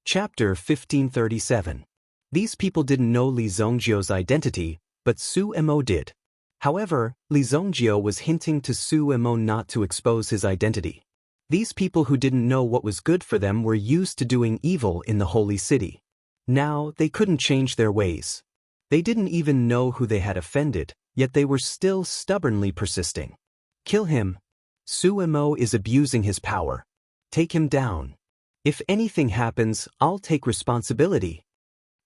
Chapter 1537. These people didn't know Li Zongjio's identity, but Su Mo did. However, Li Zongjio was hinting to Su Mo not to expose his identity. These people who didn't know what was good for them were used to doing evil in the holy city. Now, they couldn't change their ways. They didn't even know who they had offended, yet they were still stubbornly persisting. Kill him. Su Mo is abusing his power. Take him down. If anything happens, I'll take responsibility.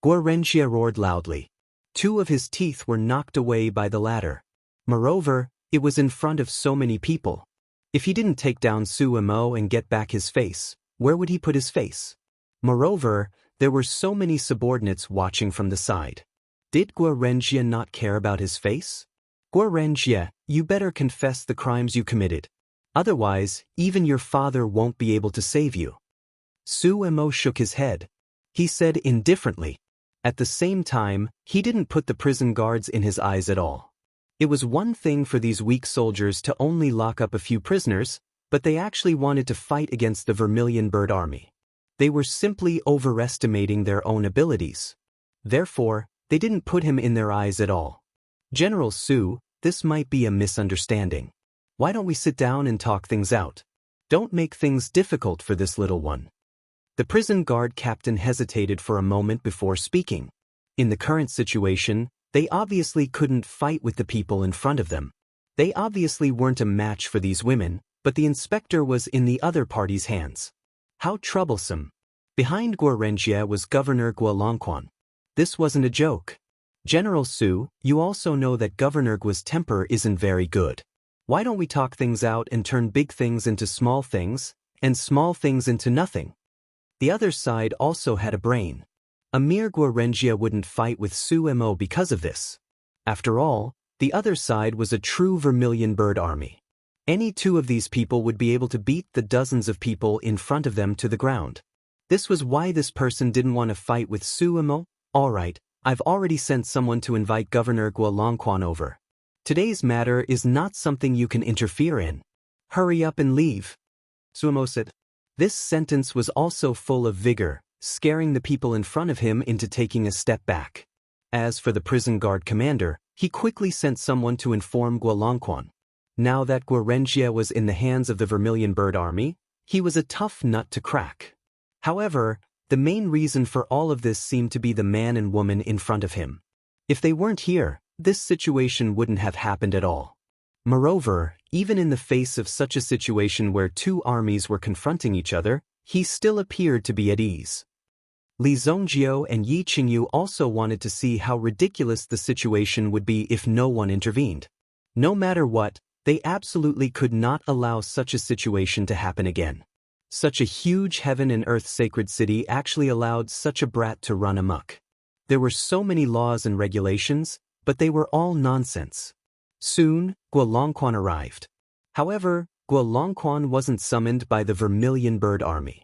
Guo Renjie roared loudly. 2 of his teeth were knocked away by the ladder. Moreover, it was in front of so many people. If he didn't take down Su Mo and get back his face, where would he put his face? Moreover, there were so many subordinates watching from the side. Did Guo Renjie not care about his face? Guo Renjie, you better confess the crimes you committed. Otherwise, even your father won't be able to save you. Su Mo shook his head. He said indifferently. At the same time, he didn't put the prison guards in his eyes at all. It was one thing for these weak soldiers to only lock up a few prisoners, but they actually wanted to fight against the Vermilion Bird Army. They were simply overestimating their own abilities. Therefore, they didn't put him in their eyes at all. General Su, this might be a misunderstanding. Why don't we sit down and talk things out? Don't make things difficult for this little one. The prison guard captain hesitated for a moment before speaking. In the current situation, they obviously couldn't fight with the people in front of them. They obviously weren't a match for these women, but the inspector was in the other party's hands. How troublesome. Behind Guo Renjie was Governor Guo Longquan. This wasn't a joke. General Su, you also know that Governor Guo's temper isn't very good. Why don't we talk things out and turn big things into small things, and small things into nothing? The other side also had a brain. A mere Guo Renjie wouldn't fight with Su Mo because of this. After all, the other side was a true Vermilion Bird Army. Any 2 of these people would be able to beat the dozens of people in front of them to the ground. This was why this person didn't want to fight with Su Mo. Alright, I've already sent someone to invite Governor Guo Longquan over. Today's matter is not something you can interfere in. Hurry up and leave. Su Mo said. This sentence was also full of vigor, scaring the people in front of him into taking a step back. As for the prison guard commander, he quickly sent someone to inform Guo Longquan. Now that Guo Renjie was in the hands of the Vermilion Bird Army, he was a tough nut to crack. However, the main reason for all of this seemed to be the man and woman in front of him. If they weren't here, this situation wouldn't have happened at all. Moreover, even in the face of such a situation where 2 armies were confronting each other, he still appeared to be at ease. Li Zongjio and Yi Qingyu also wanted to see how ridiculous the situation would be if no one intervened. No matter what, they absolutely could not allow such a situation to happen again. Such a huge heaven and earth sacred city actually allowed such a brat to run amok. There were so many laws and regulations, but they were all nonsense. Soon, Guo Longquan arrived. However, Guo Longquan wasn't summoned by the Vermilion Bird Army.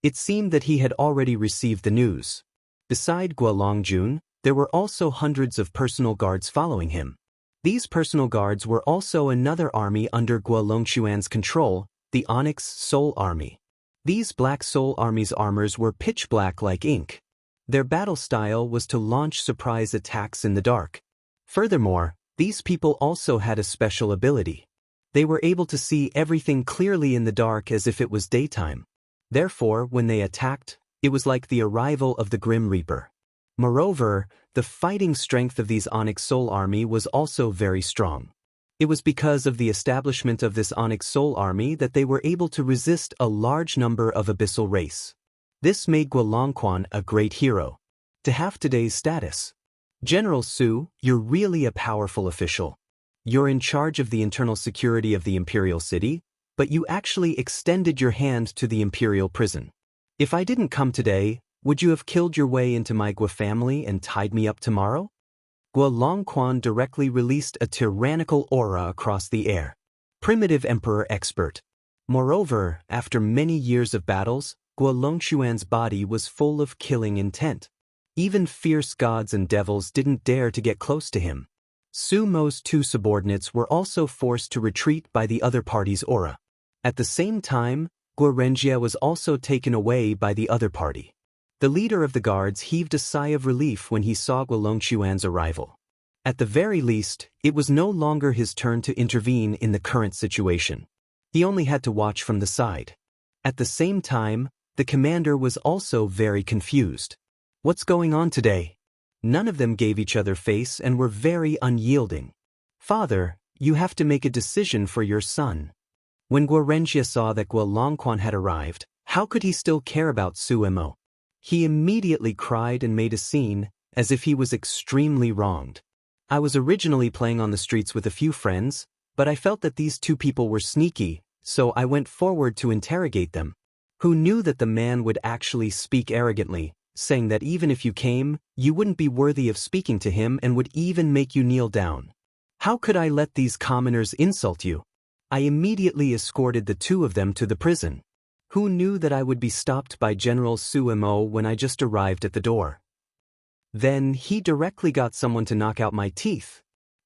It seemed that he had already received the news. Beside Guo Longjun, there were also hundreds of personal guards following him. These personal guards were also another army under Guo Longquan's control, the Onyx Soul Army. These Black Soul Army's armors were pitch black like ink. Their battle style was to launch surprise attacks in the dark. Furthermore, these people also had a special ability. They were able to see everything clearly in the dark as if it was daytime. Therefore, when they attacked, it was like the arrival of the Grim Reaper. Moreover, the fighting strength of these Onyx Soul Army was also very strong. It was because of the establishment of this Onyx Soul Army that they were able to resist a large number of abyssal race. This made Guo Longquan a great hero. To have today's status. General Su, you're really a powerful official. You're in charge of the internal security of the Imperial City, but you actually extended your hand to the Imperial prison. If I didn't come today, would you have killed your way into my Guo family and tied me up tomorrow? Guo Longquan directly released a tyrannical aura across the air. Primitive Emperor expert. Moreover, after many years of battles, Guo Longquan's body was full of killing intent. Even fierce gods and devils didn't dare to get close to him. Su Mo's 2 subordinates were also forced to retreat by the other party's aura. At the same time, Guo Renjie was also taken away by the other party. The leader of the guards heaved a sigh of relief when he saw Guolongquan's arrival. At the very least, it was no longer his turn to intervene in the current situation. He only had to watch from the side. At the same time, the commander was also very confused. What's going on today? None of them gave each other face and were very unyielding. Father, you have to make a decision for your son. When Guorenjia saw that Guolongquan had arrived, how could he still care about Su Emo? He immediately cried and made a scene, as if he was extremely wronged. I was originally playing on the streets with a few friends, but I felt that these two people were sneaky, so I went forward to interrogate them. Who knew that the man would actually speak arrogantly, saying that even if you came, you wouldn't be worthy of speaking to him and would even make you kneel down. How could I let these commoners insult you? I immediately escorted the two of them to the prison. Who knew that I would be stopped by General Su Emo when I just arrived at the door? Then he directly got someone to knock out my teeth.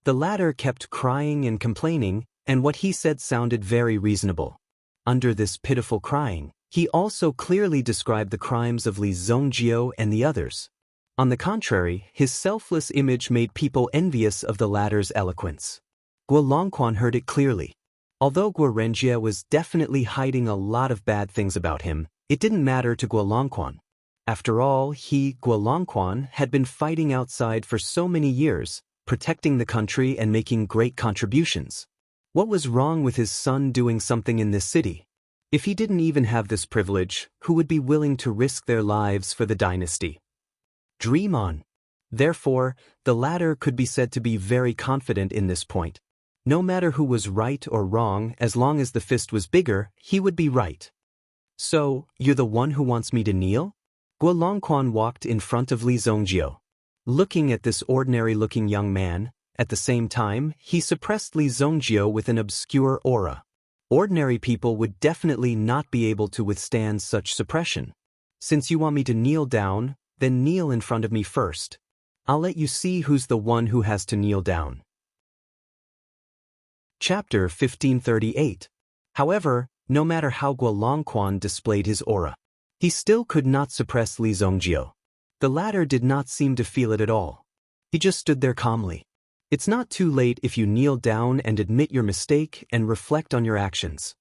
The latter kept crying and complaining, and what he said sounded very reasonable. Under this pitiful crying, he also clearly described the crimes of Li Zongjio and the others. On the contrary, his selfless image made people envious of the latter's eloquence. Guolongquan heard it clearly. Although Guorenjia was definitely hiding a lot of bad things about him, it didn't matter to Guolongquan. After all, he, Guolongquan, had been fighting outside for so many years, protecting the country and making great contributions. What was wrong with his son doing something in this city? If he didn't even have this privilege, who would be willing to risk their lives for the dynasty? Dream on. Therefore, the latter could be said to be very confident in this point. No matter who was right or wrong, as long as the fist was bigger, he would be right. So, you're the one who wants me to kneel? Guolongquan walked in front of Li Zongjio. Looking at this ordinary-looking young man, at the same time, he suppressed Li Zongjio with an obscure aura. Ordinary people would definitely not be able to withstand such suppression. Since you want me to kneel down, then kneel in front of me first. I'll let you see who's the one who has to kneel down. Chapter 1538. However, no matter how Guolongquan displayed his aura, he still could not suppress Li Zongjio. The latter did not seem to feel it at all. He just stood there calmly. It's not too late if you kneel down and admit your mistake and reflect on your actions.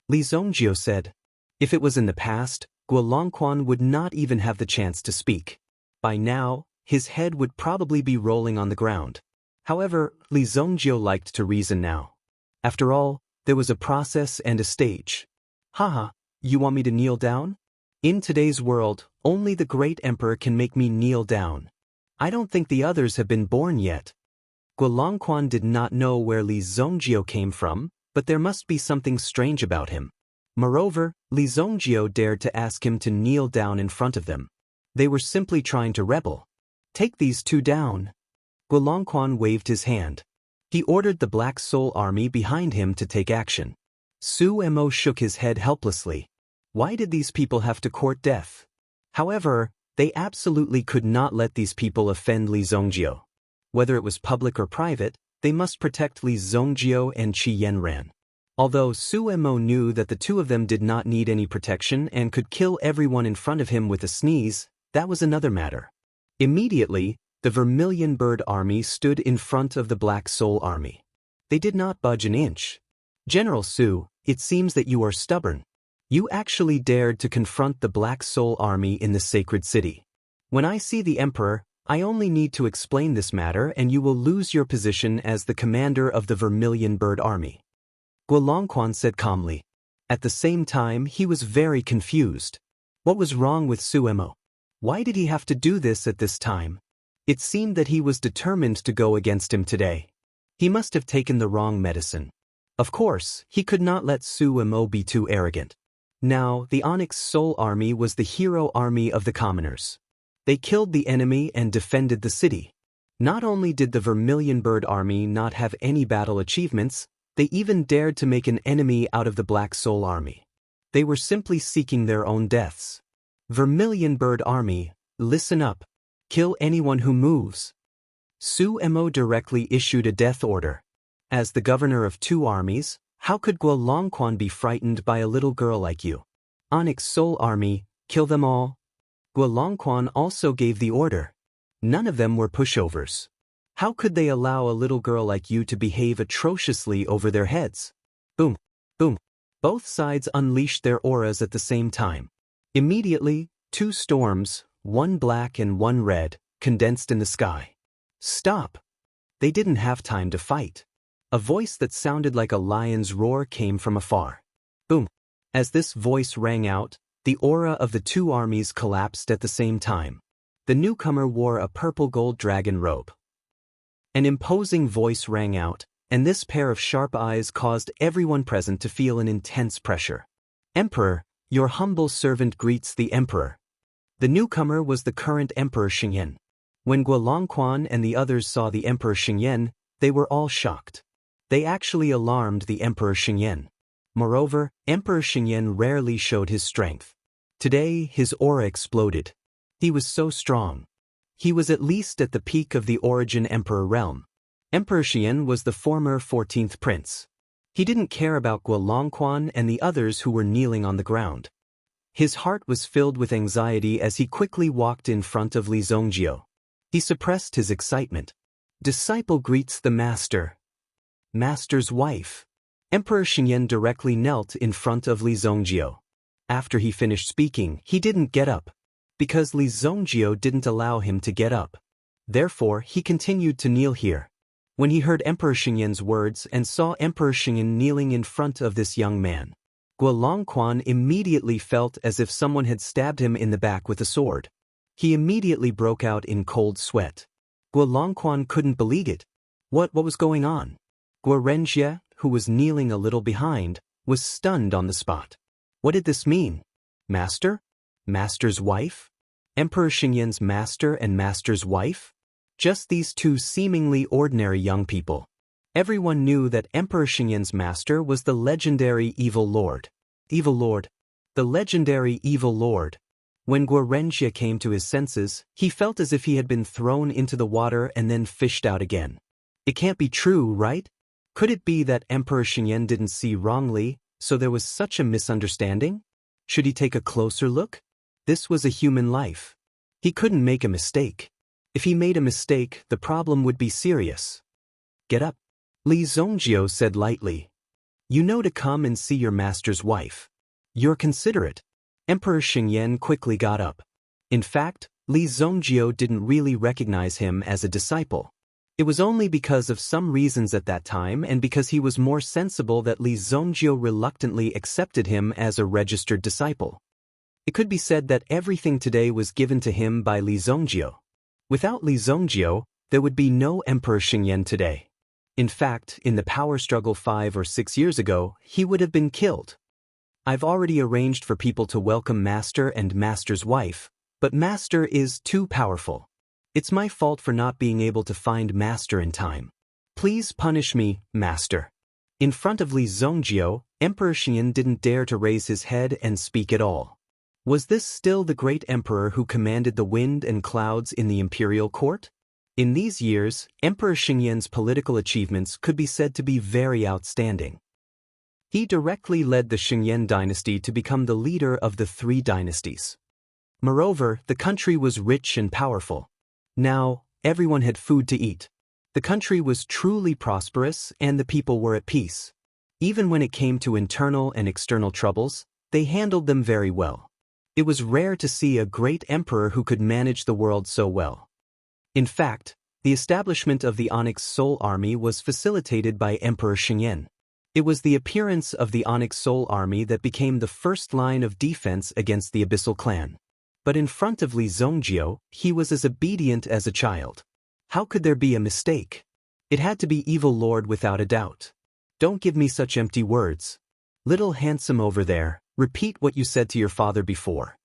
Li Zongjio said. If it was in the past, Guolongquan would not even have the chance to speak. By now, his head would probably be rolling on the ground. However, Li Zongjio liked to reason now. After all, there was a process and a stage. Haha, you want me to kneel down? In today's world, only the great emperor can make me kneel down. I don't think the others have been born yet. Guolongquan did not know where Li Zongjio came from, but there must be something strange about him. Moreover, Li Zongjio dared to ask him to kneel down in front of them. They were simply trying to rebel. Take these two down. Guolongquan waved his hand. He ordered the Black Soul Army behind him to take action. Su Emo shook his head helplessly. Why did these people have to court death? However, they absolutely could not let these people offend Li Zongjio. Whether it was public or private, they must protect Li Zongjio and Qi Yanran. Although Su Emo knew that the two of them did not need any protection and could kill everyone in front of him with a sneeze, that was another matter. Immediately, the Vermilion Bird Army stood in front of the Black Soul Army. They did not budge an inch. General Su, it seems that you are stubborn. You actually dared to confront the Black Soul Army in the sacred city. When I see the Emperor, I only need to explain this matter and you will lose your position as the commander of the Vermilion Bird Army. Guolongquan said calmly. At the same time, he was very confused. What was wrong with Su Emo? Why did he have to do this at this time? It seemed that he was determined to go against him today. He must have taken the wrong medicine. Of course, he could not let Su Emo be too arrogant. Now, the Onyx Soul Army was the hero army of the commoners. They killed the enemy and defended the city. Not only did the Vermilion Bird Army not have any battle achievements, they even dared to make an enemy out of the Black Soul Army. They were simply seeking their own deaths. Vermilion Bird Army, listen up. Kill anyone who moves. Su Emo directly issued a death order. As the governor of two armies, how could Guolongquan be frightened by a little girl like you? Onyx Soul Army, kill them all. Guolongquan also gave the order. None of them were pushovers. How could they allow a little girl like you to behave atrociously over their heads? Boom, boom. Both sides unleashed their auras at the same time. Immediately, two storms, one black and one red, condensed in the sky. Stop! They didn't have time to fight. A voice that sounded like a lion's roar came from afar. Boom! As this voice rang out, the aura of the two armies collapsed at the same time. The newcomer wore a purple gold dragon robe. An imposing voice rang out, and this pair of sharp eyes caused everyone present to feel an intense pressure. Emperor, your humble servant greets the Emperor. The newcomer was the current Emperor Xingyan. When Guolongquan and the others saw the Emperor Xingyan, they were all shocked. They actually alarmed the Emperor Xingyan. Moreover, Emperor Xingyan rarely showed his strength. Today, his aura exploded. He was so strong. He was at least at the peak of the Origin Emperor realm. Emperor Xingyan was the former 14th prince. He didn't care about Guolongquan and the others who were kneeling on the ground. His heart was filled with anxiety as he quickly walked in front of Li Zongjio. He suppressed his excitement. Disciple greets the master. Master's wife. Emperor Xingyan directly knelt in front of Li Zongjio. After he finished speaking, he didn't get up, because Li Zongjio didn't allow him to get up. Therefore, he continued to kneel here. When he heard Emperor Xingyan's words and saw Emperor Xingyan kneeling in front of this young man, Guolongquan immediately felt as if someone had stabbed him in the back with a sword. He immediately broke out in cold sweat. Guolongquan couldn't believe it. What was going on? Guorenjie, who was kneeling a little behind, was stunned on the spot. What did this mean? Master? Master's wife? Emperor Xingyan's master and master's wife? Just these two seemingly ordinary young people. Everyone knew that Emperor Xingyan's master was the legendary Evil Lord. Evil Lord. The legendary Evil Lord. When Guorenjie came to his senses, he felt as if he had been thrown into the water and then fished out again. It can't be true, right? Could it be that Emperor Xingyan didn't see wrongly, so there was such a misunderstanding? Should he take a closer look? This was a human life. He couldn't make a mistake. If he made a mistake, the problem would be serious. Get up. Li Zongjio said lightly. You know to come and see your master's wife. You're considerate. Emperor Xingyan quickly got up. In fact, Li Zongjio didn't really recognize him as a disciple. It was only because of some reasons at that time and because he was more sensible that Li Zongjio reluctantly accepted him as a registered disciple. It could be said that everything today was given to him by Li Zongjio. Without Li Zongjio, there would be no Emperor Xingyan today. In fact, in the power struggle 5 or 6 years ago, he would have been killed. I've already arranged for people to welcome Master and Master's wife, but Master is too powerful. It's my fault for not being able to find Master in time. Please punish me, Master. In front of Li Zongjio, Emperor Xingyan didn't dare to raise his head and speak at all. Was this still the great emperor who commanded the wind and clouds in the imperial court? In these years, Emperor Xingyan's political achievements could be said to be very outstanding. He directly led the Xingyan dynasty to become the leader of the 3 dynasties. Moreover, the country was rich and powerful. Now, everyone had food to eat. The country was truly prosperous and the people were at peace. Even when it came to internal and external troubles, they handled them very well. It was rare to see a great emperor who could manage the world so well. In fact, the establishment of the Onyx Soul Army was facilitated by Emperor Xingyan. It was the appearance of the Onyx Soul Army that became the first line of defense against the Abyssal Clan. But in front of Li Zongjio, he was as obedient as a child. How could there be a mistake? It had to be Evil Lord without a doubt. Don't give me such empty words. Little handsome over there, repeat what you said to your father before.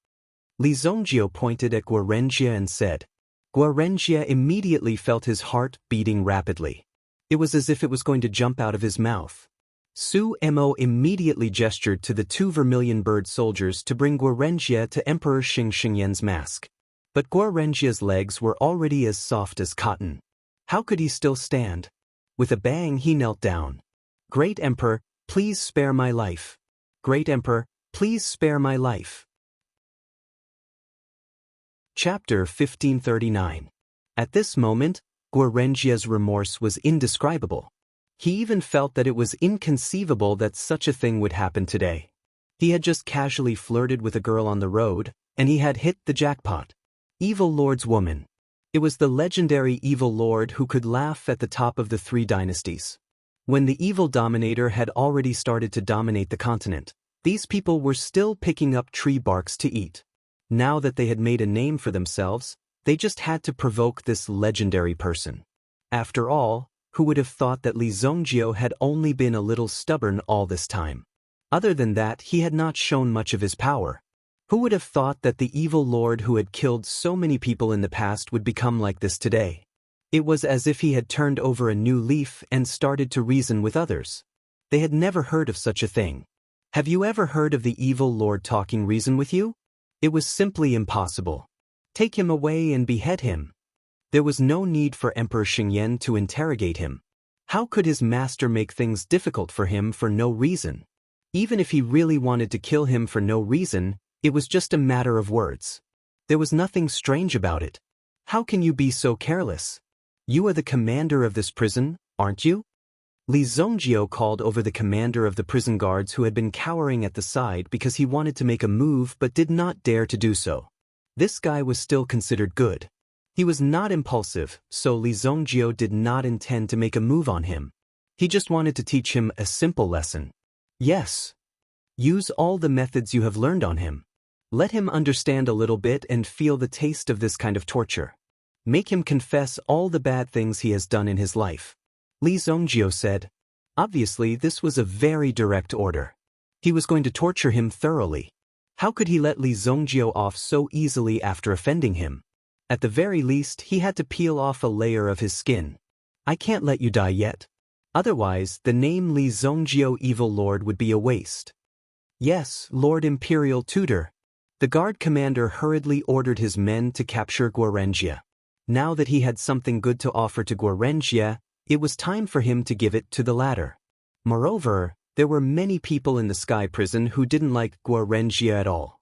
Li Zongjio pointed at Guorenjie and said. Guorenjie immediately felt his heart beating rapidly. It was as if it was going to jump out of his mouth. Su Mo immediately gestured to the 2 vermilion bird soldiers to bring Guorenjie to Emperor Xingyan's mask. But Guorenjie's legs were already as soft as cotton. How could he still stand? With a bang he knelt down. Great Emperor, please spare my life. Great Emperor, please spare my life. Chapter 1539. At this moment, Guarengia's remorse was indescribable. He even felt that it was inconceivable that such a thing would happen today. He had just casually flirted with a girl on the road, and he had hit the jackpot. Evil Lord's woman. It was the legendary Evil Lord who could laugh at the top of the 3 dynasties. When the evil dominator had already started to dominate the continent, these people were still picking up tree barks to eat. Now that they had made a name for themselves, they just had to provoke this legendary person. After all, who would have thought that Li Zongjio had only been a little stubborn all this time? Other than that, he had not shown much of his power. Who would have thought that the evil lord who had killed so many people in the past would become like this today? It was as if he had turned over a new leaf and started to reason with others. They had never heard of such a thing. Have you ever heard of the evil lord talking reason with you? It was simply impossible. Take him away and behead him. There was no need for Emperor Xingyan to interrogate him. How could his master make things difficult for him for no reason? Even if he really wanted to kill him for no reason, it was just a matter of words. There was nothing strange about it. How can you be so careless? You are the commander of this prison, aren't you? Li Zongjio called over the commander of the prison guards who had been cowering at the side because he wanted to make a move but did not dare to do so. This guy was still considered good. He was not impulsive, so Li Zongjio did not intend to make a move on him. He just wanted to teach him a simple lesson. Yes. Use all the methods you have learned on him. Let him understand a little bit and feel the taste of this kind of torture. Make him confess all the bad things he has done in his life. Li Zongjio said. Obviously, this was a very direct order. He was going to torture him thoroughly. How could he let Li Zongjio off so easily after offending him? At the very least, he had to peel off a layer of his skin. I can't let you die yet. Otherwise, the name Li Zongjio Evil Lord would be a waste. Yes, Lord Imperial Tutor. The guard commander hurriedly ordered his men to capture Guarengia. Now that he had something good to offer to Guarengia, it was time for him to give it to the latter. Moreover, there were many people in the Sky Prison who didn't like Guarengia at all.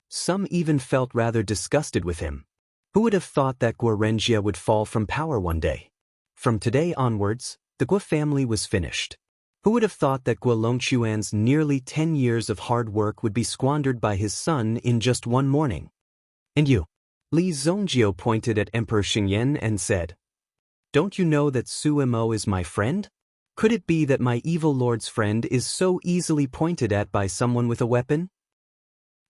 Some even felt rather disgusted with him. Who would have thought that Guarengia would fall from power one day? From today onwards, the Gua family was finished. Who would have thought that Gua Longquan's nearly 10 years of hard work would be squandered by his son in just one morning? And you? Li Zongjio pointed at Emperor Xingyan and said, Don't you know that Su Mo is my friend? Could it be that my evil lord's friend is so easily pointed at by someone with a weapon?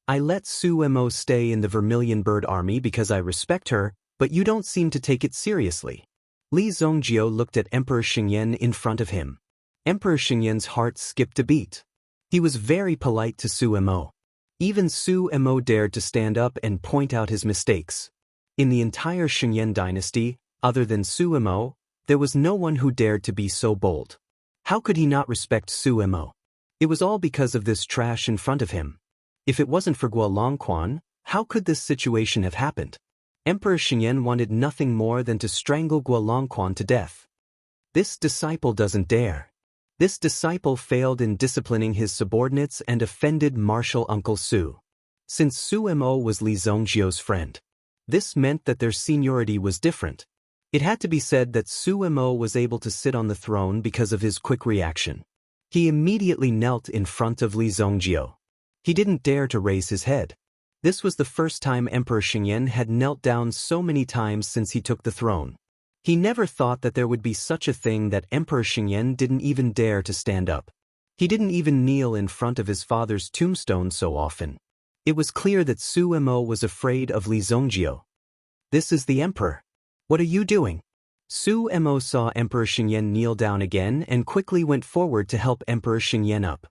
I let Su Mo stay in the Vermilion Bird Army because I respect her, but you don't seem to take it seriously. Li Zongjio looked at Emperor Xingyan in front of him. Emperor Xingyan's heart skipped a beat. He was very polite to Su Mo. Even Su Mo dared to stand up and point out his mistakes. In the entire Xingyan dynasty, other than Su Mo, there was no one who dared to be so bold. How could he not respect Su Mo? It was all because of this trash in front of him. If it wasn't for Gua Longquan, how could this situation have happened? Emperor Xingyan wanted nothing more than to strangle Gua Longquan to death. This disciple doesn't dare. This disciple failed in disciplining his subordinates and offended Martial Uncle Su. Since Su Mo was Li Zongjio's friend, this meant that their seniority was different. It had to be said that Su Mo was able to sit on the throne because of his quick reaction. He immediately knelt in front of Li Zongjio. He didn't dare to raise his head. This was the first time Emperor Xingyan had knelt down so many times since he took the throne. He never thought that there would be such a thing that Emperor Xingyan didn't even dare to stand up. He didn't even kneel in front of his father's tombstone so often. It was clear that Su Mo was afraid of Li Zongjio. This is the emperor. What are you doing? Su Mo saw Emperor Xingyan kneel down again and quickly went forward to help Emperor Xingyan up.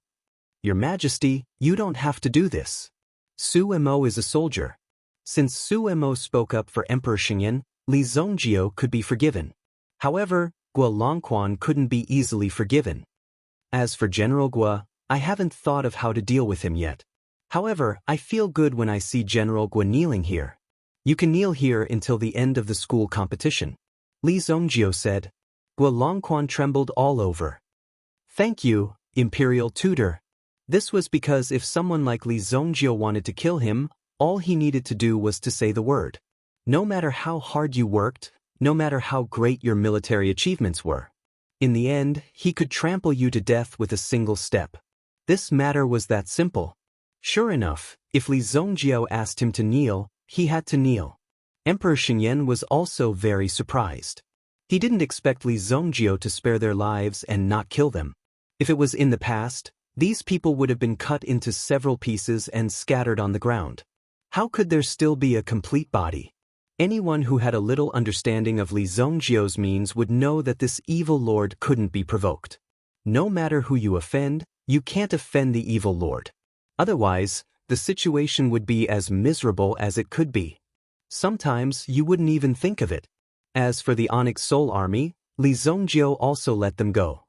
Your Majesty, you don't have to do this. Su Mo is a soldier. Since Su Mo spoke up for Emperor Xingyan, Li Zongjio could be forgiven. However, Gua Longquan couldn't be easily forgiven. As for General Gua, I haven't thought of how to deal with him yet. However, I feel good when I see General Gua kneeling here. You can kneel here until the end of the school competition. Li Zongjio said. Gua Longquan trembled all over. Thank you, Imperial Tutor. This was because if someone like Li Zongjio wanted to kill him, all he needed to do was to say the word. No matter how hard you worked, no matter how great your military achievements were. In the end, he could trample you to death with a single step. This matter was that simple. Sure enough, if Li Zongjiao asked him to kneel, he had to kneel. Emperor Xingyan was also very surprised. He didn't expect Li Zongjiao to spare their lives and not kill them. If it was in the past, these people would have been cut into several pieces and scattered on the ground. How could there still be a complete body? Anyone who had a little understanding of Li Zongjiao's means would know that this evil lord couldn't be provoked. No matter who you offend, you can't offend the evil lord. Otherwise, the situation would be as miserable as it could be. Sometimes you wouldn't even think of it. As for the Onyx Soul Army, Li Zongjiao also let them go.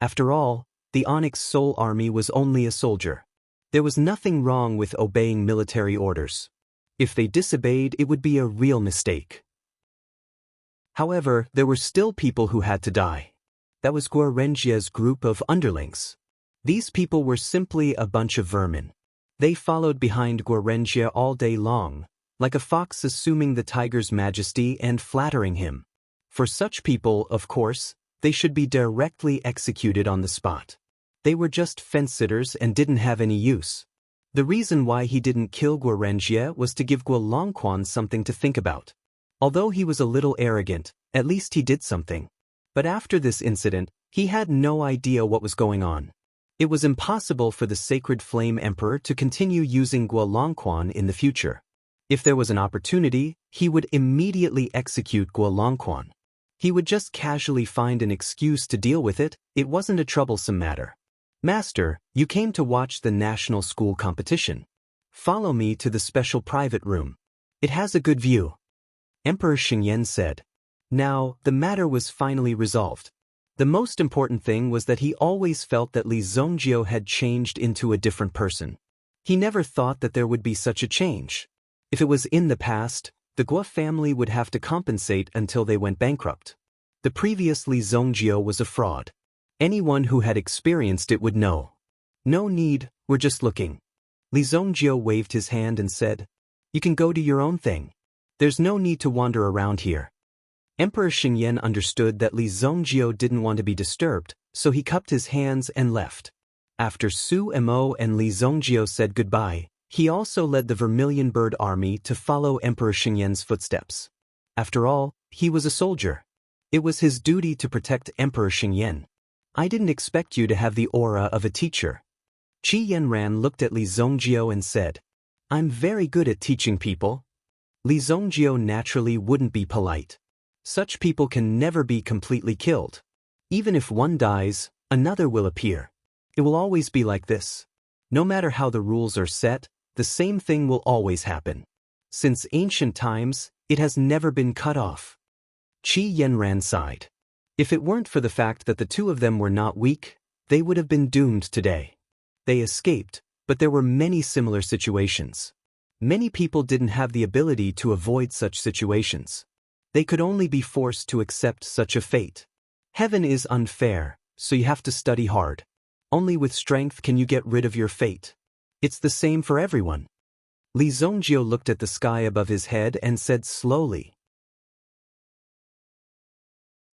After all, the Onyx Soul Army was only a soldier. There was nothing wrong with obeying military orders. If they disobeyed, it would be a real mistake. However, there were still people who had to die. That was Guo Renjie's group of underlings. These people were simply a bunch of vermin. They followed behind Guo Renjie all day long, like a fox assuming the tiger's majesty and flattering him. For such people, of course, they should be directly executed on the spot. They were just fence-sitters and didn't have any use. The reason why he didn't kill Guo Renjie was to give Guo Longquan something to think about. Although he was a little arrogant, at least he did something. But after this incident, he had no idea what was going on. It was impossible for the Sacred Flame Emperor to continue using Guo Longquan in the future. If there was an opportunity, he would immediately execute Guo Longquan. He would just casually find an excuse to deal with it. It wasn't a troublesome matter. Master, you came to watch the national school competition. Follow me to the special private room. It has a good view. Emperor Xingyan said. Now, the matter was finally resolved. The most important thing was that he always felt that Li Zongjiao had changed into a different person. He never thought that there would be such a change. If it was in the past, the Guo family would have to compensate until they went bankrupt. The previous Li Zongjiao was a fraud. Anyone who had experienced it would know. No need, we're just looking. Li Zongjiao waved his hand and said, You can go do your own thing. There's no need to wander around here. Emperor Xingyan understood that Li Zongjiao didn't want to be disturbed, so he cupped his hands and left. After Su Mo and Li Zongjiao said goodbye, he also led the Vermilion Bird Army to follow Emperor Xingyan's footsteps. After all, he was a soldier. It was his duty to protect Emperor Xingyan. I didn't expect you to have the aura of a teacher. Qi Yanran looked at Li Zongjiao and said, I'm very good at teaching people. Li Zongjiao naturally wouldn't be polite. Such people can never be completely killed. Even if one dies, another will appear. It will always be like this. No matter how the rules are set, the same thing will always happen. Since ancient times, it has never been cut off. Qi Yanran sighed. If it weren't for the fact that the two of them were not weak, they would have been doomed today. They escaped, but there were many similar situations. Many people didn't have the ability to avoid such situations. They could only be forced to accept such a fate. Heaven is unfair, so you have to study hard. Only with strength can you get rid of your fate. It's the same for everyone. Li Zongjiao looked at the sky above his head and said slowly.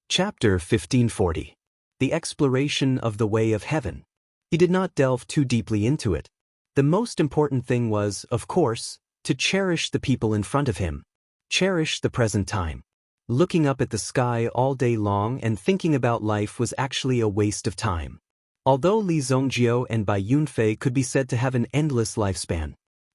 Chapter 1540. The Exploration of the Way of Heaven. He did not delve too deeply into it. The most important thing was, of course, to cherish the people in front of him. Cherish the present time. Looking up at the sky all day long and thinking about life was actually a waste of time. Although Li Zongjiao and Bai Yunfei could be said to have an endless lifespan,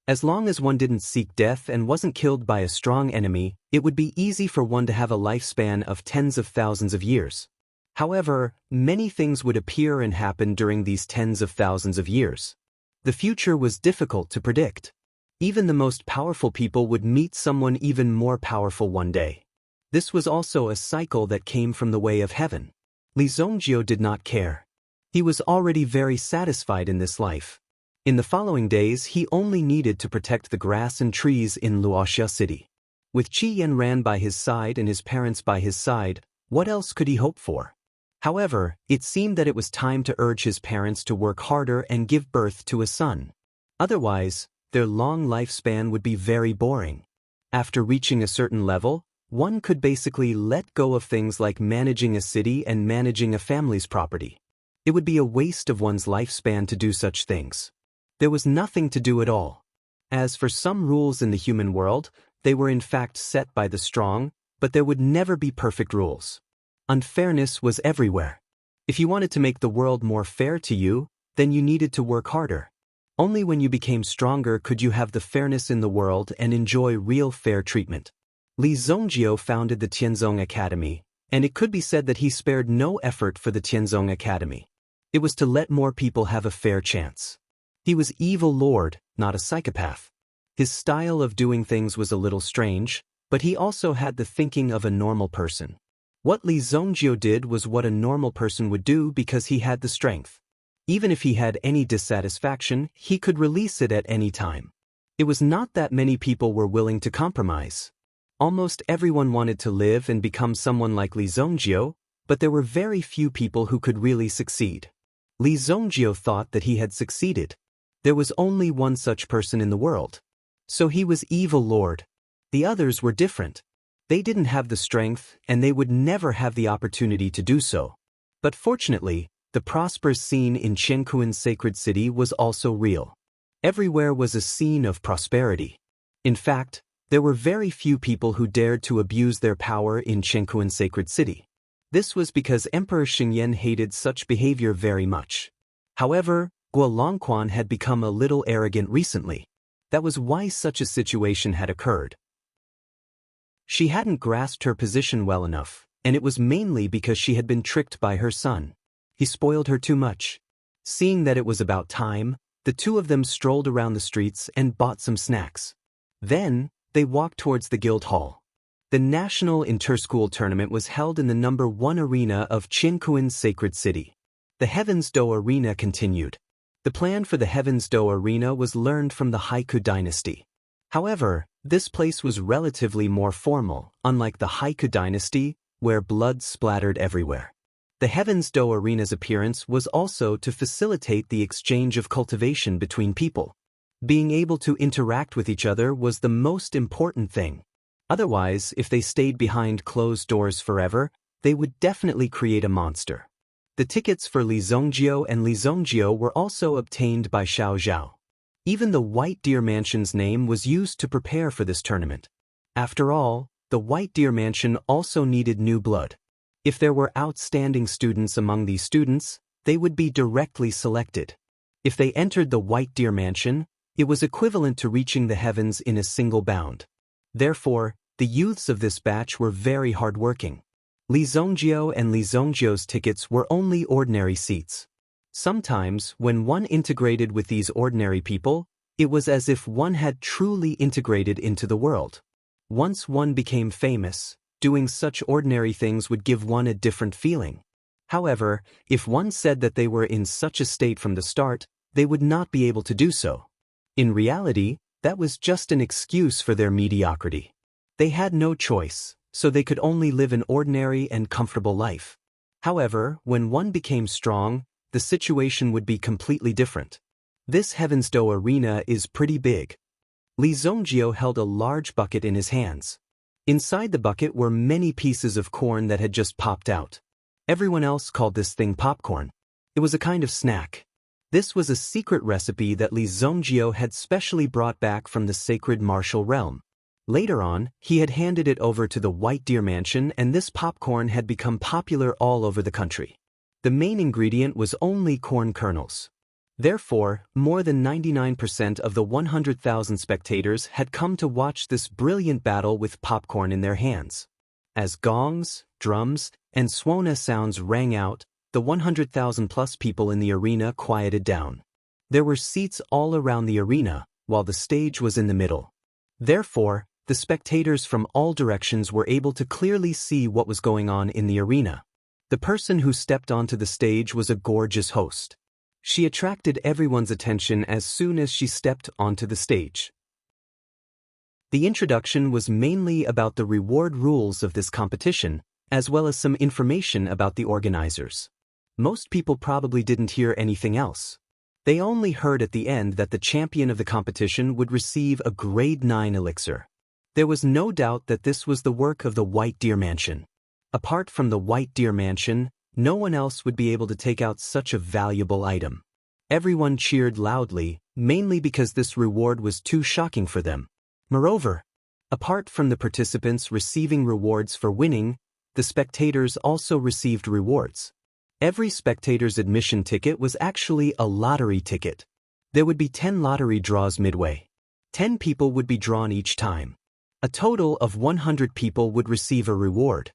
as long as one didn't seek death and wasn't killed by a strong enemy, it would be easy for one to have a lifespan of tens of thousands of years. However, many things would appear and happen during these tens of thousands of years. The future was difficult to predict. Even the most powerful people would meet someone even more powerful one day. This was also a cycle that came from the way of heaven. Li Zongjiao did not care. He was already very satisfied in this life. In the following days, he only needed to protect the grass and trees in Luoxia City. With Qi Yanran by his side and his parents by his side, what else could he hope for? However, it seemed that it was time to urge his parents to work harder and give birth to a son. Otherwise, their long lifespan would be very boring. After reaching a certain level, one could basically let go of things like managing a city and managing a family's property. It would be a waste of one's lifespan to do such things. There was nothing to do at all. As for some rules in the human world, they were in fact set by the strong, but there would never be perfect rules. Unfairness was everywhere. If you wanted to make the world more fair to you, then you needed to work harder. Only when you became stronger could you have the fairness in the world and enjoy real fair treatment. Li Zhongjie founded the Tianzong Academy, and it could be said that he spared no effort for the Tianzong Academy. It was to let more people have a fair chance. He was evil lord, not a psychopath. His style of doing things was a little strange, but he also had the thinking of a normal person. What Li Zhongjie did was what a normal person would do because he had the strength. Even if he had any dissatisfaction, he could release it at any time. It was not that many people were willing to compromise. Almost everyone wanted to live and become someone like Li Zhongjie, but there were very few people who could really succeed. Li Zhongjie thought that he had succeeded. There was only one such person in the world. So he was evil lord. The others were different. They didn't have the strength, and they would never have the opportunity to do so. But fortunately, the prosperous scene in Qiankuan's sacred city was also real. Everywhere was a scene of prosperity. In fact, there were very few people who dared to abuse their power in Qiankuan's sacred city. This was because Emperor Xingyan hated such behavior very much. However, Guolongquan had become a little arrogant recently. That was why such a situation had occurred. She hadn't grasped her position well enough, and it was mainly because she had been tricked by her son. He spoiled her too much. Seeing that it was about time, the two of them strolled around the streets and bought some snacks. Then, they walked towards the guild hall. The national inter-school tournament was held in the #1 arena of Qiankuan's sacred city. The Heaven's Door arena continued. The plan for the Heaven's Door arena was learned from the Haiku dynasty. However, this place was relatively more formal, unlike the Haiku dynasty, where blood splattered everywhere. The Heaven's Door arena's appearance was also to facilitate the exchange of cultivation between people. Being able to interact with each other was the most important thing. Otherwise, if they stayed behind closed doors forever, they would definitely create a monster. The tickets for Li Zhongjie and Li Zhongjie were also obtained by Xiao Zhao. Even the White Deer Mansion's name was used to prepare for this tournament. After all, the White Deer Mansion also needed new blood. If there were outstanding students among these students, they would be directly selected. If they entered the White Deer Mansion, it was equivalent to reaching the heavens in a single bound. Therefore, the youths of this batch were very hardworking. Li Zhongjie and Li Zhongjie's tickets were only ordinary seats. Sometimes, when one integrated with these ordinary people, it was as if one had truly integrated into the world. Once one became famous, doing such ordinary things would give one a different feeling. However, if one said that they were in such a state from the start, they would not be able to do so. In reality, that was just an excuse for their mediocrity. They had no choice, so they could only live an ordinary and comfortable life. However, when one became strong, the situation would be completely different. This Heaven's Door arena is pretty big. Li Zhongjie held a large bucket in his hands. Inside the bucket were many pieces of corn that had just popped out. Everyone else called this thing popcorn. It was a kind of snack. This was a secret recipe that Li Zhongjie had specially brought back from the sacred martial realm. Later on, he had handed it over to the White Deer Mansion, and this popcorn had become popular all over the country. The main ingredient was only corn kernels. Therefore, more than 99% of the 100,000 spectators had come to watch this brilliant battle with popcorn in their hands. As gongs, drums, and swona sounds rang out, the 100,000+ people in the arena quieted down. There were seats all around the arena, while the stage was in the middle. Therefore, the spectators from all directions were able to clearly see what was going on in the arena. The person who stepped onto the stage was a gorgeous host. She attracted everyone's attention as soon as she stepped onto the stage. The introduction was mainly about the reward rules of this competition, as well as some information about the organizers. Most people probably didn't hear anything else. They only heard at the end that the champion of the competition would receive a grade 9 elixir. There was no doubt that this was the work of the White Deer Mansion. Apart from the White Deer Mansion, no one else would be able to take out such a valuable item. Everyone cheered loudly, mainly because this reward was too shocking for them. Moreover, apart from the participants receiving rewards for winning, the spectators also received rewards. Every spectator's admission ticket was actually a lottery ticket. There would be 10 lottery draws midway. 10 people would be drawn each time. A total of 100 people would receive a reward.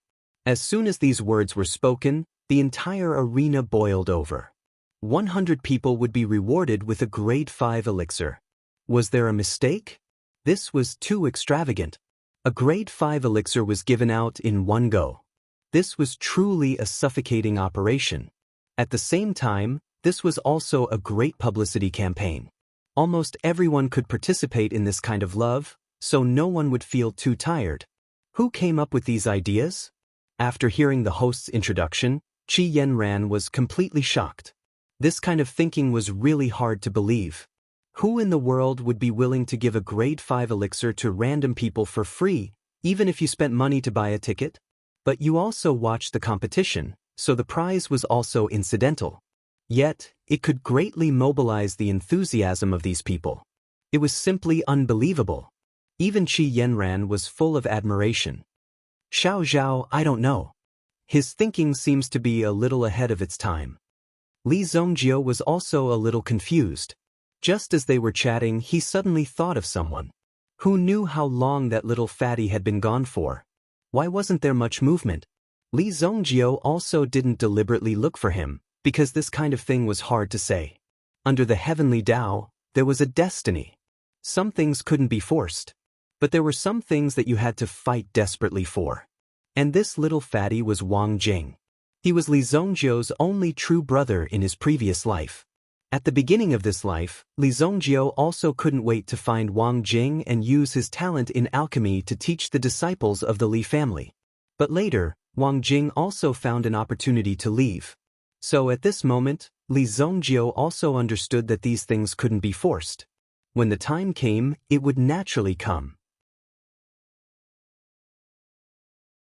As soon as these words were spoken, the entire arena boiled over. 100 people would be rewarded with a grade 5 elixir. Was there a mistake? This was too extravagant. A grade 5 elixir was given out in one go. This was truly a suffocating operation. At the same time, this was also a great publicity campaign. Almost everyone could participate in this kind of love, so no one would feel too tired. Who came up with these ideas? After hearing the host's introduction, Chi Yenran was completely shocked. This kind of thinking was really hard to believe. Who in the world would be willing to give a grade 5 elixir to random people for free, even if you spent money to buy a ticket? But you also watched the competition, so the prize was also incidental. Yet, it could greatly mobilize the enthusiasm of these people. It was simply unbelievable. Even Chi Yenran was full of admiration. Xiao Zhao, I don't know. His thinking seems to be a little ahead of its time. Li Zongjio was also a little confused. Just as they were chatting, he suddenly thought of someone. Who knew how long that little fatty had been gone for? Why wasn't there much movement? Li Zongjio also didn't deliberately look for him, because this kind of thing was hard to say. Under the heavenly Tao, there was a destiny. Some things couldn't be forced. But there were some things that you had to fight desperately for. And this little fatty was Wang Jing. He was Li Zongjio's only true brother in his previous life. At the beginning of this life, Li Zongjio also couldn't wait to find Wang Jing and use his talent in alchemy to teach the disciples of the Li family. But later, Wang Jing also found an opportunity to leave. So at this moment, Li Zongjio also understood that these things couldn't be forced. When the time came, it would naturally come.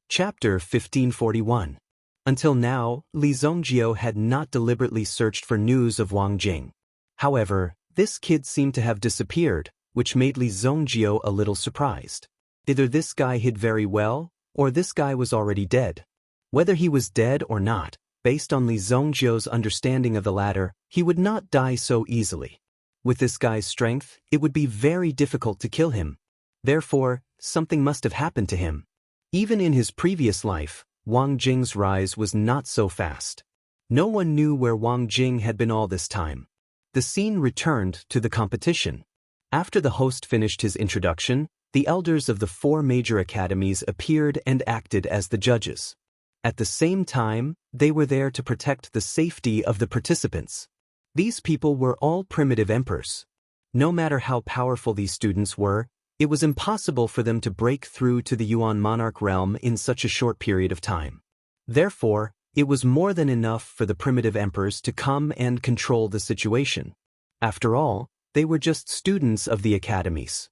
Chapter 1541. Until now, Li Zongjio had not deliberately searched for news of Wang Jing. However, this kid seemed to have disappeared, which made Li Zongjio a little surprised. Either this guy hid very well, or this guy was already dead. Whether he was dead or not, based on Li Zongjio's understanding of the latter, he would not die so easily. With this guy's strength, it would be very difficult to kill him. Therefore, something must have happened to him. Even in his previous life, Wang Jing's rise was not so fast. No one knew where Wang Jing had been all this time. The scene returned to the competition. After the host finished his introduction, the elders of the 4 major academies appeared and acted as the judges. At the same time, they were there to protect the safety of the participants. These people were all primitive emperors. No matter how powerful these students were, it was impossible for them to break through to the Yuan monarch realm in such a short period of time. Therefore, it was more than enough for the primitive emperors to come and control the situation. After all, they were just students of the academies.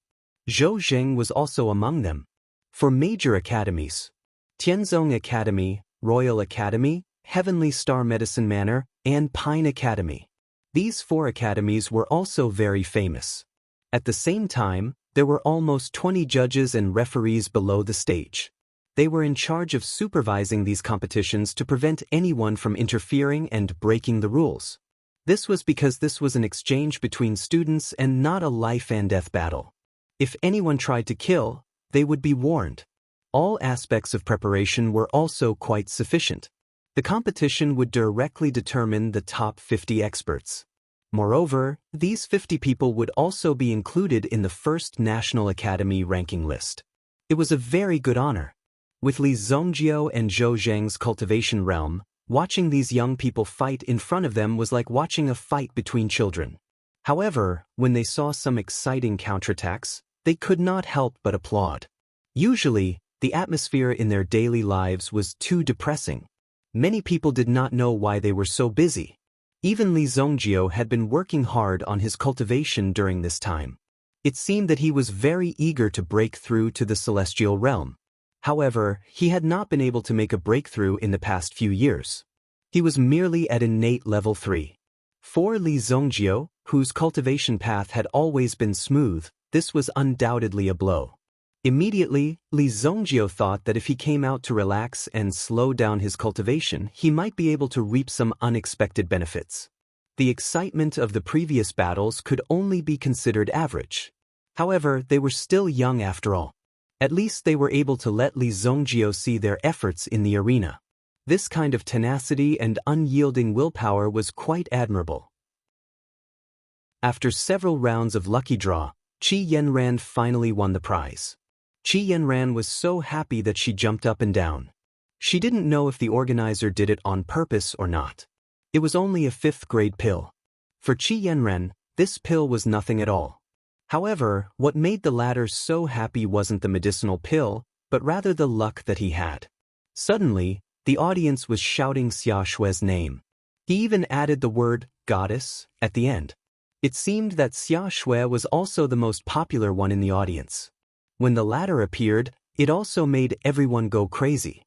Zhou Zheng was also among them. For major academies, Tianzong Academy, Royal Academy, Heavenly Star Medicine Manor, and Pine Academy. These 4 academies were also very famous. At the same time, there were almost 20 judges and referees below the stage. They were in charge of supervising these competitions to prevent anyone from interfering and breaking the rules. This was because this was an exchange between students and not a life and death battle. If anyone tried to kill, they would be warned. All aspects of preparation were also quite sufficient. The competition would directly determine the top 50 experts. Moreover, these 50 people would also be included in the first National Academy ranking list. It was a very good honor. With Li Zongjio and Zhou Zheng's cultivation realm, watching these young people fight in front of them was like watching a fight between children. However, when they saw some exciting counterattacks, they could not help but applaud. Usually, the atmosphere in their daily lives was too depressing. Many people did not know why they were so busy. Even Li Zongjio had been working hard on his cultivation during this time. It seemed that he was very eager to break through to the celestial realm. However, he had not been able to make a breakthrough in the past few years. He was merely at innate level 3. For Li Zongjio, whose cultivation path had always been smooth, this was undoubtedly a blow. Immediately, Li Zongjio thought that if he came out to relax and slow down his cultivation, he might be able to reap some unexpected benefits. The excitement of the previous battles could only be considered average. However, they were still young after all. At least they were able to let Li Zongjio see their efforts in the arena. This kind of tenacity and unyielding willpower was quite admirable. After several rounds of lucky draw, Qi Yanran finally won the prize. Qi Yanran was so happy that she jumped up and down. She didn't know if the organizer did it on purpose or not. It was only a 5th-grade pill. For Qi Yanran, this pill was nothing at all. However, what made the latter so happy wasn't the medicinal pill, but rather the luck that he had. Suddenly, the audience was shouting Xia Shui's name. He even added the word goddess at the end. It seemed that Xia Shui was also the most popular one in the audience. When the latter appeared, it also made everyone go crazy.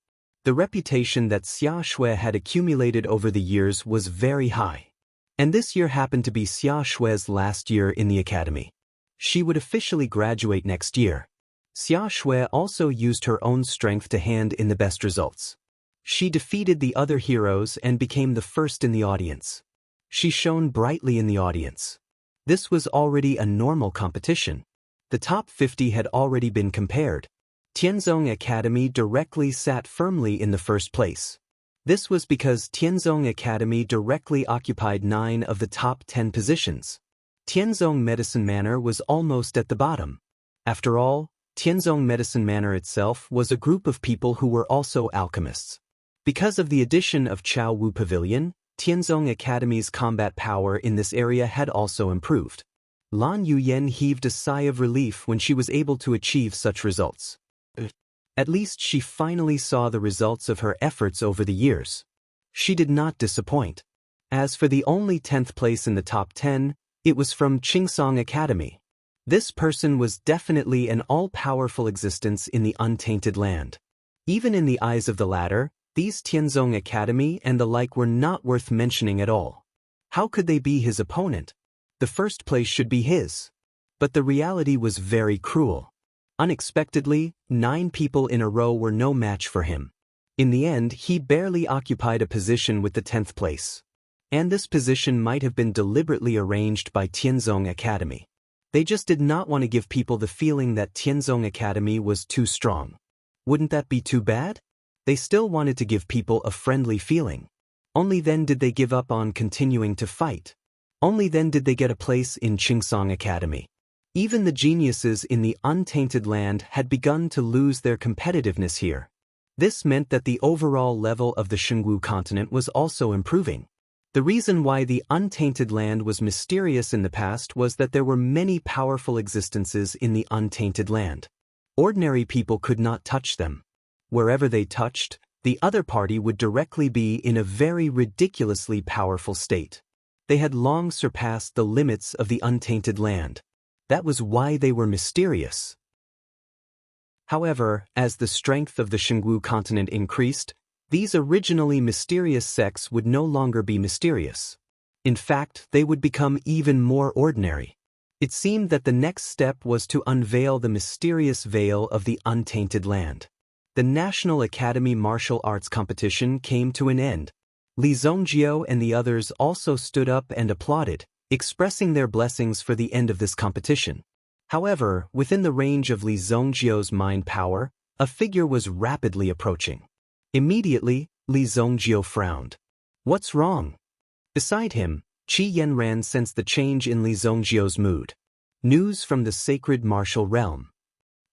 The reputation that Xia Shui had accumulated over the years was very high. And this year happened to be Xia Shui's last year in the academy. She would officially graduate next year. Xia Shui also used her own strength to hand in the best results. She defeated the other heroes and became the first in the audience. She shone brightly in the audience. This was already a normal competition. The top 50 had already been compared. Tianzong Academy directly sat firmly in the first place. This was because Tianzong Academy directly occupied 9 of the top 10 positions. Tianzong Medicine Manor was almost at the bottom. After all, Tianzong Medicine Manor itself was a group of people who were also alchemists. Because of the addition of Chao Wu Pavilion, Tianzong Academy's combat power in this area had also improved. Lan Yuyen heaved a sigh of relief when she was able to achieve such results. At least she finally saw the results of her efforts over the years. She did not disappoint. As for the only 10th place in the top 10, it was from Qingsong Academy. This person was definitely an all-powerful existence in the untainted land. Even in the eyes of the latter, these Tianzong Academy and the like were not worth mentioning at all. How could they be his opponent? The first place should be his. But the reality was very cruel. Unexpectedly, 9 people in a row were no match for him. In the end, he barely occupied a position with the 10th place. And this position might have been deliberately arranged by Tianzong Academy. They just did not want to give people the feeling that Tianzong Academy was too strong. Wouldn't that be too bad? They still wanted to give people a friendly feeling. Only then did they give up on continuing to fight. Only then did they get a place in Qingsong Academy. Even the geniuses in the untainted land had begun to lose their competitiveness here. This meant that the overall level of the Shengwu continent was also improving. The reason why the untainted land was mysterious in the past was that there were many powerful existences in the untainted land. Ordinary people could not touch them. Wherever they touched, the other party would directly be in a very ridiculously powerful state. They had long surpassed the limits of the untainted land. That was why they were mysterious. However, as the strength of the Shengwu continent increased, these originally mysterious sects would no longer be mysterious. In fact, they would become even more ordinary. It seemed that the next step was to unveil the mysterious veil of the untainted land. The National Academy Martial Arts competition came to an end. Li Zongjio and the others also stood up and applauded, expressing their blessings for the end of this competition. However, within the range of Li Zongjio's mind power, a figure was rapidly approaching. Immediately, Li Zongjio frowned. What's wrong? Beside him, Qi Yanran sensed the change in Li Zongjio's mood. News from the sacred martial realm.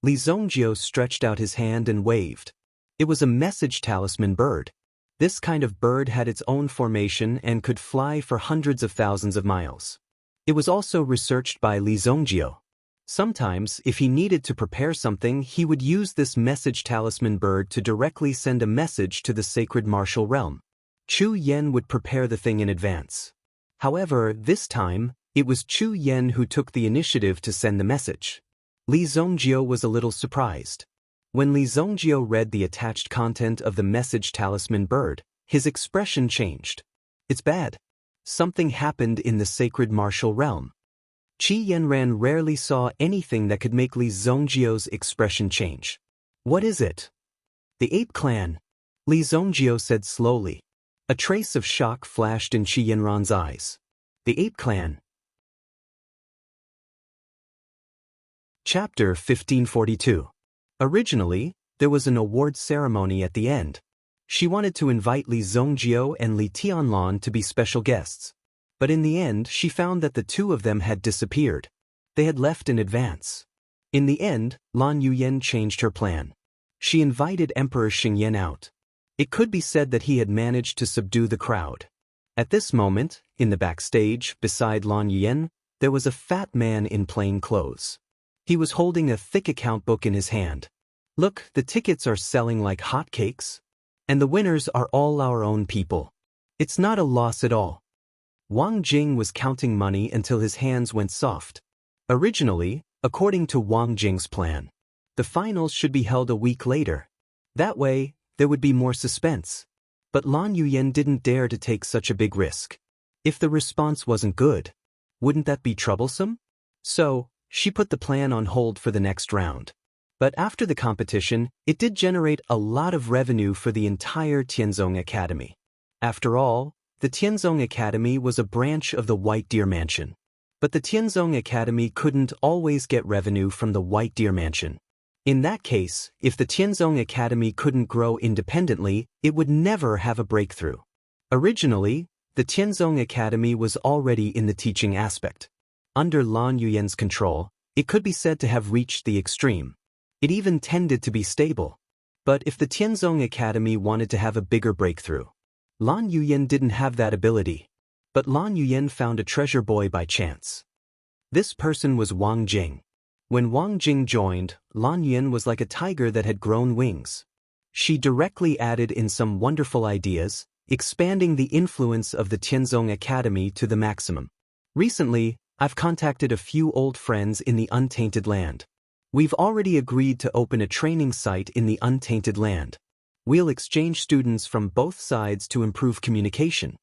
Li Zongjio stretched out his hand and waved. It was a message talisman bird. This kind of bird had its own formation and could fly for hundreds of thousands of miles. It was also researched by Li Zongjio. Sometimes, if he needed to prepare something, he would use this message talisman bird to directly send a message to the sacred martial realm. Chu Yen would prepare the thing in advance. However, this time, It was Chu Yen who took the initiative to send the message. Li Zongjio was a little surprised. When Li Zongjio read the attached content of the message talisman bird, his expression changed. It's bad. Something happened in the sacred martial realm. Qi Yanran rarely saw anything that could make Li Zongjio's expression change. What is it? The ape clan, Li Zongjio said slowly. A trace of shock flashed in Qi Yanran's eyes. The ape clan. Chapter 1542. Originally, there was an award ceremony at the end. She wanted to invite Li Zongjio and Li Tianlan to be special guests. But in the end, she found that the two of them had disappeared. They had left in advance. In the end, Lan Yuyen changed her plan. She invited Emperor Xingyan out. It could be said that he had managed to subdue the crowd. At this moment, in the backstage, beside Lan Yuyen, there was a fat man in plain clothes. He was holding a thick account book in his hand. Look, the tickets are selling like hotcakes. And the winners are all our own people. It's not a loss at all. Wang Jing was counting money until his hands went soft. Originally, according to Wang Jing's plan, the finals should be held a week later. That way, there would be more suspense. But Lan Yuyen didn't dare to take such a big risk. If the response wasn't good, wouldn't that be troublesome? So, she put the plan on hold for the next round. But after the competition, it did generate a lot of revenue for the entire Tianzong Academy. After all, the Tianzong Academy was a branch of the White Deer Mansion. But the Tianzong Academy couldn't always get revenue from the White Deer Mansion. In that case, if the Tianzong Academy couldn't grow independently, it would never have a breakthrough. Originally, the Tianzong Academy was already in the teaching aspect. Under Lan Yuyen's control, it could be said to have reached the extreme. It even tended to be stable. But if the Tianzong Academy wanted to have a bigger breakthrough, Lan Yuyen didn't have that ability. But Lan Yuyen found a treasure boy by chance. This person was Wang Jing. When Wang Jing joined, Lan Yuyen was like a tiger that had grown wings. She directly added in some wonderful ideas, expanding the influence of the Tianzong Academy to the maximum. Recently, I've contacted a few old friends in the Untainted Land. We've already agreed to open a training site in the Untainted Land. We'll exchange students from both sides to improve communication.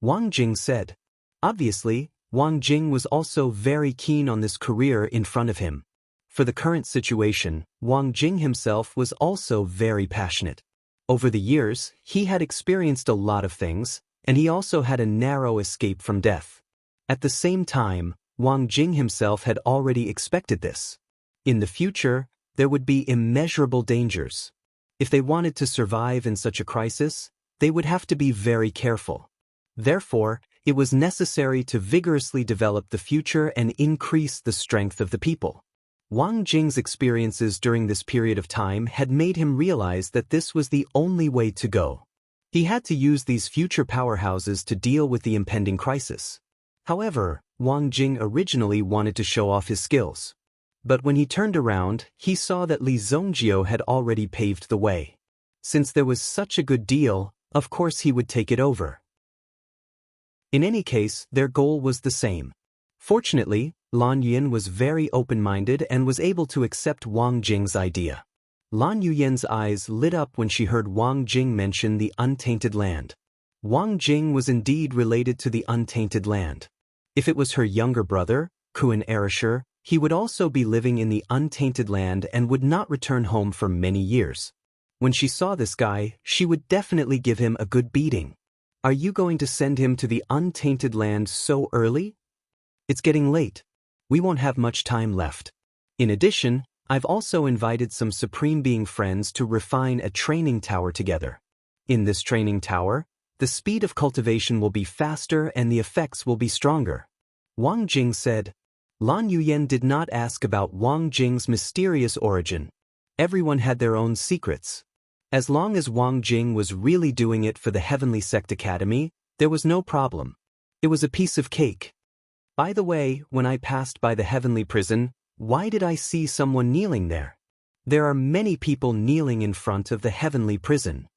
Wang Jing said. Obviously, Wang Jing was also very keen on this career in front of him. For the current situation, Wang Jing himself was also very passionate. Over the years, he had experienced a lot of things, and he also had a narrow escape from death. At the same time, Wang Jing himself had already expected this. In the future, there would be immeasurable dangers. If they wanted to survive in such a crisis, they would have to be very careful. Therefore, it was necessary to vigorously develop the future and increase the strength of the people. Wang Jing's experiences during this period of time had made him realize that this was the only way to go. He had to use these future powerhouses to deal with the impending crisis. However, Wang Jing originally wanted to show off his skills. But when he turned around, he saw that Li Zongjio had already paved the way. Since there was such a good deal, of course he would take it over. In any case, their goal was the same. Fortunately, Lan Yuyen was very open-minded and was able to accept Wang Jing's idea. Lan Yuyen's eyes lit up when she heard Wang Jing mention the Untainted Land. Wang Jing was indeed related to the Untainted Land. If it was her younger brother, Kuan Erasher, he would also be living in the Untainted Land and would not return home for many years. When she saw this guy, she would definitely give him a good beating. Are you going to send him to the Untainted Land so early? It's getting late. We won't have much time left. In addition, I've also invited some Supreme Being friends to refine a training tower together. In this training tower, the speed of cultivation will be faster and the effects will be stronger. Wang Jing said. Lan Yuyen did not ask about Wang Jing's mysterious origin. Everyone had their own secrets. As long as Wang Jing was really doing it for the Heavenly Sect Academy, there was no problem. It was a piece of cake. By the way, when I passed by the Heavenly Prison, why did I see someone kneeling there? There are many people kneeling in front of the Heavenly Prison.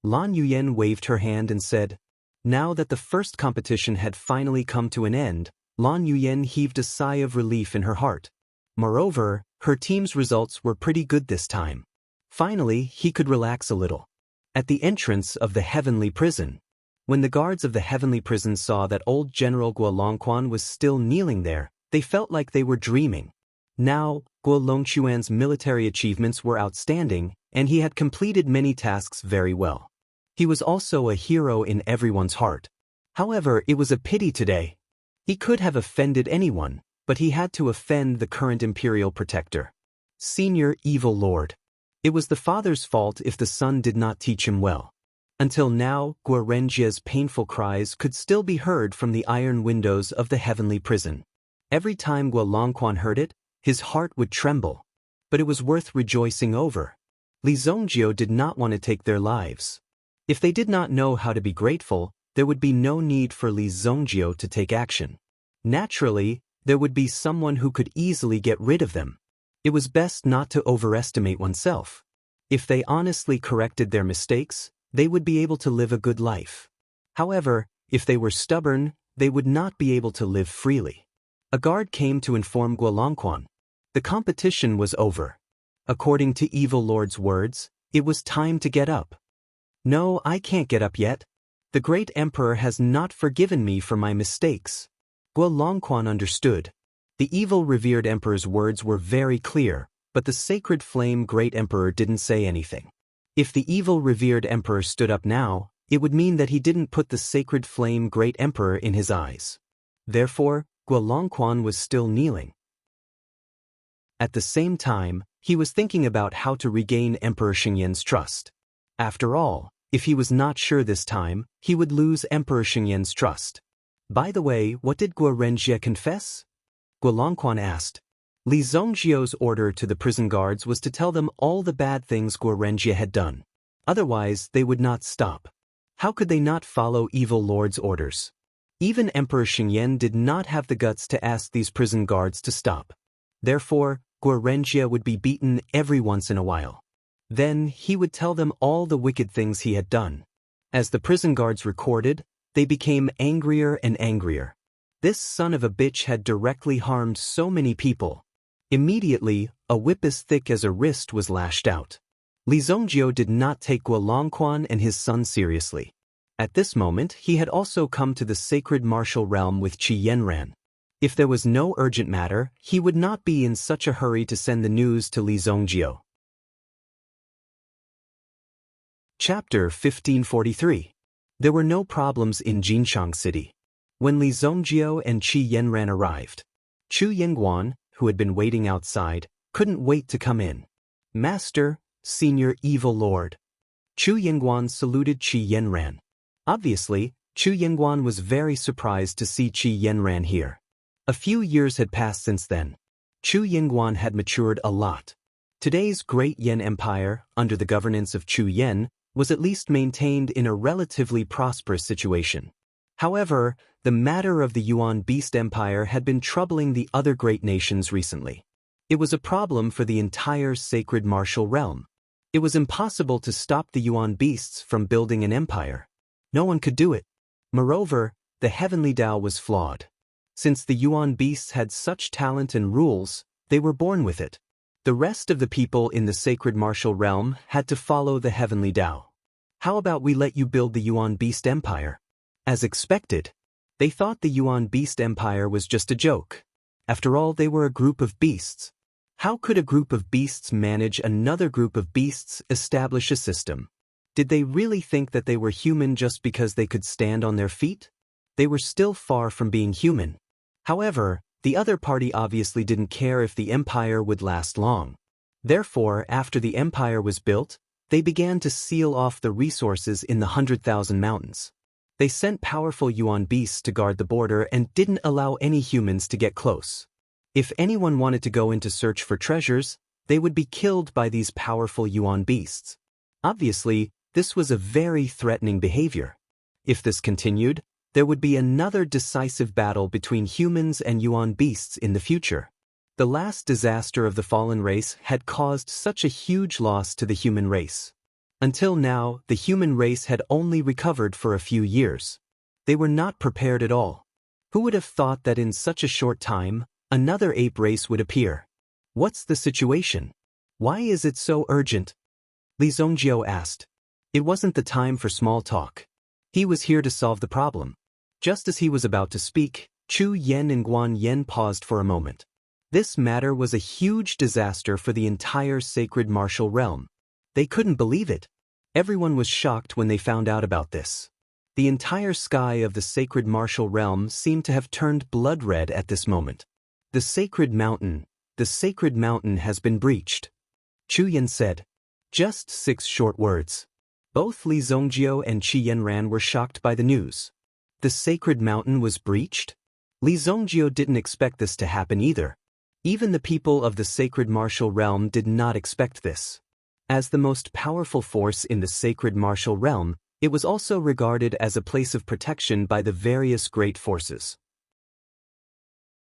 Lan Yuyen waved her hand and said, now that the first competition had finally come to an end, Lan Yuyen heaved a sigh of relief in her heart. Moreover, her team's results were pretty good this time. Finally, he could relax a little. At the entrance of the heavenly prison, when the guards of the heavenly prison saw that old General Guo Longquan was still kneeling there, they felt like they were dreaming. Now, Guo Longquan's military achievements were outstanding, and he had completed many tasks very well. He was also a hero in everyone's heart. However, it was a pity today. He could have offended anyone, but he had to offend the current imperial protector. Senior Evil Lord. It was the father's fault if the son did not teach him well. Until now, Guo Renjie's painful cries could still be heard from the iron windows of the heavenly prison. Every time Guo Longquan heard it, his heart would tremble. But it was worth rejoicing over. Li Zongjio did not want to take their lives. If they did not know how to be grateful, there would be no need for Li Zongjio to take action. Naturally, there would be someone who could easily get rid of them. It was best not to overestimate oneself. If they honestly corrected their mistakes, they would be able to live a good life. However, if they were stubborn, they would not be able to live freely. A guard came to inform Guo Longquan. The competition was over. According to Evil Lord's words, it was time to get up. No, I can't get up yet. The great emperor has not forgiven me for my mistakes. Guo Longquan understood. The evil revered emperor's words were very clear, but the sacred flame great emperor didn't say anything. If the evil revered emperor stood up now, it would mean that he didn't put the sacred flame great emperor in his eyes. Therefore, Guo Longquan was still kneeling. At the same time, he was thinking about how to regain Emperor Xingyan's trust. After all, if he was not sure this time, he would lose Emperor Xingyan's trust. By the way, what did Guo Renjie confess? Guo Longquan asked. Li Zongjio's order to the prison guards was to tell them all the bad things Guo Renjie had done. Otherwise, they would not stop. How could they not follow Evil Lord's orders? Even Emperor Xingyan did not have the guts to ask these prison guards to stop. Therefore, Guo Renjie would be beaten every once in a while. Then, he would tell them all the wicked things he had done. As the prison guards recorded, they became angrier and angrier. This son of a bitch had directly harmed so many people. Immediately, a whip as thick as a wrist was lashed out. Li Zongjio did not take Guo Longquan and his son seriously. At this moment, he had also come to the sacred martial realm with Qi Yanran. If there was no urgent matter, he would not be in such a hurry to send the news to Li Zongjio. Chapter 1543. There were no problems in Jinchang City. When Li Zongjio and Qi Yanran arrived, Chu Yingguan, who had been waiting outside, couldn't wait to come in. Master, Senior Evil Lord. Chu Yingguan saluted Qi Yanran. Obviously, Chu Yingguan was very surprised to see Qi Yanran here. A few years had passed since then. Chu Yingguan had matured a lot. Today's great Yan Empire, under the governance of Chu Yan, was at least maintained in a relatively prosperous situation. However, the matter of the Yuan Beast Empire had been troubling the other great nations recently. It was a problem for the entire sacred martial realm. It was impossible to stop the Yuan Beasts from building an empire. No one could do it. Moreover, the heavenly Tao was flawed. Since the Yuan Beasts had such talent and rules, they were born with it. The rest of the people in the sacred martial realm had to follow the heavenly Tao. How about we let you build the Yuan Beast Empire? As expected, they thought the Yuan Beast Empire was just a joke. After all, they were a group of beasts. How could a group of beasts manage another group of beasts establish a system? Did they really think that they were human just because they could stand on their feet? They were still far from being human. However, the other party obviously didn't care if the empire would last long. Therefore, after the empire was built, they began to seal off the resources in the 100,000 mountains. They sent powerful Yuan beasts to guard the border and didn't allow any humans to get close. If anyone wanted to go in to search for treasures, they would be killed by these powerful Yuan beasts. Obviously, this was a very threatening behavior. If this continued, there would be another decisive battle between humans and Yuan beasts in the future. The last disaster of the fallen race had caused such a huge loss to the human race. Until now, the human race had only recovered for a few years. They were not prepared at all. Who would have thought that in such a short time, another ape race would appear? What's the situation? Why is it so urgent? Li Zongjiu asked. It wasn't the time for small talk. He was here to solve the problem. Just as he was about to speak, Chu Yen and Guan Yen paused for a moment. This matter was a huge disaster for the entire sacred martial realm. They couldn't believe it. Everyone was shocked when they found out about this. The entire sky of the sacred martial realm seemed to have turned blood red at this moment. The sacred mountain has been breached. Chu Yen said. Just 6 short words. Both Li Zongjiu and Qi Yanran were shocked by the news. The sacred mountain was breached? Li Zongjiu didn't expect this to happen either. Even the people of the sacred martial realm did not expect this. As the most powerful force in the sacred martial realm, it was also regarded as a place of protection by the various great forces.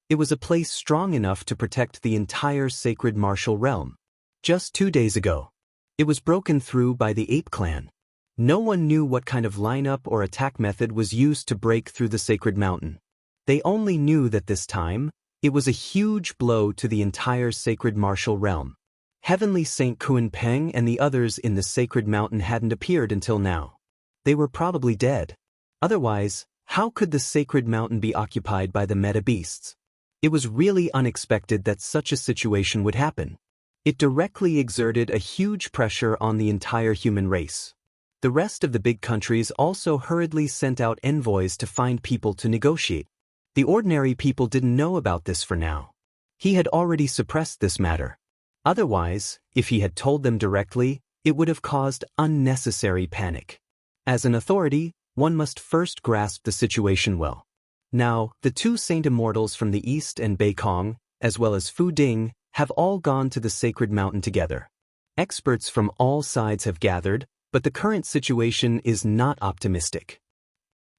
It was a place strong enough to protect the entire sacred martial realm. Just 2 days ago, it was broken through by the ape clan. No one knew what kind of lineup or attack method was used to break through the sacred mountain. They only knew that this time, it was a huge blow to the entire sacred martial realm. Heavenly Saint Kun Peng and the others in the sacred mountain hadn't appeared until now. They were probably dead. Otherwise, how could the sacred mountain be occupied by the meta beasts? It was really unexpected that such a situation would happen. It directly exerted a huge pressure on the entire human race. The rest of the big countries also hurriedly sent out envoys to find people to negotiate. The ordinary people didn't know about this for now. He had already suppressed this matter. Otherwise, if he had told them directly, it would have caused unnecessary panic. As an authority, one must first grasp the situation well. Now, the 2 saint immortals from the east and Beikong, as well as Fu Ding, have all gone to the sacred mountain together. Experts from all sides have gathered, but the current situation is not optimistic.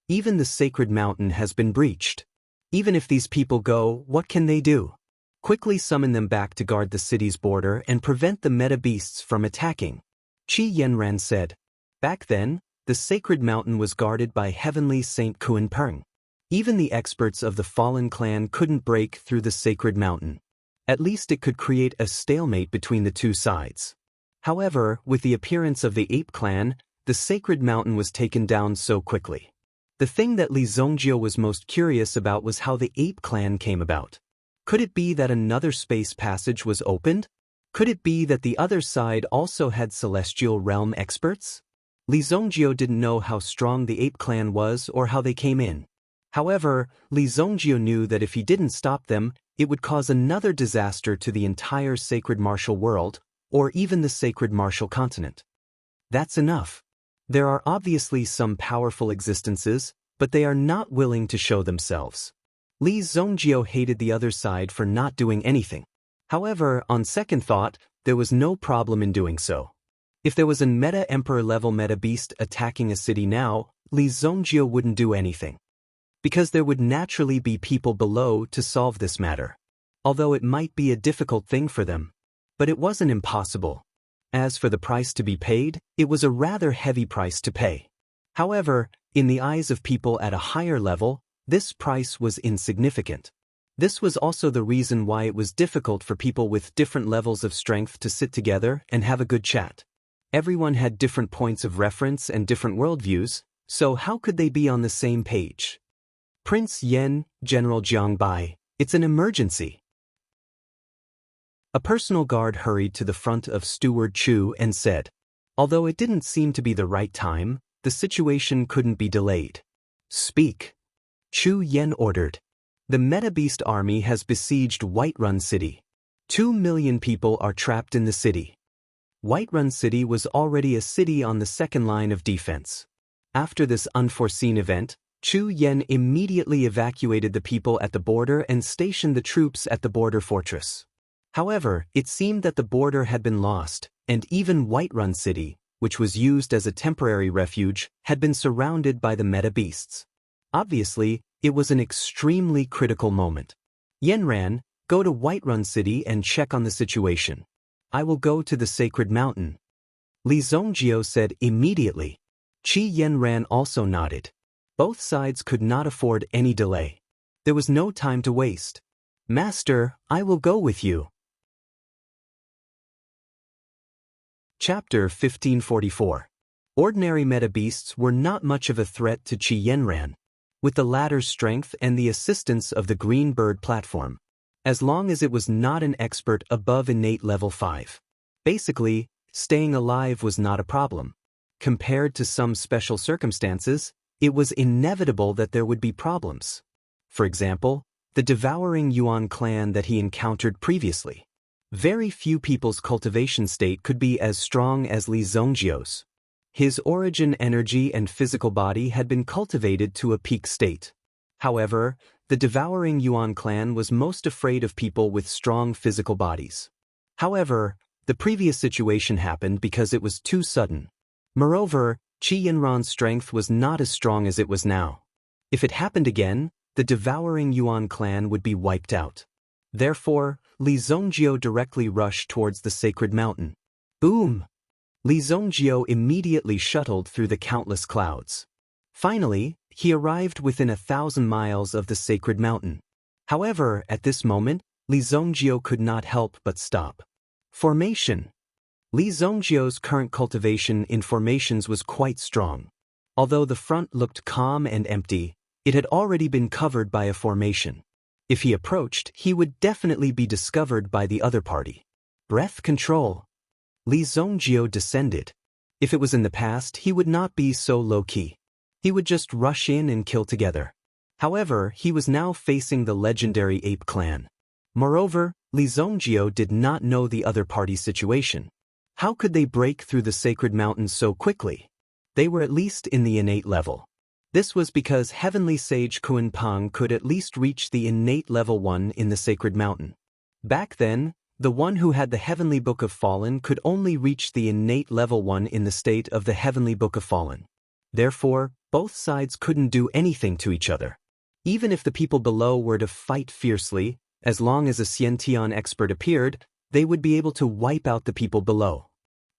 Even the sacred mountain has been breached. Even if these people go, what can they do? Quickly summon them back to guard the city's border and prevent the meta beasts from attacking. Qi Yanran said. Back then, the sacred mountain was guarded by Heavenly Saint Kun Peng. Even the experts of the fallen clan couldn't break through the sacred mountain. At least it could create a stalemate between the 2 sides. However, with the appearance of the ape clan, the sacred mountain was taken down so quickly. The thing that Li Zongjiu was most curious about was how the ape clan came about. Could it be that another space passage was opened? Could it be that the other side also had celestial realm experts? Li Zongjiu didn't know how strong the ape clan was or how they came in. However, Li Zongjiu knew that if he didn't stop them, it would cause another disaster to the entire sacred martial world, or even the sacred martial continent. That's enough. There are obviously some powerful existences, but they are not willing to show themselves. Li Zongjiu hated the other side for not doing anything. However, on second thought, there was no problem in doing so. If there was a meta-emperor level meta-beast attacking a city now, Li Zongjiu wouldn't do anything. Because there would naturally be people below to solve this matter. Although it might be a difficult thing for them. But it wasn't impossible. As for the price to be paid, it was a rather heavy price to pay. However, in the eyes of people at a higher level, this price was insignificant. This was also the reason why it was difficult for people with different levels of strength to sit together and have a good chat. Everyone had different points of reference and different worldviews, so how could they be on the same page? Prince Yen, General Jiang Bai, it's an emergency. A personal guard hurried to the front of Steward Chu and said, although it didn't seem to be the right time, the situation couldn't be delayed. Speak. Chu Yen ordered. The Meta-Beast army has besieged Whiterun City. 2 million people are trapped in the city. Whiterun City was already a city on the second line of defense. After this unforeseen event, Chu Yen immediately evacuated the people at the border and stationed the troops at the border fortress. However, it seemed that the border had been lost, and even Whiterun City, which was used as a temporary refuge, had been surrounded by the meta-beasts. Obviously, it was an extremely critical moment. Yanran, go to Whiterun City and check on the situation. I will go to the sacred mountain. Li Zongjiu said immediately. Qi Yanran also nodded. Both sides could not afford any delay. There was no time to waste. Master, I will go with you. Chapter 1544. Ordinary meta-beasts were not much of a threat to Qi Yanran, with the latter's strength and the assistance of the Green Bird platform, as long as it was not an expert above innate level 5. Basically, staying alive was not a problem. Compared to some special circumstances, it was inevitable that there would be problems. For example, the devouring Yuan clan that he encountered previously. Very few people's cultivation state could be as strong as Li Zongjiu's. His origin energy and physical body had been cultivated to a peak state. However, the devouring Yuan clan was most afraid of people with strong physical bodies. However, the previous situation happened because it was too sudden. Moreover, Qi Yanran's strength was not as strong as it was now. If it happened again, the devouring Yuan clan would be wiped out. Therefore, Li Zongjiu directly rushed towards the sacred mountain. Boom! Li Zongjiu immediately shuttled through the countless clouds. Finally, he arrived within 1,000 miles of the sacred mountain. However, at this moment, Li Zongjiu could not help but stop. Formation. Li Zongjiu's current cultivation in formations was quite strong. Although the front looked calm and empty, it had already been covered by a formation. If he approached, he would definitely be discovered by the other party. Breath control. Li Zongjiu descended. If it was in the past, he would not be so low-key. He would just rush in and kill together. However, he was now facing the legendary ape clan. Moreover, Li Zongjiu did not know the other party's situation. How could they break through the sacred mountain so quickly? They were at least in the innate level. This was because Heavenly Sage Kunpeng could at least reach the innate level 1 in the sacred mountain. Back then, the one who had the Heavenly Book of Fallen could only reach the innate level 1 in the state of the Heavenly Book of Fallen. Therefore, both sides couldn't do anything to each other. Even if the people below were to fight fiercely, as long as a Xiantian expert appeared, they would be able to wipe out the people below.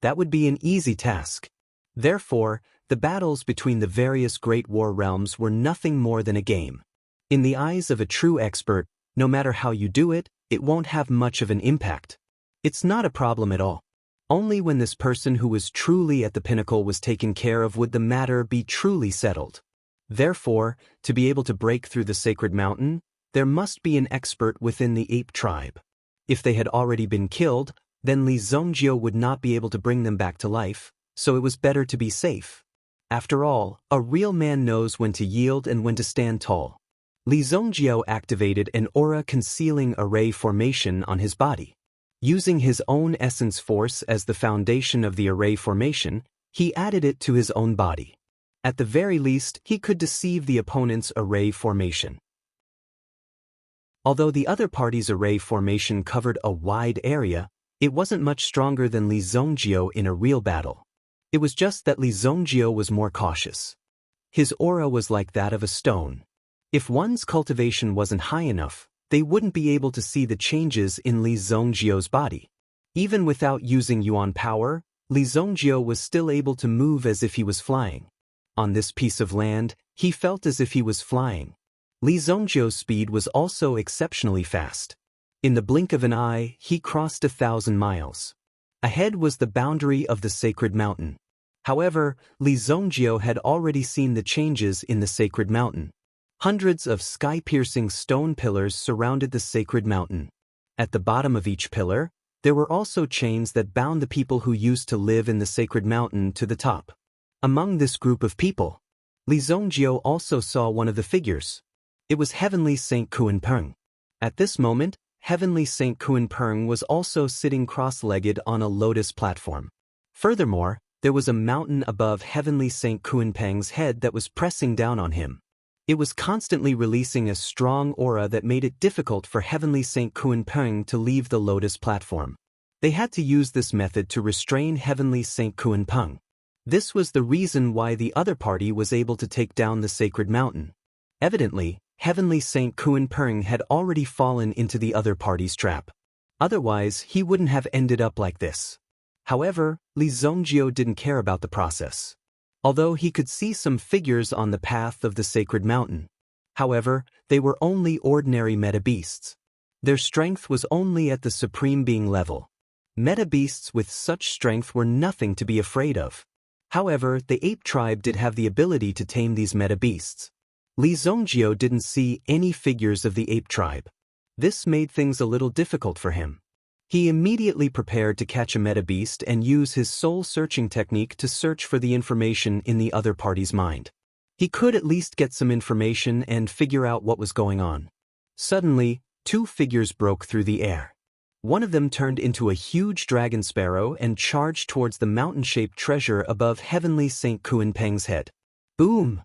That would be an easy task. Therefore, the battles between the various Great War realms were nothing more than a game. In the eyes of a true expert, no matter how you do it, it won't have much of an impact. It's not a problem at all. Only when this person who was truly at the pinnacle was taken care of would the matter be truly settled. Therefore, to be able to break through the sacred mountain, there must be an expert within the ape tribe. If they had already been killed, then Li Zongjiu would not be able to bring them back to life, so it was better to be safe. After all, a real man knows when to yield and when to stand tall. Li Zongjiu activated an aura-concealing array formation on his body. Using his own essence force as the foundation of the array formation, he added it to his own body. At the very least, he could deceive the opponent's array formation. Although the other party's array formation covered a wide area, it wasn't much stronger than Li Zongjiu in a real battle. It was just that Li Zongjiu was more cautious. His aura was like that of a stone. If one's cultivation wasn't high enough, they wouldn't be able to see the changes in Li Zongjiu's body. Even without using Yuan power, Li Zongjiu was still able to move as if he was flying. On this piece of land, he felt as if he was flying. Li Zongjiu's speed was also exceptionally fast. In the blink of an eye, he crossed 1,000 miles. Ahead was the boundary of the sacred mountain. However, Li Zongjiu had already seen the changes in the sacred mountain. Hundreds of sky-piercing stone pillars surrounded the sacred mountain. At the bottom of each pillar, there were also chains that bound the people who used to live in the sacred mountain to the top. Among this group of people, Li Zongjiu also saw one of the figures. It was Heavenly Saint Kunpeng. At this moment, Heavenly Saint Kunpeng was also sitting cross-legged on a lotus platform. Furthermore, there was a mountain above Heavenly Saint Kunpeng's head that was pressing down on him. It was constantly releasing a strong aura that made it difficult for Heavenly Saint Kunpeng to leave the lotus platform. They had to use this method to restrain Heavenly Saint Kunpeng. This was the reason why the other party was able to take down the sacred mountain. Evidently, Heavenly Saint Kunpeng had already fallen into the other party's trap. Otherwise, he wouldn't have ended up like this. However, Li Zongjiu didn't care about the process. Although he could see some figures on the path of the sacred mountain. However, they were only ordinary meta-beasts. Their strength was only at the supreme being level. Meta-beasts with such strength were nothing to be afraid of. However, the ape tribe did have the ability to tame these meta-beasts. Li Zongjio didn't see any figures of the ape tribe. This made things a little difficult for him. He immediately prepared to catch a meta-beast and use his soul-searching technique to search for the information in the other party's mind. He could at least get some information and figure out what was going on. Suddenly, two figures broke through the air. One of them turned into a huge dragon sparrow and charged towards the mountain-shaped treasure above Heavenly Saint Kuan-Peng's head. Boom!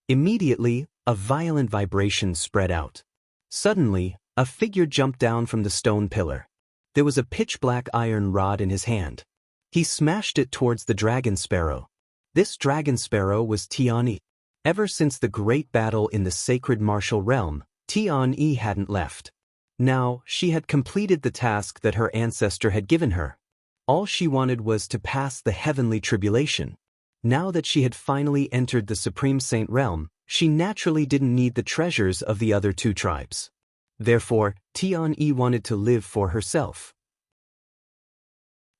Immediately, a violent vibration spread out. Suddenly, a figure jumped down from the stone pillar. There was a pitch-black iron rod in his hand. He smashed it towards the dragon sparrow. This dragon sparrow was Tian-Yi. Ever since the great battle in the sacred martial realm, Tian-Yi hadn't left. Now, she had completed the task that her ancestor had given her. All she wanted was to pass the heavenly tribulation. Now that she had finally entered the Supreme Saint realm, she naturally didn't need the treasures of the other two tribes. Therefore, Tian-Yi wanted to live for herself.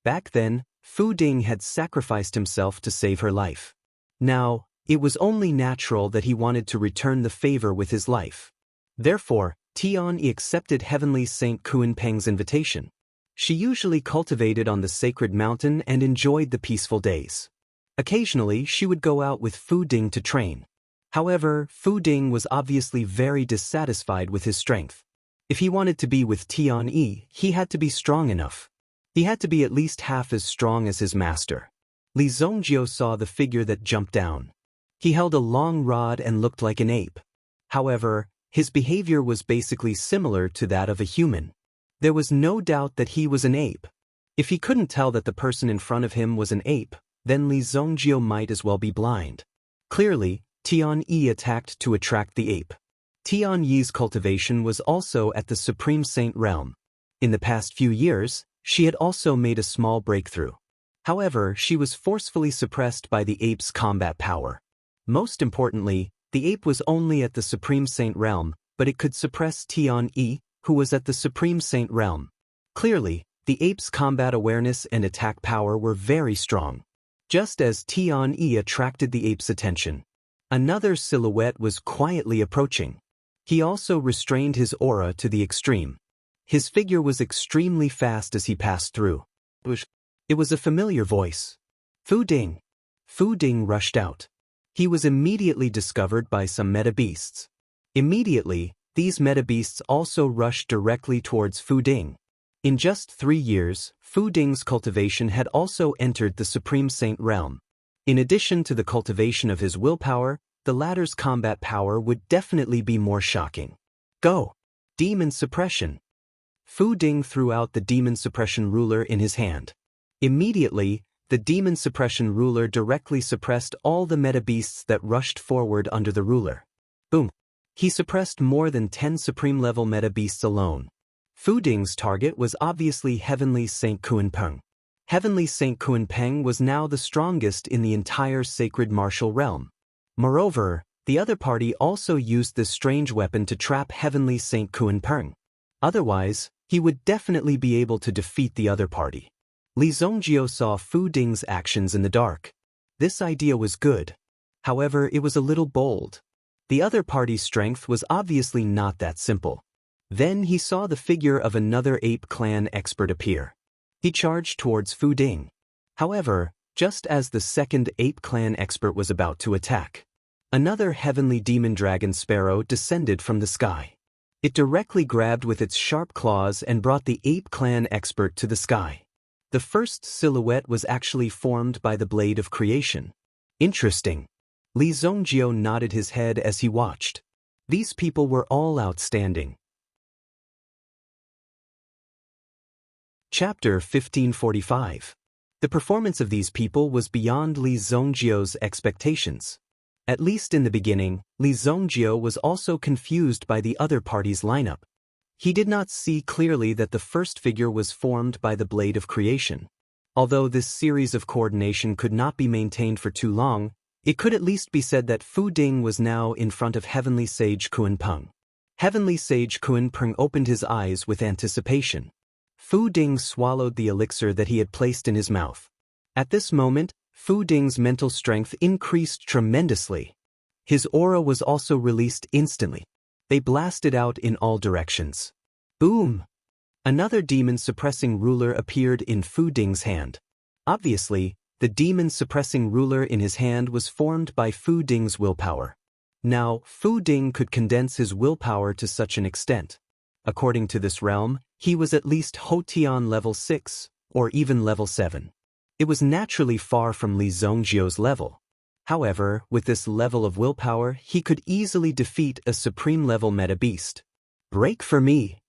Back then, Fu Ding had sacrificed himself to save her life. Now, it was only natural that he wanted to return the favor with his life. Therefore, Tian-Yi accepted Heavenly Saint Kuan-Peng's invitation. She usually cultivated on the sacred mountain and enjoyed the peaceful days. Occasionally, she would go out with Fu Ding to train. However, Fu Ding was obviously very dissatisfied with his strength. If he wanted to be with Tian-Yi, he had to be strong enough. He had to be at least half as strong as his master. Li Zongjio saw the figure that jumped down. He held a long rod and looked like an ape. However, his behavior was basically similar to that of a human. There was no doubt that he was an ape. If he couldn't tell that the person in front of him was an ape, then Li Zongjio might as well be blind. Clearly, Tian-Yi attacked to attract the ape. Tian-Yi's cultivation was also at the Supreme Saint realm. In the past few years, she had also made a small breakthrough. However, she was forcefully suppressed by the ape's combat power. Most importantly, the ape was only at the Supreme Saint realm, but it could suppress Tian-Yi, who was at the Supreme Saint realm. Clearly, the ape's combat awareness and attack power were very strong. Just as Tian-Yi attracted the ape's attention, another silhouette was quietly approaching. He also restrained his aura to the extreme. His figure was extremely fast as he passed through. It was a familiar voice. Fu Ding. Fu Ding rushed out. He was immediately discovered by some meta-beasts. Immediately, these meta-beasts also rushed directly towards Fu Ding. In just 3 years, Fu Ding's cultivation had also entered the Supreme Saint realm. In addition to the cultivation of his willpower, the latter's combat power would definitely be more shocking. Go! Demon Suppression! Fu Ding threw out the Demon Suppression ruler in his hand. Immediately, the Demon Suppression ruler directly suppressed all the meta-beasts that rushed forward under the ruler. Boom! He suppressed more than 10 supreme-level meta-beasts alone. Fu Ding's target was obviously Heavenly Saint Kuan-Peng. Heavenly Saint Kuan-Peng was now the strongest in the entire sacred martial realm. Moreover, the other party also used this strange weapon to trap Heavenly Saint Kuan-Peng. Otherwise, he would definitely be able to defeat the other party. Li Zongjio saw Fu Ding's actions in the dark. This idea was good. However, it was a little bold. The other party's strength was obviously not that simple. Then he saw the figure of another ape clan expert appear. He charged towards Fu Ding. However, just as the second ape clan expert was about to attack, another heavenly demon dragon sparrow descended from the sky. It directly grabbed with its sharp claws and brought the ape clan expert to the sky. The first silhouette was actually formed by the blade of creation. Interesting. Li Zongjio nodded his head as he watched. These people were all outstanding. Chapter 1545. The performance of these people was beyond Li Zongjio's expectations. At least in the beginning, Li Zongjio was also confused by the other party's lineup. He did not see clearly that the first figure was formed by the blade of creation. Although this series of coordination could not be maintained for too long, It could at least be said that Fu Ding was now in front of Heavenly Sage Kunpeng. Heavenly Sage Kunpeng opened his eyes with anticipation. Fu Ding swallowed the elixir that he had placed in his mouth. At this moment, Fu Ding's mental strength increased tremendously. His aura was also released instantly. They blasted out in all directions. Boom! Another demon-suppressing ruler appeared in Fu Ding's hand. Obviously, the demon-suppressing ruler in his hand was formed by Fu Ding's willpower. Now, Fu Ding could condense his willpower to such an extent. According to this realm, he was at least Hotian level 6, or even level 7. It was naturally far from Li Zongjiu's level. However, with this level of willpower, he could easily defeat a supreme-level meta-beast. Break for me!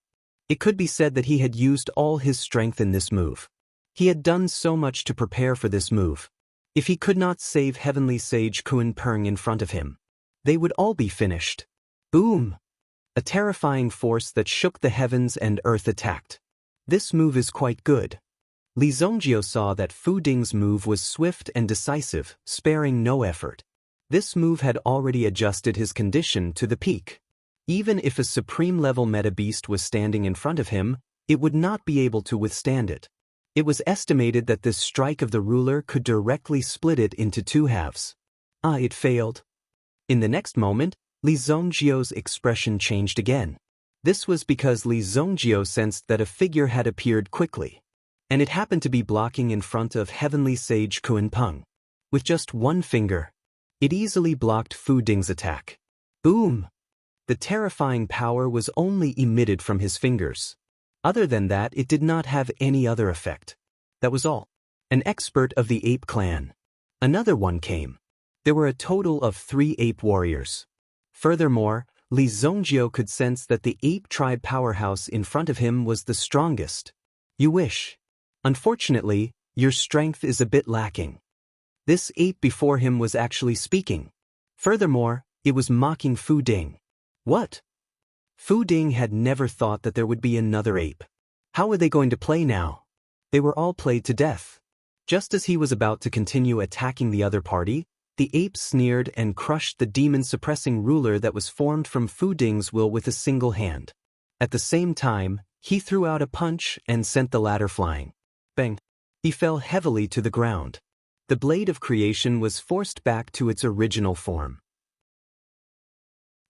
It could be said that he had used all his strength in this move. He had done so much to prepare for this move. If he could not save Heavenly Sage Kunpeng in front of him, they would all be finished. Boom! A terrifying force that shook the heavens and earth attacked. This move is quite good. Li Zongjiu saw that Fu Ding's move was swift and decisive, sparing no effort. This move had already adjusted his condition to the peak. Even if a supreme-level meta-beast was standing in front of him, it would not be able to withstand it. It was estimated that this strike of the ruler could directly split it into two halves. It failed. In the next moment, Li Zongjiu's expression changed again. This was because Li Zongjiu sensed that a figure had appeared quickly, and it happened to be blocking in front of Heavenly Sage Kunpeng. With just one finger, it easily blocked Fu Ding's attack. Boom! The terrifying power was only emitted from his fingers. Other than that, it did not have any other effect. That was all. An expert of the ape clan. Another one came. There were a total of 3 ape warriors. Furthermore, Li Zongjiu could sense that the ape tribe powerhouse in front of him was the strongest. You wish. Unfortunately, your strength is a bit lacking. This ape before him was actually speaking. Furthermore, it was mocking Fu Ding. What? Fu Ding had never thought that there would be another ape. How were they going to play now? They were all played to death. Just as he was about to continue attacking the other party, the ape sneered and crushed the demon-suppressing ruler that was formed from Fu Ding's will with a single hand. At the same time, he threw out a punch and sent the latter flying. Bang! He fell heavily to the ground. The blade of creation was forced back to its original form.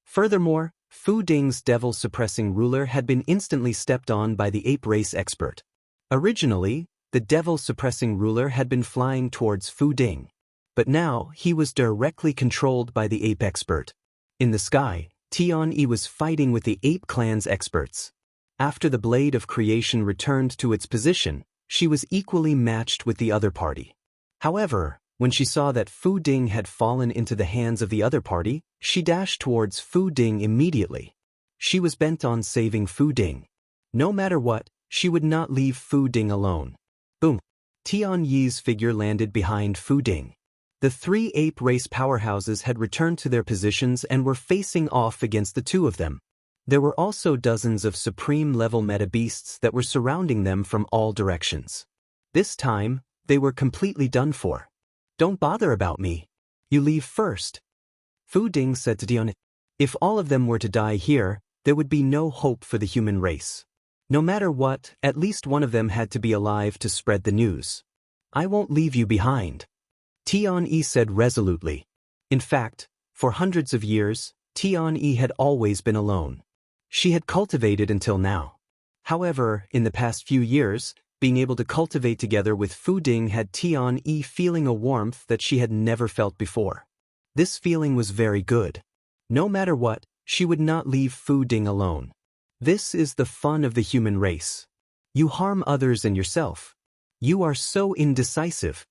Furthermore, Fu Ding's devil-suppressing ruler had been instantly stepped on by the ape race expert. Originally, the devil-suppressing ruler had been flying towards Fu Ding, but now he was directly controlled by the ape expert. In the sky, Tian-Yi was fighting with the ape clan's experts. After the blade of creation returned to its position, she was equally matched with the other party. However, when she saw that Fu Ding had fallen into the hands of the other party, she dashed towards Fu Ding immediately. She was bent on saving Fu Ding. No matter what, she would not leave Fu Ding alone. Boom! Tian-Yi's figure landed behind Fu Ding. The 3 ape race powerhouses had returned to their positions and were facing off against the 2 of them. There were also dozens of supreme-level meta-beasts that were surrounding them from all directions. This time, they were completely done for. Don't bother about me. You leave first. Fu Ding said to Tian. If all of them were to die here, there would be no hope for the human race. No matter what, at least one of them had to be alive to spread the news. I won't leave you behind. Tian-Yi said resolutely. In fact, for hundreds of years, Tian-Yi had always been alone. She had cultivated until now. However, in the past few years, being able to cultivate together with Fu Ding had Tian-Yi feeling a warmth that she had never felt before. This feeling was very good. No matter what, she would not leave Fu Ding alone. This is the fun of the human race. You harm others and yourself. You are so indecisive.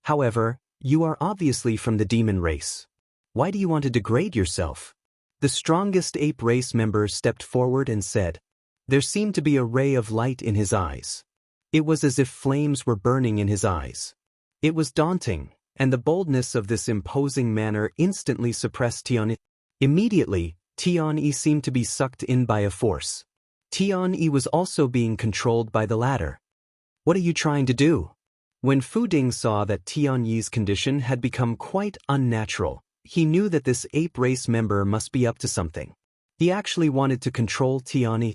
However, you are obviously from the demon race. Why do you want to degrade yourself? The strongest ape race member stepped forward and said. There seemed to be a ray of light in his eyes. It was as if flames were burning in his eyes. It was daunting, and the boldness of this imposing manner instantly suppressed Tian-Yi. Immediately, Tian-Yi seemed to be sucked in by a force. Tian-Yi was also being controlled by the latter. What are you trying to do? When Fu Ding saw that Tianyi's condition had become quite unnatural, he knew that this ape race member must be up to something. He actually wanted to control Tianyi.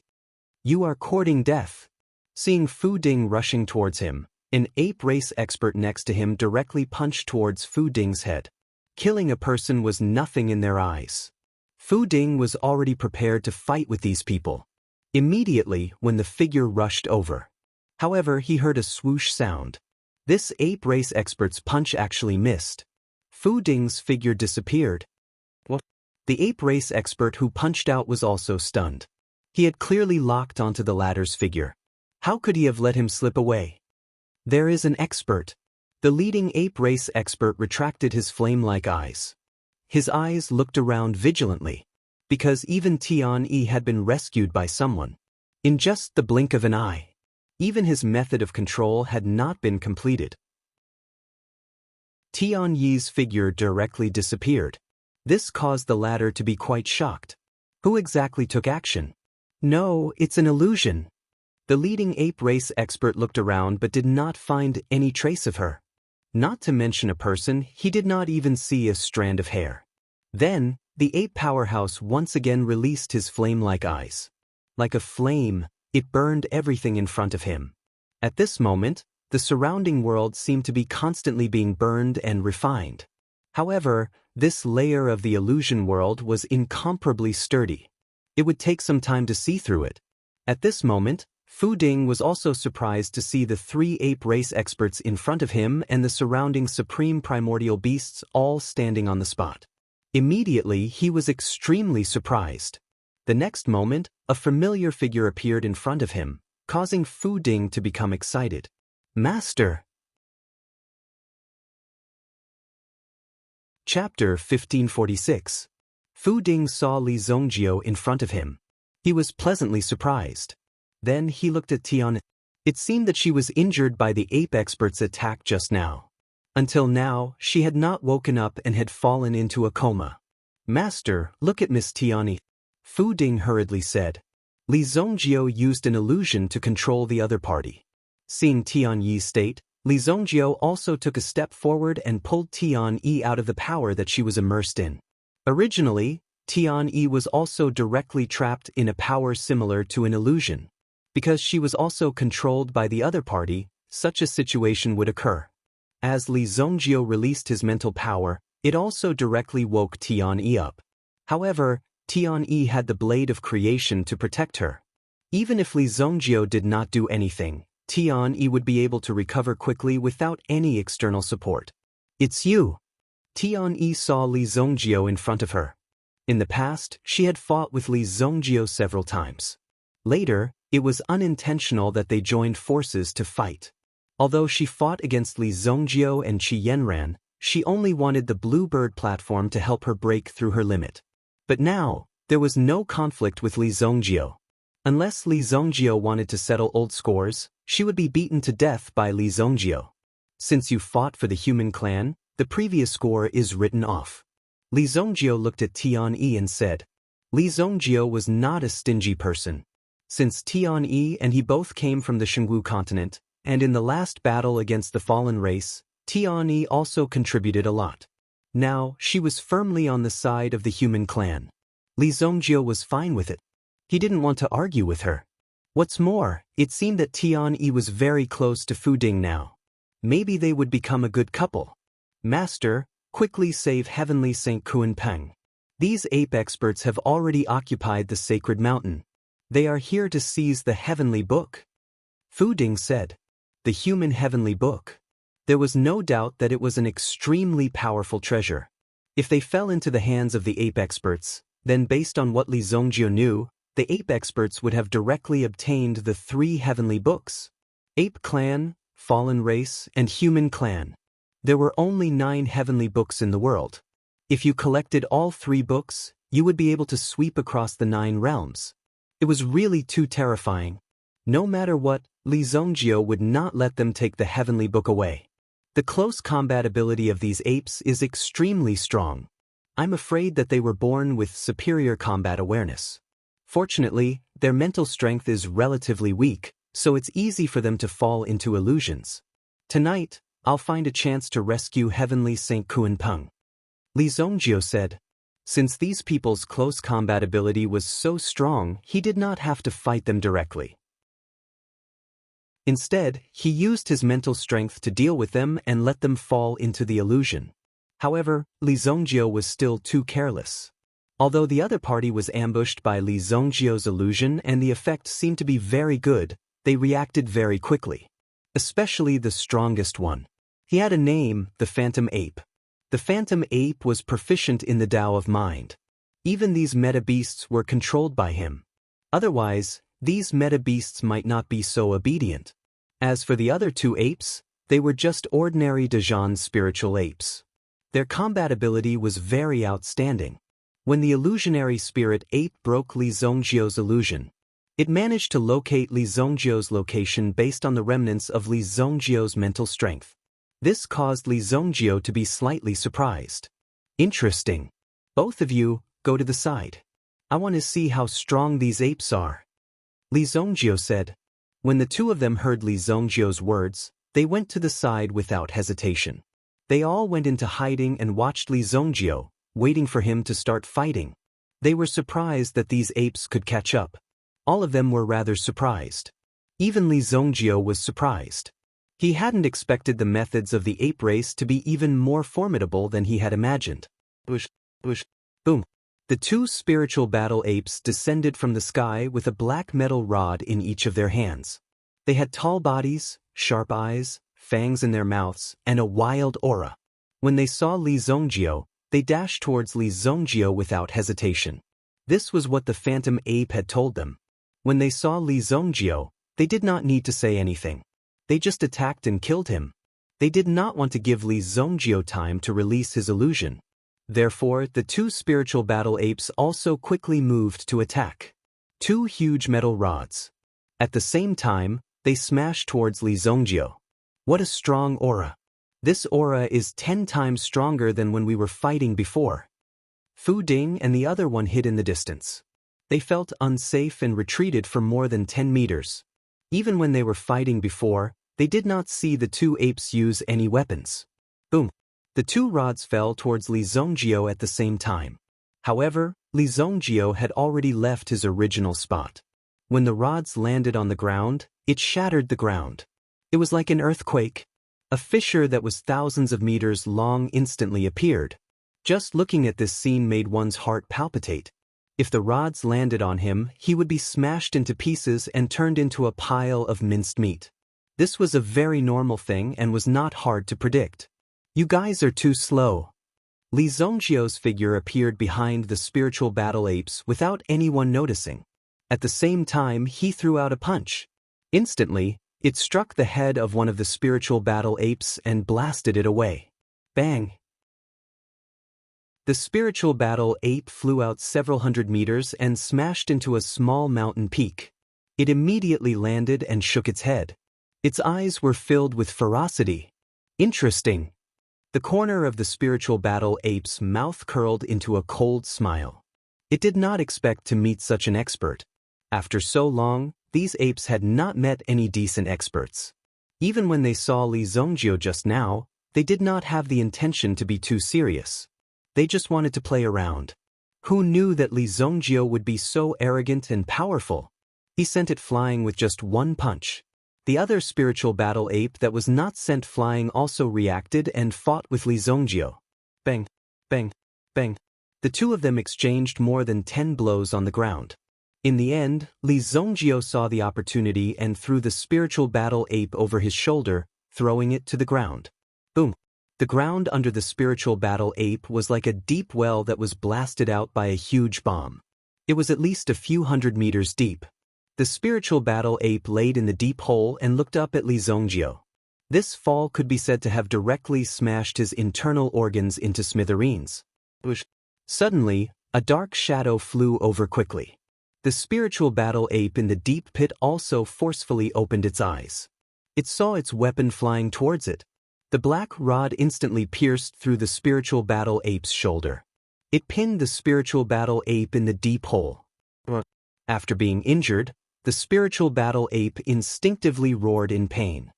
"You are courting death." Seeing Fu Ding rushing towards him, an ape race expert next to him directly punched towards Fu Ding's head. Killing a person was nothing in their eyes. Fu Ding was already prepared to fight with these people. Immediately, when the figure rushed over. However, he heard a swoosh sound. This ape race expert's punch actually missed. Fu Ding's figure disappeared. What? The ape race expert who punched out was also stunned. He had clearly locked onto the latter's figure. How could he have let him slip away? "There is an expert." The leading ape race expert retracted his flame-like eyes. His eyes looked around vigilantly, because even Tianyi had been rescued by someone. In just the blink of an eye. Even his method of control had not been completed. Tianyi's figure directly disappeared. This caused the latter to be quite shocked. Who exactly took action? "No, it's an illusion." The leading ape race expert looked around but did not find any trace of her. Not to mention a person, he did not even see a strand of hair. Then, the ape powerhouse once again released his flame-like eyes. Like a flame, it burned everything in front of him. At this moment, the surrounding world seemed to be constantly being burned and refined. However, this layer of the illusion world was incomparably sturdy. It would take some time to see through it. At this moment, Fu Ding was also surprised to see the three ape race experts in front of him and the surrounding supreme primordial beasts all standing on the spot. Immediately, he was extremely surprised. The next moment, a familiar figure appeared in front of him, causing Fu Ding to become excited. "Master!" Chapter 1546. Fu Ding saw Li Zongjio in front of him. He was pleasantly surprised. Then he looked at Tian. It seemed that she was injured by the ape expert's attack just now. Until now, she had not woken up and had fallen into a coma. "Master, look at Miss Tianyi," Fu Ding hurriedly said. Li Zongjio used an illusion to control the other party. Seeing Tianyi's state, Li Zongjio also took a step forward and pulled Tianyi out of the power that she was immersed in. Originally, Tianyi was also directly trapped in a power similar to an illusion. Because she was also controlled by the other party, such a situation would occur. As Li Zongjio released his mental power, it also directly woke Tianyi up. However, Tianyi had the blade of creation to protect her. Even if Li Zongjio did not do anything, Tianyi would be able to recover quickly without any external support. "It's you." Tianyi saw Li Zongjio in front of her. In the past, she had fought with Li Zongjio several times. Later, it was unintentional that they joined forces to fight. Although she fought against Li Zongjio and Qi Yanran, she only wanted the Bluebird platform to help her break through her limit. But now, there was no conflict with Li Zongjio. Unless Li Zongjio wanted to settle old scores, she would be beaten to death by Li Zongjio. "Since you fought for the human clan, the previous score is written off." Li Zongjio looked at Tianyi and said. Li Zongjio was not a stingy person. Since Tianyi and he both came from the Shangwu continent, and in the last battle against the fallen race, Tianyi also contributed a lot. Now, she was firmly on the side of the human clan. Li Zongjio was fine with it. He didn't want to argue with her. What's more, it seemed that Tianyi was very close to Fu Ding now. Maybe they would become a good couple. "Master, quickly save Heavenly Saint Kuan-Peng. These ape experts have already occupied the sacred mountain. They are here to seize the heavenly book." Fu Ding said. The human heavenly book. There was no doubt that it was an extremely powerful treasure. If they fell into the hands of the ape experts, then based on what Li Zongjio knew, the ape experts would have directly obtained the three heavenly books. Ape clan, fallen race, and human clan. There were only 9 heavenly books in the world. If you collected all 3 books, you would be able to sweep across the 9 realms. It was really too terrifying. No matter what, Li Zongjio would not let them take the heavenly book away. The close combat ability of these apes is extremely strong. I'm afraid that they were born with superior combat awareness. Fortunately, their mental strength is relatively weak, so it's easy for them to fall into illusions. Tonight, I'll find a chance to rescue Heavenly Saint Kuan-peng. Li Zongjio said. Since these people's close combat ability was so strong, he did not have to fight them directly. Instead, he used his mental strength to deal with them and let them fall into the illusion. However, Li Zongjio was still too careless. Although the other party was ambushed by Li Zongjio's illusion and the effect seemed to be very good, they reacted very quickly. Especially the strongest one. He had a name, the Phantom Ape. The Phantom Ape was proficient in the Tao of Mind. Even these meta-beasts were controlled by him. Otherwise, these meta-beasts might not be so obedient. As for the other two apes, they were just ordinary Dajan spiritual apes. Their combat ability was very outstanding. When the illusionary spirit ape broke Li Zongjio's illusion, it managed to locate Li Zongjio's location based on the remnants of Li Zongjio's mental strength. This caused Li Zongjio to be slightly surprised. Interesting. Both of you, go to the side. I want to see how strong these apes are. Li Zongjio said. When the two of them heard Li Zongjio's words, they went to the side without hesitation. They all went into hiding and watched Li Zongjio, waiting for him to start fighting. They were surprised that these apes could catch up. All of them were rather surprised. Even Li Zongjio was surprised. He hadn't expected the methods of the ape race to be even more formidable than he had imagined. Whoosh, whoosh, boom. The two spiritual battle apes descended from the sky with a black metal rod in each of their hands. They had tall bodies, sharp eyes, fangs in their mouths, and a wild aura. When they saw Li Zongjio, they dashed towards Li Zongjio without hesitation. This was what the Phantom Ape had told them. When they saw Li Zongjio, they did not need to say anything. They just attacked and killed him. They did not want to give Li Zongjio time to release his illusion. Therefore, the two spiritual battle apes also quickly moved to attack. Two huge metal rods. At the same time, they smashed towards Li Zongjio. What a strong aura. This aura is 10 times stronger than when we were fighting before. Fu Ding and the other one hid in the distance. They felt unsafe and retreated for more than 10 meters. Even when they were fighting before, they did not see the two apes use any weapons. Boom. The two rods fell towards Li Zongjio at the same time. However, Li Zongjio had already left his original spot. When the rods landed on the ground, it shattered the ground. It was like an earthquake. A fissure that was thousands of meters long instantly appeared. Just looking at this scene made one's heart palpitate. If the rods landed on him, he would be smashed into pieces and turned into a pile of minced meat. This was a very normal thing and was not hard to predict. You guys are too slow. Li Zongjio's figure appeared behind the spiritual battle apes without anyone noticing. At the same time, he threw out a punch. Instantly, it struck the head of one of the spiritual battle apes and blasted it away. Bang! The spiritual battle ape flew out several hundred meters and smashed into a small mountain peak. It immediately landed and shook its head. Its eyes were filled with ferocity. Interesting. The corner of the spiritual battle ape's mouth curled into a cold smile. It did not expect to meet such an expert. After so long, these apes had not met any decent experts. Even when they saw Li Zongjio just now, they did not have the intention to be too serious. They just wanted to play around. Who knew that Li Zongjio would be so arrogant and powerful? He sent it flying with just one punch. The other spiritual battle ape that was not sent flying also reacted and fought with Li Zongjio. Bang, bang, bang. The two of them exchanged more than 10 blows on the ground. In the end, Li Zongjio saw the opportunity and threw the spiritual battle ape over his shoulder, throwing it to the ground. Boom. The ground under the spiritual battle ape was like a deep well that was blasted out by a huge bomb. It was at least a few hundred meters deep. The spiritual battle ape laid in the deep hole and looked up at Li Zongjio. This fall could be said to have directly smashed his internal organs into smithereens. Suddenly, a dark shadow flew over quickly. The spiritual battle ape in the deep pit also forcefully opened its eyes. It saw its weapon flying towards it. The black rod instantly pierced through the spiritual battle ape's shoulder. It pinned the spiritual battle ape in the deep hole. After being injured, the spiritual battle ape instinctively roared in pain.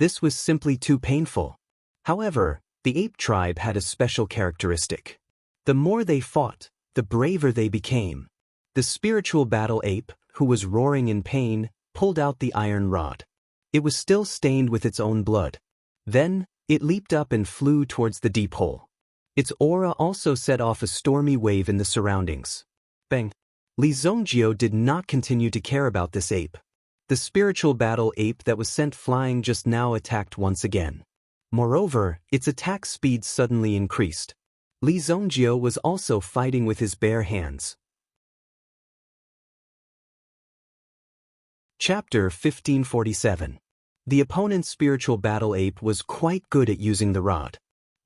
This was simply too painful. However, the ape tribe had a special characteristic. The more they fought, the braver they became. The spiritual battle ape, who was roaring in pain, pulled out the iron rod. It was still stained with its own blood. Then, it leaped up and flew towards the deep hole. Its aura also set off a stormy wave in the surroundings. Bang! Li Zongjio did not continue to care about this ape. The spiritual battle ape that was sent flying just now attacked once again. Moreover, its attack speed suddenly increased. Li Zongjio was also fighting with his bare hands. Chapter 1547. The opponent's spiritual battle ape was quite good at using the rod.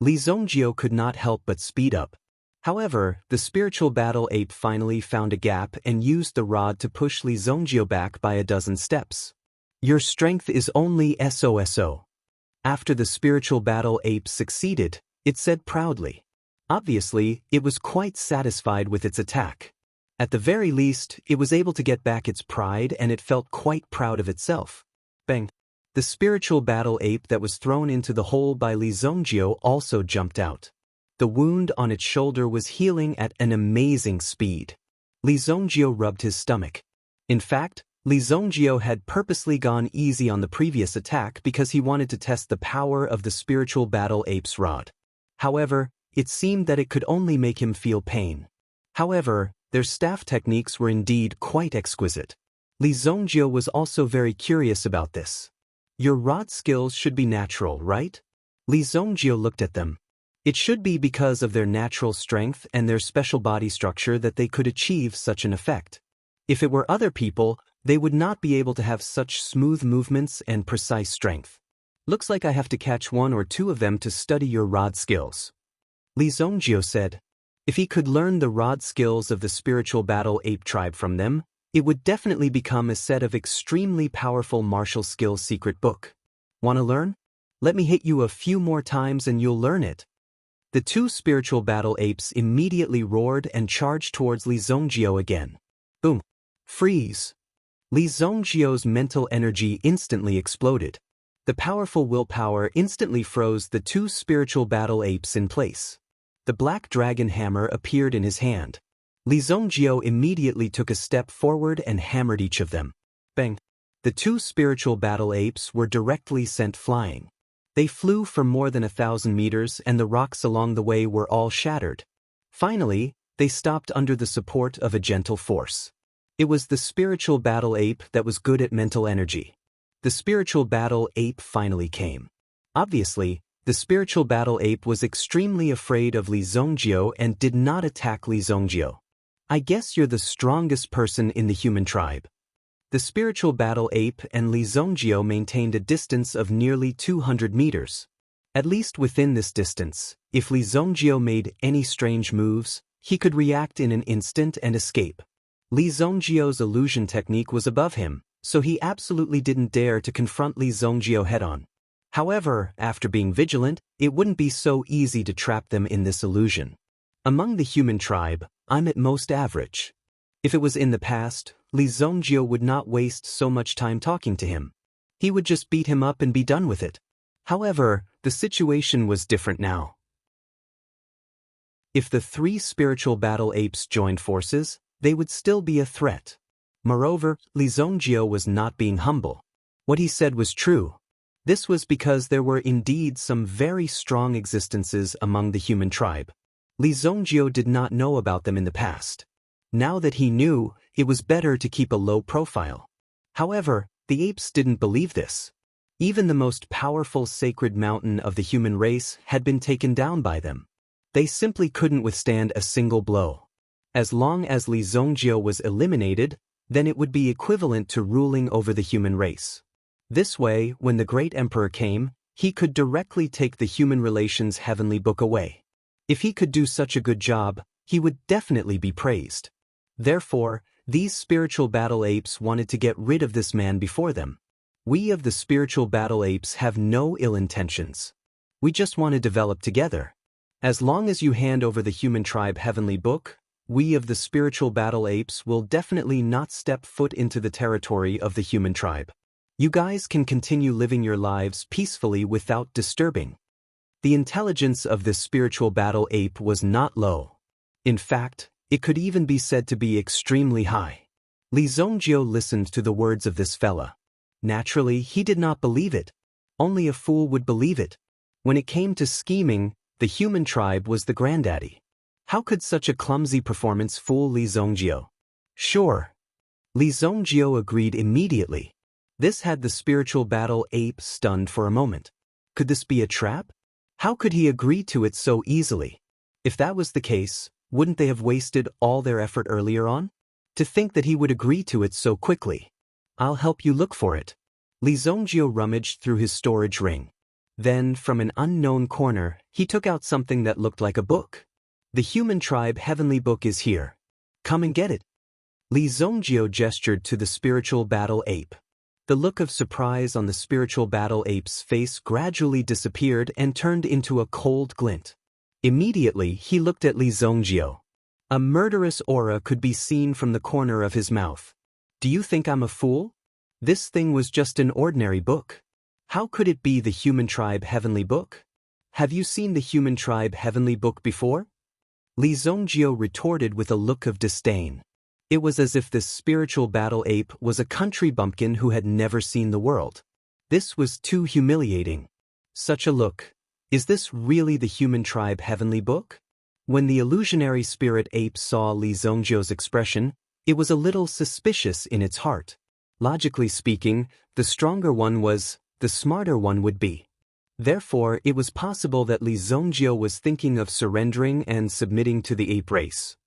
Li Zongjio could not help but speed up. However, the spiritual battle ape finally found a gap and used the rod to push Li Zongjio back by a dozen steps. Your strength is only SOSO. After the spiritual battle ape succeeded, it said proudly. Obviously, it was quite satisfied with its attack. At the very least, it was able to get back its pride and it felt quite proud of itself. Bang! The spiritual battle ape that was thrown into the hole by Li Zongjio also jumped out. The wound on its shoulder was healing at an amazing speed. Li Zongjio rubbed his stomach. In fact, Li Zongjio had purposely gone easy on the previous attack because he wanted to test the power of the spiritual battle ape's rod. However, it seemed that it could only make him feel pain. However, their staff techniques were indeed quite exquisite. Li Zongjio was also very curious about this. Your rod skills should be natural, right? Li Zongjio looked at them. It should be because of their natural strength and their special body structure that they could achieve such an effect. If it were other people, they would not be able to have such smooth movements and precise strength. Looks like I have to catch one or two of them to study your rod skills. Li Zongjio said. If he could learn the rod skills of the spiritual battle ape tribe from them, it would definitely become a set of extremely powerful martial skills secret book. Wanna learn? Let me hit you a few more times and you'll learn it. The two spiritual battle apes immediately roared and charged towards Li Zongjio again. Boom! Freeze! Li Zongjio's mental energy instantly exploded. The powerful willpower instantly froze the two spiritual battle apes in place. The black dragon hammer appeared in his hand. Li Zongjio immediately took a step forward and hammered each of them. Bang! The two spiritual battle apes were directly sent flying. They flew for more than 1,000 meters and the rocks along the way were all shattered. Finally, they stopped under the support of a gentle force. It was the spiritual battle ape that was good at mental energy. The spiritual battle ape finally came. Obviously, the spiritual battle ape was extremely afraid of Li Zongjio and did not attack Li Zongjio. I guess you're the strongest person in the human tribe. The spiritual battle ape and Li Zongjio maintained a distance of nearly 200 meters. At least within this distance, if Li Zongjio made any strange moves, he could react in an instant and escape. Li Zongjio's illusion technique was above him, so he absolutely didn't dare to confront Li Zongjio head-on. However, after being vigilant, it wouldn't be so easy to trap them in this illusion. Among the human tribe, I'm at most average. If it was in the past, Li Zongjio would not waste so much time talking to him. He would just beat him up and be done with it. However, the situation was different now. If the three spiritual battle apes joined forces, they would still be a threat. Moreover, Li Zongjio was not being humble. What he said was true. This was because there were indeed some very strong existences among the human tribe. Li Zongjio did not know about them in the past. Now that he knew, it was better to keep a low profile. However, the apes didn't believe this. Even the most powerful sacred mountain of the human race had been taken down by them. They simply couldn't withstand a single blow. As long as Li Zongjio was eliminated, then it would be equivalent to ruling over the human race. This way, when the great emperor came, he could directly take the human relations heavenly book away. If he could do such a good job, he would definitely be praised. Therefore, these spiritual battle apes wanted to get rid of this man before them. We of the spiritual battle apes have no ill intentions. We just want to develop together. As long as you hand over the human tribe heavenly book, we of the spiritual battle apes will definitely not step foot into the territory of the human tribe. You guys can continue living your lives peacefully without disturbing. The intelligence of this spiritual battle ape was not low. In fact, it could even be said to be extremely high. Li Zongjio listened to the words of this fella. Naturally, he did not believe it. Only a fool would believe it. When it came to scheming, the human tribe was the granddaddy. How could such a clumsy performance fool Li Zongjio? Sure. Li Zongjio agreed immediately. This had the spiritual battle ape stunned for a moment. Could this be a trap? How could he agree to it so easily? If that was the case, wouldn't they have wasted all their effort earlier on? To think that he would agree to it so quickly. I'll help you look for it. Li Zongjio rummaged through his storage ring. Then, from an unknown corner, he took out something that looked like a book. The human tribe heavenly book is here. Come and get it. Li Zongjio gestured to the spiritual battle ape. The look of surprise on the spiritual battle ape's face gradually disappeared and turned into a cold glint. Immediately, he looked at Li Zongjio. A murderous aura could be seen from the corner of his mouth. Do you think I'm a fool? This thing was just an ordinary book. How could it be the human tribe heavenly book? Have you seen the human tribe heavenly book before? Li Zongjio retorted with a look of disdain. It was as if this spiritual battle ape was a country bumpkin who had never seen the world. This was too humiliating. Such a look. Is this really the human tribe heavenly book? When the illusionary spirit ape saw Li Zongjio's expression, it was a little suspicious in its heart. Logically speaking, the stronger one was, the smarter one would be. Therefore, it was possible that Li Zongjio was thinking of surrendering and submitting to the ape race.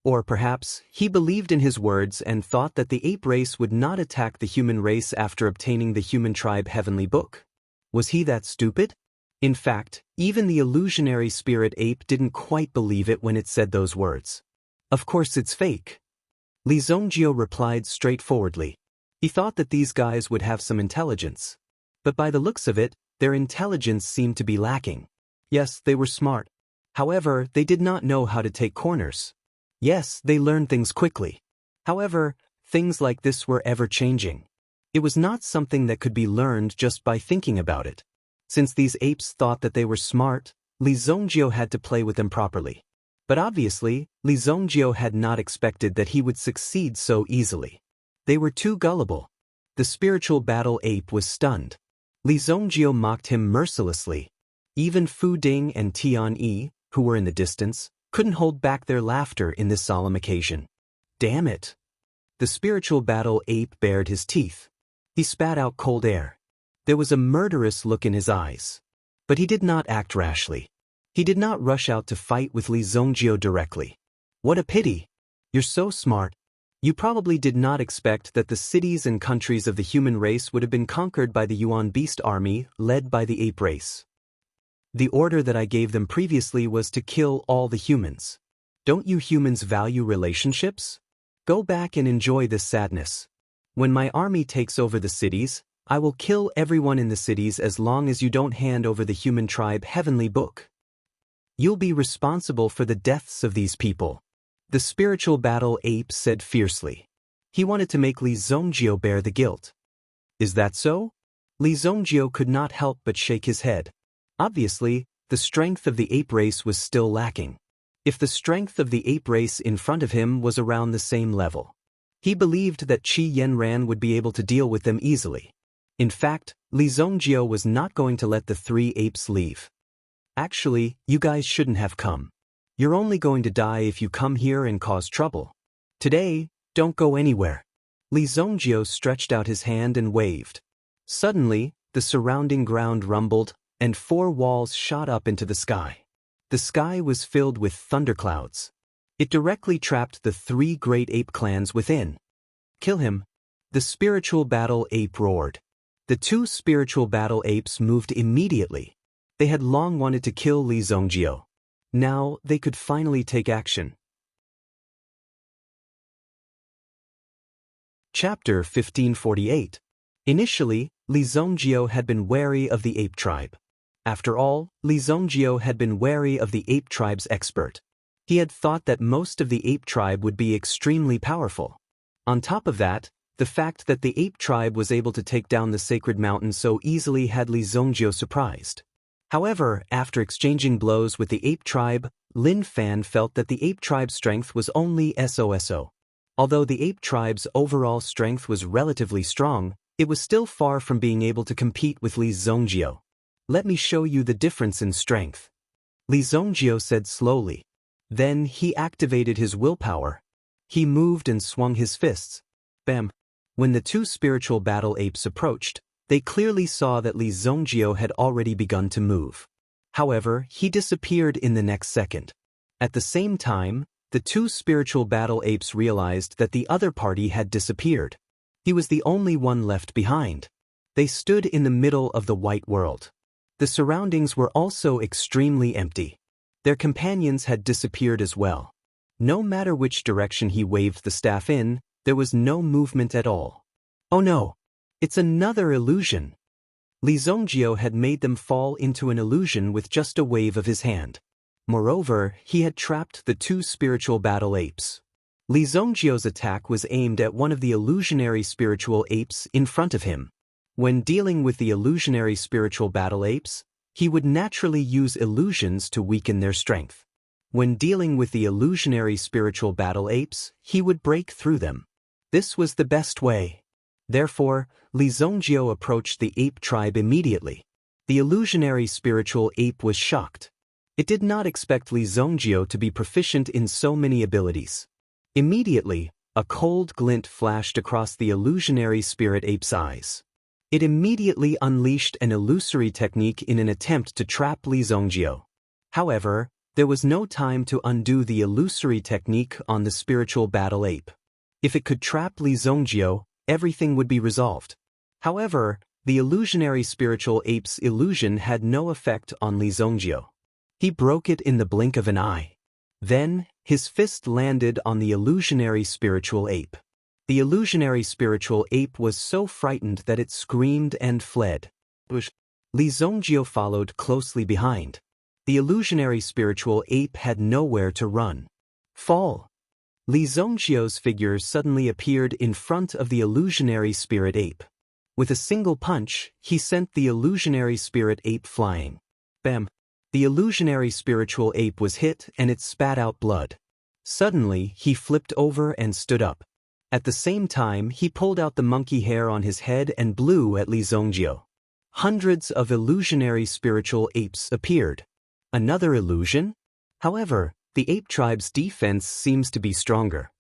Or perhaps, he believed in his words and thought that the ape race would not attack the human race after obtaining the human tribe heavenly book. Was he that stupid? In fact, even the illusionary spirit ape didn't quite believe it when it said those words. Of course it's fake. Li Zongjio replied straightforwardly. He thought that these guys would have some intelligence. But by the looks of it, their intelligence seemed to be lacking. Yes, they were smart. However, they did not know how to take corners. Yes, they learned things quickly. However, things like this were ever-changing. It was not something that could be learned just by thinking about it. Since these apes thought that they were smart, Li Zongjio had to play with them properly. But obviously, Li Zongjio had not expected that he would succeed so easily. They were too gullible. The spiritual battle ape was stunned. Li Zongjio mocked him mercilessly. Even Fu Ding and Tian Yi, who were in the distance, couldn't hold back their laughter in this solemn occasion. Damn it! The spiritual battle ape bared his teeth. He spat out cold air. There was a murderous look in his eyes. But he did not act rashly. He did not rush out to fight with Li Zongjio directly. What a pity! You're so smart. You probably did not expect that the cities and countries of the human race would have been conquered by the Yuan Beast army led by the ape race. The order that I gave them previously was to kill all the humans. Don't you humans value relationships? Go back and enjoy this sadness. When my army takes over the cities, I will kill everyone in the cities as long as you don't hand over the human tribe heavenly book. You'll be responsible for the deaths of these people. The spiritual battle ape said fiercely. He wanted to make Li Zongjio bear the guilt. Is that so? Li Zongjio could not help but shake his head. Obviously, the strength of the ape race was still lacking. If the strength of the ape race in front of him was around the same level, he believed that Qi Yanran would be able to deal with them easily. In fact, Li Zongjio was not going to let the three apes leave. Actually, you guys shouldn't have come. You're only going to die if you come here and cause trouble. Today, don't go anywhere. Li Zongjio stretched out his hand and waved. Suddenly, the surrounding ground rumbled, and 4 walls shot up into the sky. The sky was filled with thunderclouds. It directly trapped the 3 great ape clans within. Kill him! The spiritual battle ape roared. The 2 spiritual battle apes moved immediately. They had long wanted to kill Li Zongjio. Now they could finally take action. Chapter 1548. Initially, Li Zongjio had been wary of the ape tribe. After all, Li Zongjio had been wary of the ape tribe's expert. He had thought that most of the ape tribe would be extremely powerful. On top of that, The fact that the ape tribe was able to take down the sacred mountain so easily had Li Zongjiu surprised. However, after exchanging blows with the ape tribe, Lin Fan felt that the ape tribe's strength was only so. Although the ape tribe's overall strength was relatively strong, it was still far from being able to compete with Li Zongjiu. "Let me show you the difference in strength," Li Zongjiu said slowly. Then he activated his willpower. He moved and swung his fists. Bam! When the two spiritual battle apes approached, they clearly saw that Li Zongjiu had already begun to move. However, he disappeared in the next second. At the same time, the two spiritual battle apes realized that the other party had disappeared. He was the only one left behind. They stood in the middle of the white world. The surroundings were also extremely empty. Their companions had disappeared as well. No matter which direction he waved the staff in, there was no movement at all. "Oh no! It's another illusion!" Li Zongjiu had made them fall into an illusion with just a wave of his hand. Moreover, he had trapped the two spiritual battle apes. Li Zongjiu's attack was aimed at one of the illusionary spiritual apes in front of him. When dealing with the illusionary spiritual battle apes, he would naturally use illusions to weaken their strength. When dealing with the illusionary spiritual battle apes, he would break through them. This was the best way. Therefore, Li Zongjiu approached the ape tribe immediately. The illusionary spiritual ape was shocked. It did not expect Li Zongjiu to be proficient in so many abilities. Immediately, a cold glint flashed across the illusionary spirit ape's eyes. It immediately unleashed an illusory technique in an attempt to trap Li Zongjiu. However, there was no time to undo the illusory technique on the spiritual battle ape. If it could trap Li Zongjiu, everything would be resolved. However, the illusionary spiritual ape's illusion had no effect on Li Zongjiu. He broke it in the blink of an eye. Then, his fist landed on the illusionary spiritual ape. The illusionary spiritual ape was so frightened that it screamed and fled. Li Zongjiu followed closely behind. The illusionary spiritual ape had nowhere to run. Fall! Li Zongjiu's figure suddenly appeared in front of the illusionary spirit ape. With a single punch, he sent the illusionary spirit ape flying. Bam! The illusionary spiritual ape was hit and it spat out blood. Suddenly, he flipped over and stood up. At the same time, he pulled out the monkey hair on his head and blew at Li Zongjiu. Hundreds of illusionary spiritual apes appeared. Another illusion? However, the ape tribe's defense seems to be stronger.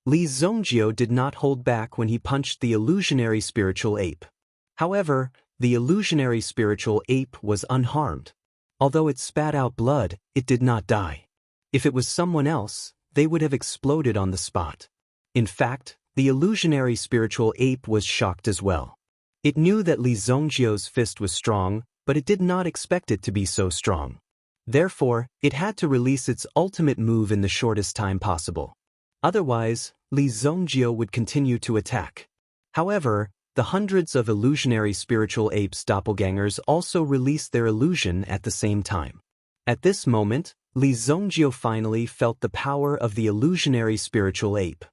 Li Zongjiu did not hold back when he punched the illusionary spiritual ape. However, the illusionary spiritual ape was unharmed. Although it spat out blood, it did not die. If it was someone else, they would have exploded on the spot. In fact, the illusionary spiritual ape was shocked as well. It knew that Li Zongjiu's fist was strong, but it did not expect it to be so strong. Therefore, it had to release its ultimate move in the shortest time possible. Otherwise, Li Zongjiu would continue to attack. However, the hundreds of illusionary spiritual apes' doppelgangers also released their illusion at the same time. At this moment, Li Zongjiu finally felt the power of the illusionary spiritual ape.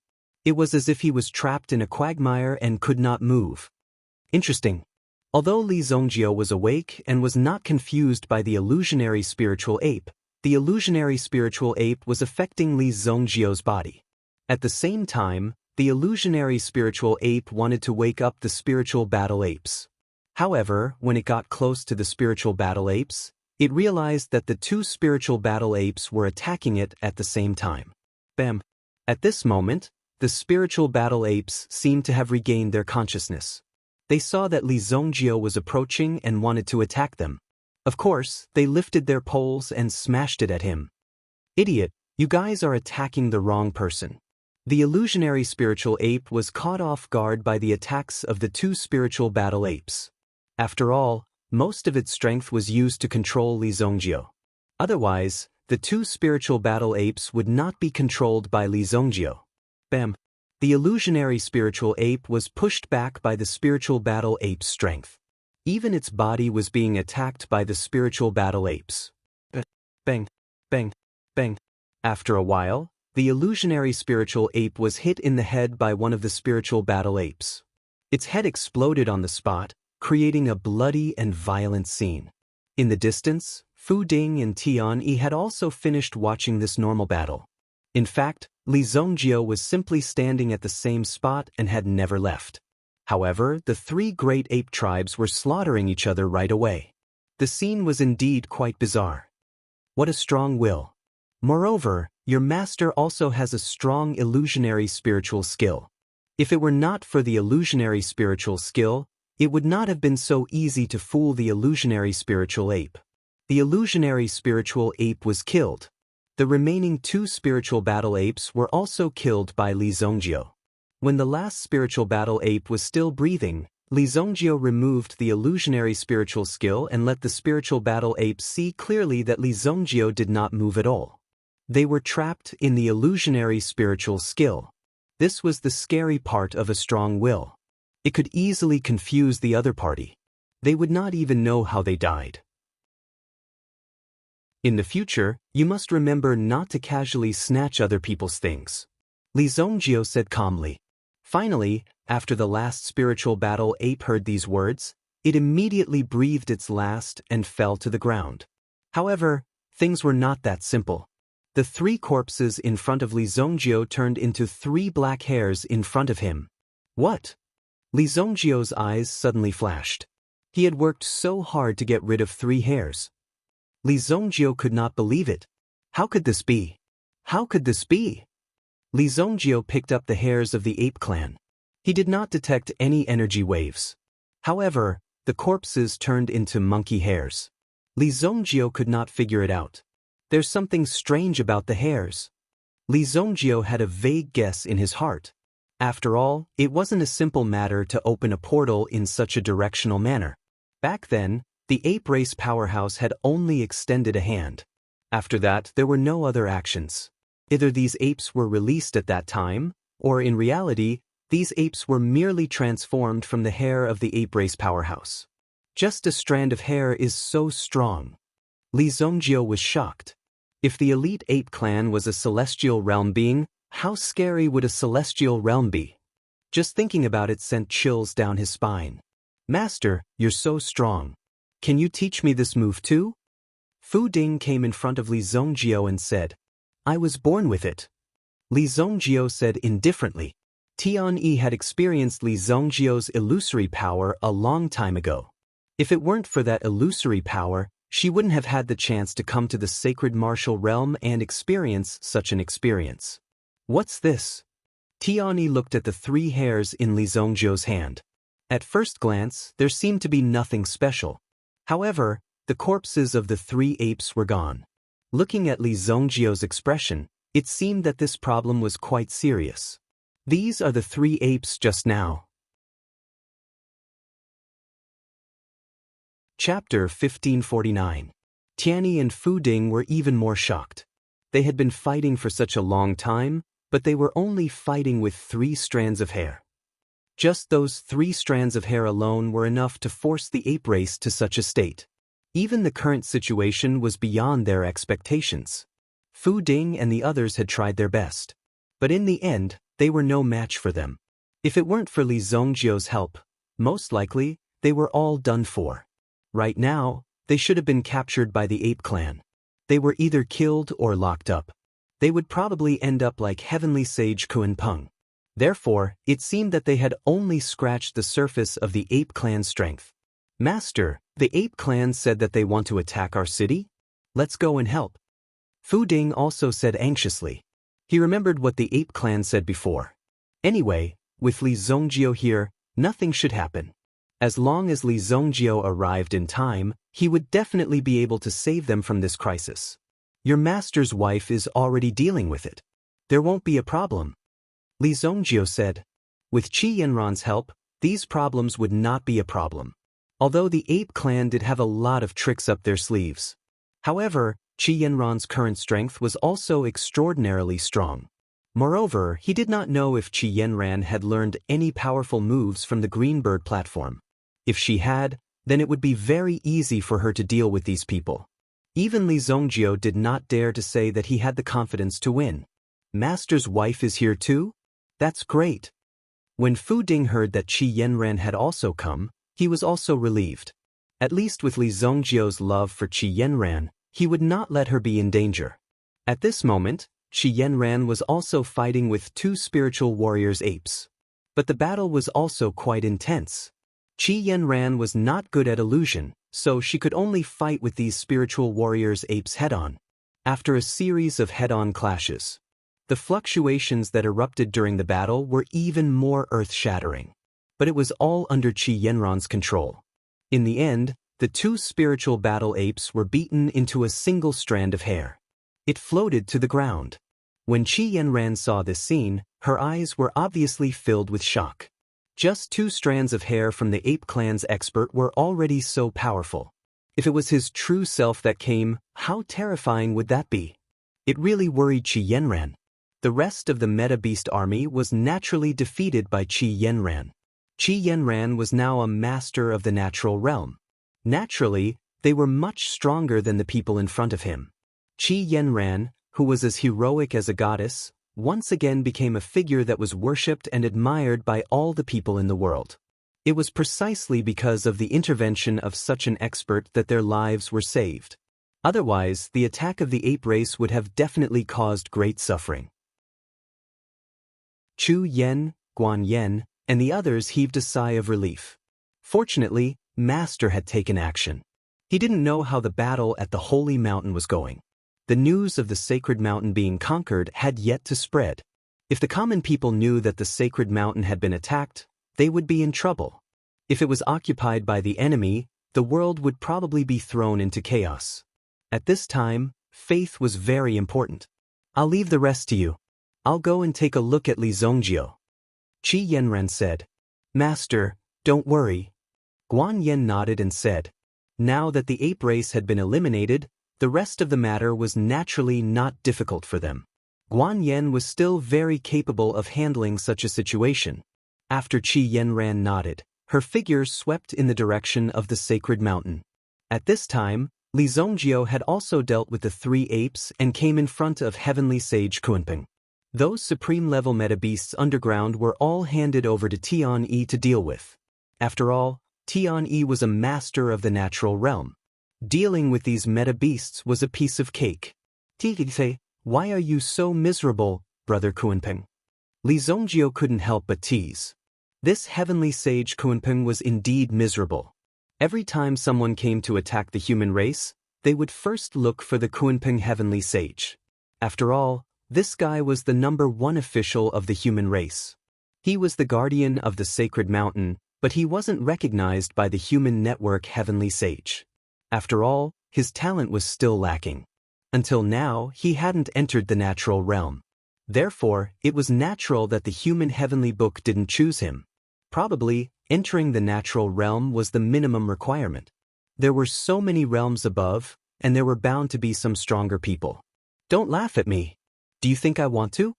It was as if he was trapped in a quagmire and could not move. Interesting. Although Li Zongjiu was awake and was not confused by the illusionary spiritual ape, the illusionary spiritual ape was affecting Li Zongjiu's body. At the same time, the illusionary spiritual ape wanted to wake up the spiritual battle apes. However, when it got close to the spiritual battle apes, it realized that the two spiritual battle apes were attacking it at the same time. Bam! At this moment, the spiritual battle apes seemed to have regained their consciousness. They saw that Li Zongjiu was approaching and wanted to attack them. Of course, they lifted their poles and smashed it at him. "Idiot, you guys are attacking the wrong person." The illusionary spiritual ape was caught off guard by the attacks of the two spiritual battle apes. After all, most of its strength was used to control Li Zongjiu. Otherwise, the two spiritual battle apes would not be controlled by Li Zongjiu. Bam! The illusionary spiritual ape was pushed back by the spiritual battle ape's strength. Even its body was being attacked by the spiritual battle apes. Bang! Bang! Bang! After a while, The illusionary spiritual ape was hit in the head by one of the spiritual battle apes. Its head exploded on the spot, creating a bloody and violent scene. In the distance, Fu Ding and Tian Yi had also finished watching this normal battle. In fact, Li Zongjio was simply standing at the same spot and had never left. However, the three great ape tribes were slaughtering each other right away. The scene was indeed quite bizarre. What a strong will. Moreover, your master also has a strong illusionary spiritual skill. If it were not for the illusionary spiritual skill, it would not have been so easy to fool the illusionary spiritual ape. The illusionary spiritual ape was killed. The remaining two spiritual battle apes were also killed by Li Zongjio. When the last spiritual battle ape was still breathing, Li Zongjio removed the illusionary spiritual skill and let the spiritual battle apes see clearly that Li Zongjio did not move at all. They were trapped in the illusionary spiritual skill. This was the scary part of a strong will. It could easily confuse the other party. They would not even know how they died. In the future, you must remember not to casually snatch other people's things, Li Zongjio said calmly. Finally, after the last spiritual battle ape heard these words, it immediately breathed its last and fell to the ground. However, things were not that simple. The three corpses in front of Li Zongjio turned into three black hairs in front of him. What? Li Zongjio's eyes suddenly flashed. He had worked so hard to get rid of 3 hairs. Li Zongjio could not believe it. How could this be? How could this be? Li Zongjio picked up the hairs of the ape clan. He did not detect any energy waves. However, the corpses turned into monkey hairs. Li Zongjio could not figure it out. There's something strange about the hairs. Li Zongjio had a vague guess in his heart. After all, it wasn't a simple matter to open a portal in such a directional manner. Back then, the ape race powerhouse had only extended a hand. After that, there were no other actions. Either these apes were released at that time, or in reality, these apes were merely transformed from the hair of the ape race powerhouse. Just a strand of hair is so strong. Li Zongjio was shocked. If the elite ape clan was a celestial realm being, how scary would a celestial realm be? Just thinking about it sent chills down his spine. Master, you're so strong. Can you teach me this move too? Fu Ding came in front of Li Zongjio and said, I was born with it. Li Zongjio said indifferently. Tian Yi had experienced Li Zongjio's illusory power a long time ago. If it weren't for that illusory power, she wouldn't have had the chance to come to the sacred martial realm and experience such an experience. What's this? Tian Yi looked at the 3 hairs in Li Zongjio's hand. At first glance, there seemed to be nothing special. However, the corpses of the 3 apes were gone. Looking at Li Zongjio's expression, it seemed that this problem was quite serious. These are the 3 apes just now. Chapter 1549. Tianyi and Fu Ding were even more shocked. They had been fighting for such a long time, but they were only fighting with 3 strands of hair. Just those 3 strands of hair alone were enough to force the ape race to such a state. Even the current situation was beyond their expectations. Fu Ding and the others had tried their best. But in the end, they were no match for them. If it weren't for Li Zongjio's help, most likely, they were all done for. Right now, they should have been captured by the ape clan. They were either killed or locked up. They would probably end up like Heavenly Sage Kuan Peng. Therefore, it seemed that they had only scratched the surface of the ape clan's strength. Master, the ape clan said that they want to attack our city? Let's go and help. Fu Ding also said anxiously. He remembered what the ape clan said before. Anyway, with Li Zongjio here, nothing should happen. As long as Li Zongjio arrived in time, he would definitely be able to save them from this crisis. Your master's wife is already dealing with it. There won't be a problem. Li Zongjio said. With Qi Yanran's help, these problems would not be a problem. Although the ape clan did have a lot of tricks up their sleeves. However, Qi Yanran's current strength was also extraordinarily strong. Moreover, he did not know if Qi Yanran had learned any powerful moves from the Greenbird platform. If she had, then it would be very easy for her to deal with these people. Even Li Zongjio did not dare to say that he had the confidence to win. Master's wife is here too? That's great. When Fu Ding heard that Qi Yanran had also come, he was also relieved. At least with Li Zongjiu's love for Qi Yanran, he would not let her be in danger. At this moment, Qi Yanran was also fighting with two spiritual warriors apes. But the battle was also quite intense. Qi Yanran was not good at illusion, so she could only fight with these spiritual warriors apes head-on. After a series of head-on clashes, the fluctuations that erupted during the battle were even more earth-shattering. But it was all under Qi Yanran's control. In the end, the two spiritual battle apes were beaten into a single strand of hair. It floated to the ground. When Qi Yanran saw this scene, her eyes were obviously filled with shock. Just 2 strands of hair from the ape clan's expert were already so powerful. If it was his true self that came, how terrifying would that be? It really worried Qi Yanran. The rest of the Meta Beast army was naturally defeated by Qi Yanran. Qi Yanran was now a master of the natural realm. Naturally, they were much stronger than the people in front of him. Qi Yanran, who was as heroic as a goddess, once again became a figure that was worshipped and admired by all the people in the world. It was precisely because of the intervention of such an expert that their lives were saved. Otherwise, the attack of the ape race would have definitely caused great suffering. Chu Yen, Guan Yen, and the others heaved a sigh of relief. Fortunately, Master had taken action. He didn't know how the battle at the Holy Mountain was going. The news of the sacred mountain being conquered had yet to spread. If the common people knew that the sacred mountain had been attacked, they would be in trouble. If it was occupied by the enemy, the world would probably be thrown into chaos. At this time, faith was very important. I'll leave the rest to you. I'll go and take a look at Li Zongjiu. Qi Yanran said. Master, don't worry. Guan Yen nodded and said. Now that the ape race had been eliminated, the rest of the matter was naturally not difficult for them. Guan Yen was still very capable of handling such a situation. After Qi Yanran nodded, her figure swept in the direction of the sacred mountain. At this time, Li Zongjiu had also dealt with the 3 apes and came in front of Heavenly Sage Kunpeng. Those supreme-level meta-beasts underground were all handed over to Tian-Yi to deal with. After all, Tian-Yi was a master of the natural realm. Dealing with these meta-beasts was a piece of cake. Tian-Yi, why are you so miserable, Brother Kunpeng? Li Zongjiu couldn't help but tease. This heavenly sage Kunpeng was indeed miserable. Every time someone came to attack the human race, they would first look for the Kunpeng heavenly sage. After all, this guy was the #1 official of the human race. He was the guardian of the sacred mountain, but he wasn't recognized by the human network heavenly sage. After all, his talent was still lacking. Until now, he hadn't entered the natural realm. Therefore, it was natural that the human heavenly book didn't choose him. Probably, entering the natural realm was the minimum requirement. There were so many realms above, and there were bound to be some stronger people. Don't laugh at me. Do you think I want to?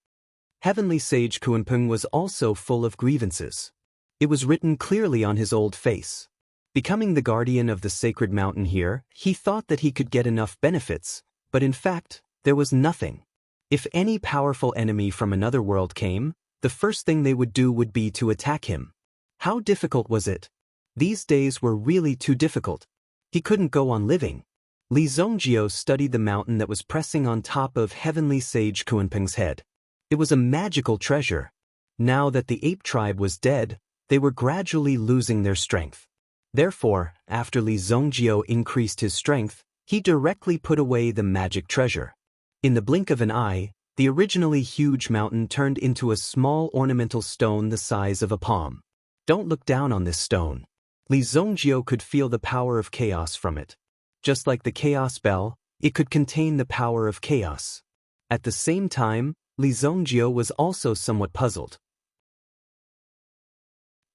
Heavenly Sage Kunpeng was also full of grievances. It was written clearly on his old face. Becoming the guardian of the sacred mountain here, he thought that he could get enough benefits, but in fact, there was nothing. If any powerful enemy from another world came, the first thing they would do would be to attack him. How difficult was it? These days were really too difficult. He couldn't go on living. Li Zongjiu studied the mountain that was pressing on top of Heavenly Sage Kunpeng's head. It was a magical treasure. Now that the ape tribe was dead, they were gradually losing their strength. Therefore, after Li Zongjiu increased his strength, he directly put away the magic treasure. In the blink of an eye, the originally huge mountain turned into a small ornamental stone the size of a palm. Don't look down on this stone. Li Zongjiu could feel the power of chaos from it. Just like the chaos bell, it could contain the power of chaos. At the same time, Li Zongjiu was also somewhat puzzled.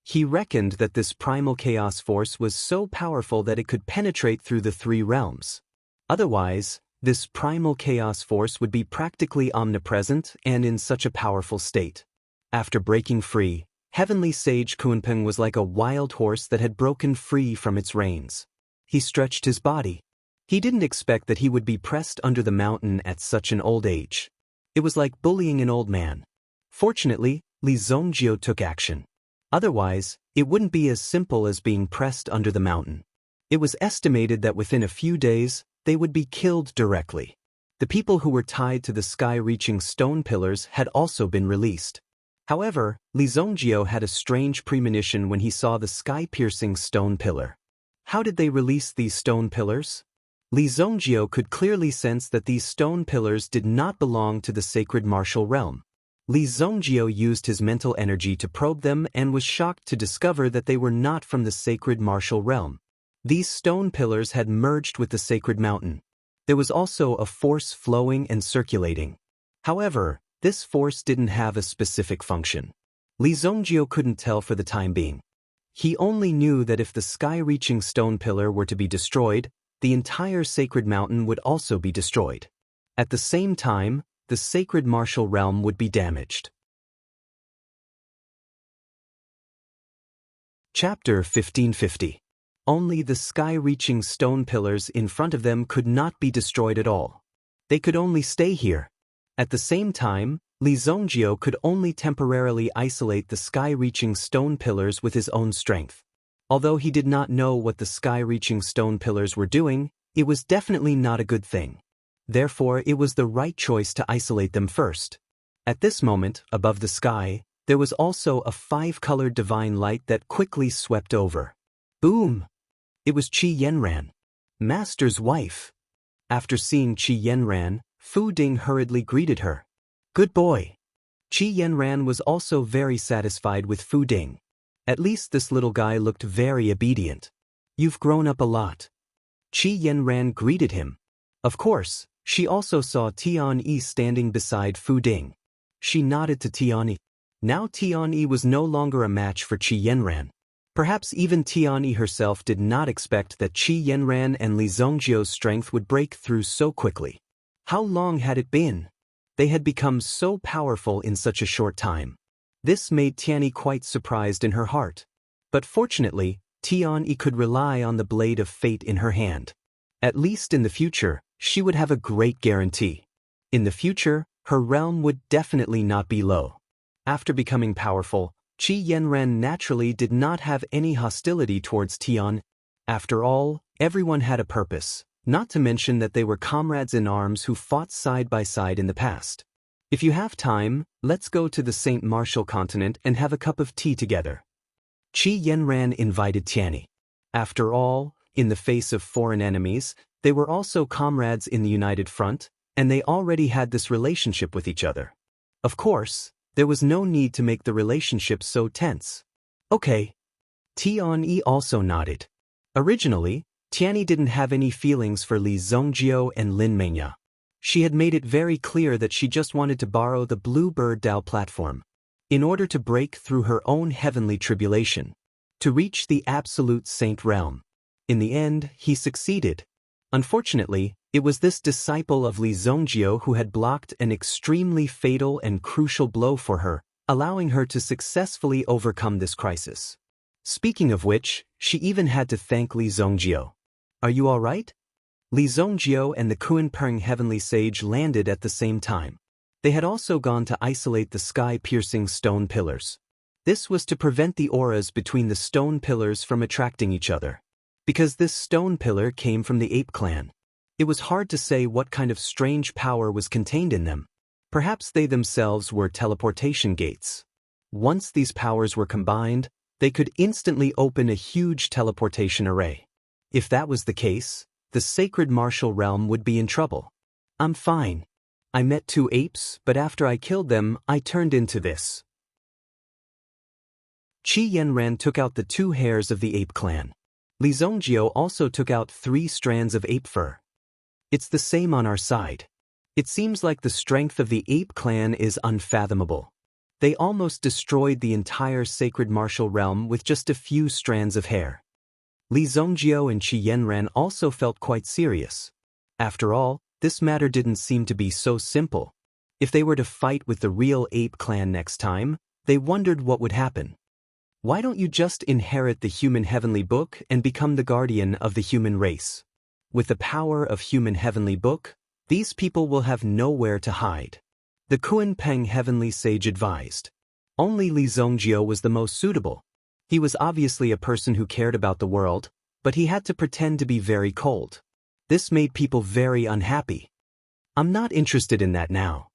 He reckoned that this primal chaos force was so powerful that it could penetrate through the 3 realms. Otherwise, this primal chaos force would be practically omnipresent and in such a powerful state. After breaking free, Heavenly Sage Kunpeng was like a wild horse that had broken free from its reins. He stretched his body. He didn't expect that he would be pressed under the mountain at such an old age. It was like bullying an old man. Fortunately, Li Zongjio took action. Otherwise, it wouldn't be as simple as being pressed under the mountain. It was estimated that within a few days, they would be killed directly. The people who were tied to the sky-reaching stone pillars had also been released. However, Li Zongjio had a strange premonition when he saw the sky-piercing stone pillar. How did they release these stone pillars? Li Zongjio could clearly sense that these stone pillars did not belong to the sacred martial realm. Li Zongjio used his mental energy to probe them and was shocked to discover that they were not from the sacred martial realm. These stone pillars had merged with the sacred mountain. There was also a force flowing and circulating. However, this force didn't have a specific function. Li Zongjio couldn't tell for the time being. He only knew that if the sky-reaching stone pillar were to be destroyed, the entire sacred mountain would also be destroyed. At the same time, the sacred martial realm would be damaged. Chapter 1550. Only the sky-reaching stone pillars in front of them could not be destroyed at all. They could only stay here. At the same time, Li Zongjio could only temporarily isolate the sky-reaching stone pillars with his own strength. Although he did not know what the sky-reaching stone pillars were doing, it was definitely not a good thing. Therefore, it was the right choice to isolate them first. At this moment, above the sky, there was also a 5-colored divine light that quickly swept over. Boom! It was Qi Yanran, Master's wife. After seeing Qi Yanran, Fu Ding hurriedly greeted her. Good boy. Qi Yanran was also very satisfied with Fu Ding. At least this little guy looked very obedient. You've grown up a lot. Qi Yanran greeted him. Of course, she also saw Tian-Yi standing beside Fu Ding. She nodded to Tian-Yi. Now Tian-Yi was no longer a match for Qi Yanran. Perhaps even Tian-Yi herself did not expect that Qi Yanran and Li Zongjio's strength would break through so quickly. How long had it been? They had become so powerful in such a short time. This made Tian-Yi quite surprised in her heart. But fortunately, Tian-Yi could rely on the blade of fate in her hand. At least in the future, she would have a great guarantee. In the future, her realm would definitely not be low. After becoming powerful, Qi Yanran naturally did not have any hostility towards Tian. After all, everyone had a purpose, not to mention that they were comrades in arms who fought side by side in the past. If you have time, let's go to the Saint Martial continent and have a cup of tea together. Qi Yanran invited Tian-Yi. After all, in the face of foreign enemies, they were also comrades in the United Front, and they already had this relationship with each other. Of course, there was no need to make the relationship so tense. Okay. Tian-Yi also nodded. Originally, Tian-Yi didn't have any feelings for Li Zongjio and Lin Mengya. She had made it very clear that she just wanted to borrow the Bluebird Dao platform in order to break through her own heavenly tribulation, to reach the absolute saint realm. In the end, he succeeded. Unfortunately, it was this disciple of Li Zongjio who had blocked an extremely fatal and crucial blow for her, allowing her to successfully overcome this crisis. Speaking of which, she even had to thank Li Zongjio. Are you all right? Li Zongjio and the Kunpeng heavenly sage landed at the same time. They had also gone to isolate the sky-piercing stone pillars. This was to prevent the auras between the stone pillars from attracting each other. Because this stone pillar came from the ape clan, it was hard to say what kind of strange power was contained in them. Perhaps they themselves were teleportation gates. Once these powers were combined, they could instantly open a huge teleportation array. If that was the case, the sacred martial realm would be in trouble. I'm fine. I met 2 apes, but after I killed them, I turned into this. Qi Yanran took out the 2 hairs of the ape clan. Li Zongjio also took out 3 strands of ape fur. It's the same on our side. It seems like the strength of the ape clan is unfathomable. They almost destroyed the entire sacred martial realm with just a few strands of hair. Li Zongjio and Qi Yanran also felt quite serious. After all, this matter didn't seem to be so simple. If they were to fight with the real ape clan next time, they wondered what would happen. Why don't you just inherit the human heavenly book and become the guardian of the human race? With the power of human heavenly book, these people will have nowhere to hide. The Kunpeng heavenly sage advised. Only Li Zongjio was the most suitable. He was obviously a person who cared about the world, but he had to pretend to be very cold. This made people very unhappy. I'm not interested in that now.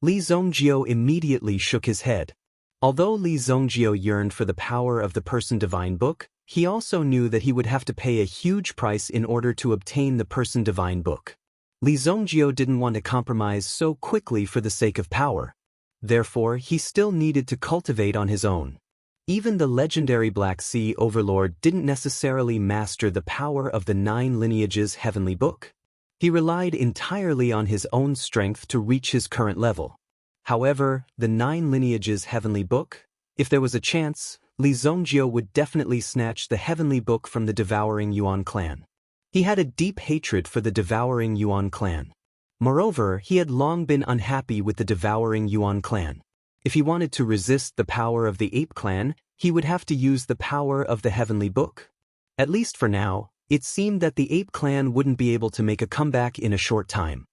Li Zongjio immediately shook his head. Although Li Zongjio yearned for the power of the Person Divine Book, he also knew that he would have to pay a huge price in order to obtain the Person Divine Book. Li Zongjio didn't want to compromise so quickly for the sake of power. Therefore, he still needed to cultivate on his own. Even the legendary Black Sea Overlord didn't necessarily master the power of the 9 lineages heavenly book. He relied entirely on his own strength to reach his current level. However, the 9 lineages heavenly book, if there was a chance, Li Zongjio would definitely snatch the heavenly book from the devouring Yuan clan. He had a deep hatred for the devouring Yuan clan. Moreover, he had long been unhappy with the devouring Yuan clan. If he wanted to resist the power of the Ape clan, he would have to use the power of the heavenly book. At least for now, it seemed that the Ape clan wouldn't be able to make a comeback in a short time.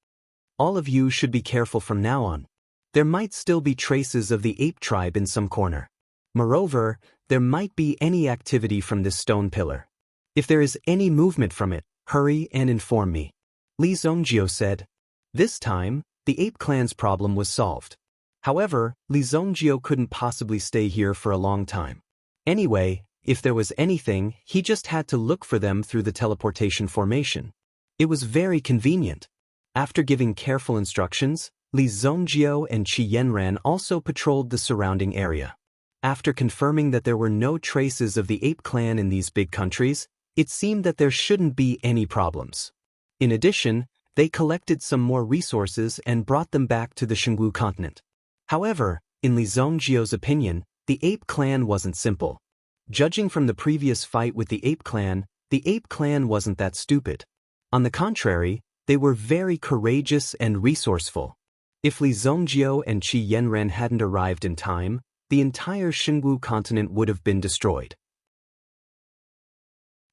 All of you should be careful from now on. There might still be traces of the Ape tribe in some corner. Moreover, there might be any activity from this stone pillar. If there is any movement from it, hurry and inform me. Li Zongjio said. This time, the Ape clan's problem was solved. However, Li Zongjio couldn't possibly stay here for a long time. Anyway, if there was anything, he just had to look for them through the teleportation formation. It was very convenient. After giving careful instructions, Li Zongjio and Qi Yanran also patrolled the surrounding area. After confirming that there were no traces of the Ape clan in these big countries, it seemed that there shouldn't be any problems. In addition, they collected some more resources and brought them back to the Xingwu continent. However, in Li Zongjio's opinion, the Ape clan wasn't simple. Judging from the previous fight with the Ape clan wasn't that stupid. On the contrary, they were very courageous and resourceful. If Li Zongjio and Qi Yanran hadn't arrived in time, the entire Xingwu continent would have been destroyed.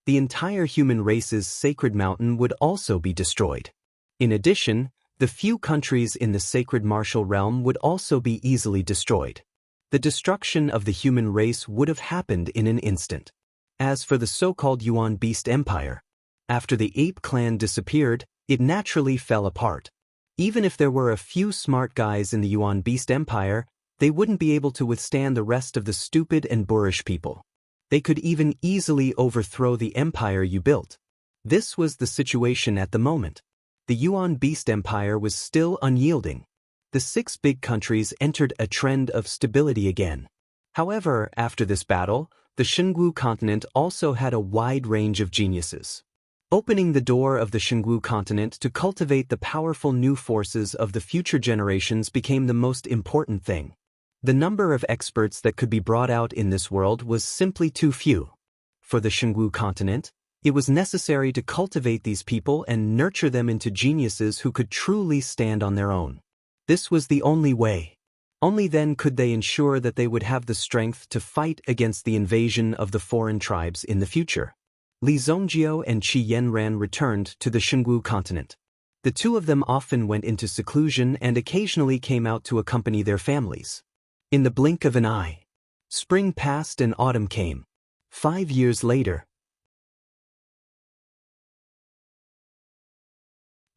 The entire human race's sacred mountain would also be destroyed. In addition, the few countries in the sacred martial realm would also be easily destroyed. The destruction of the human race would have happened in an instant. As for the so-called Yuan Beast Empire, after the Ape clan disappeared, it naturally fell apart. Even if there were a few smart guys in the Yuan Beast Empire, they wouldn't be able to withstand the rest of the stupid and boorish people. They could even easily overthrow the empire you built. This was the situation at the moment. The Yuan Beast Empire was still unyielding. The 6 big countries entered a trend of stability again. However, after this battle, the Xingwu continent also had a wide range of geniuses. Opening the door of the Xingwu continent to cultivate the powerful new forces of the future generations became the most important thing. The number of experts that could be brought out in this world was simply too few. For the Xingwu continent, it was necessary to cultivate these people and nurture them into geniuses who could truly stand on their own. This was the only way. Only then could they ensure that they would have the strength to fight against the invasion of the foreign tribes in the future. Li Zongjio and Qi Yanran returned to the Xingwu continent. The two of them often went into seclusion and occasionally came out to accompany their families. In the blink of an eye, spring passed and autumn came. 5 years later.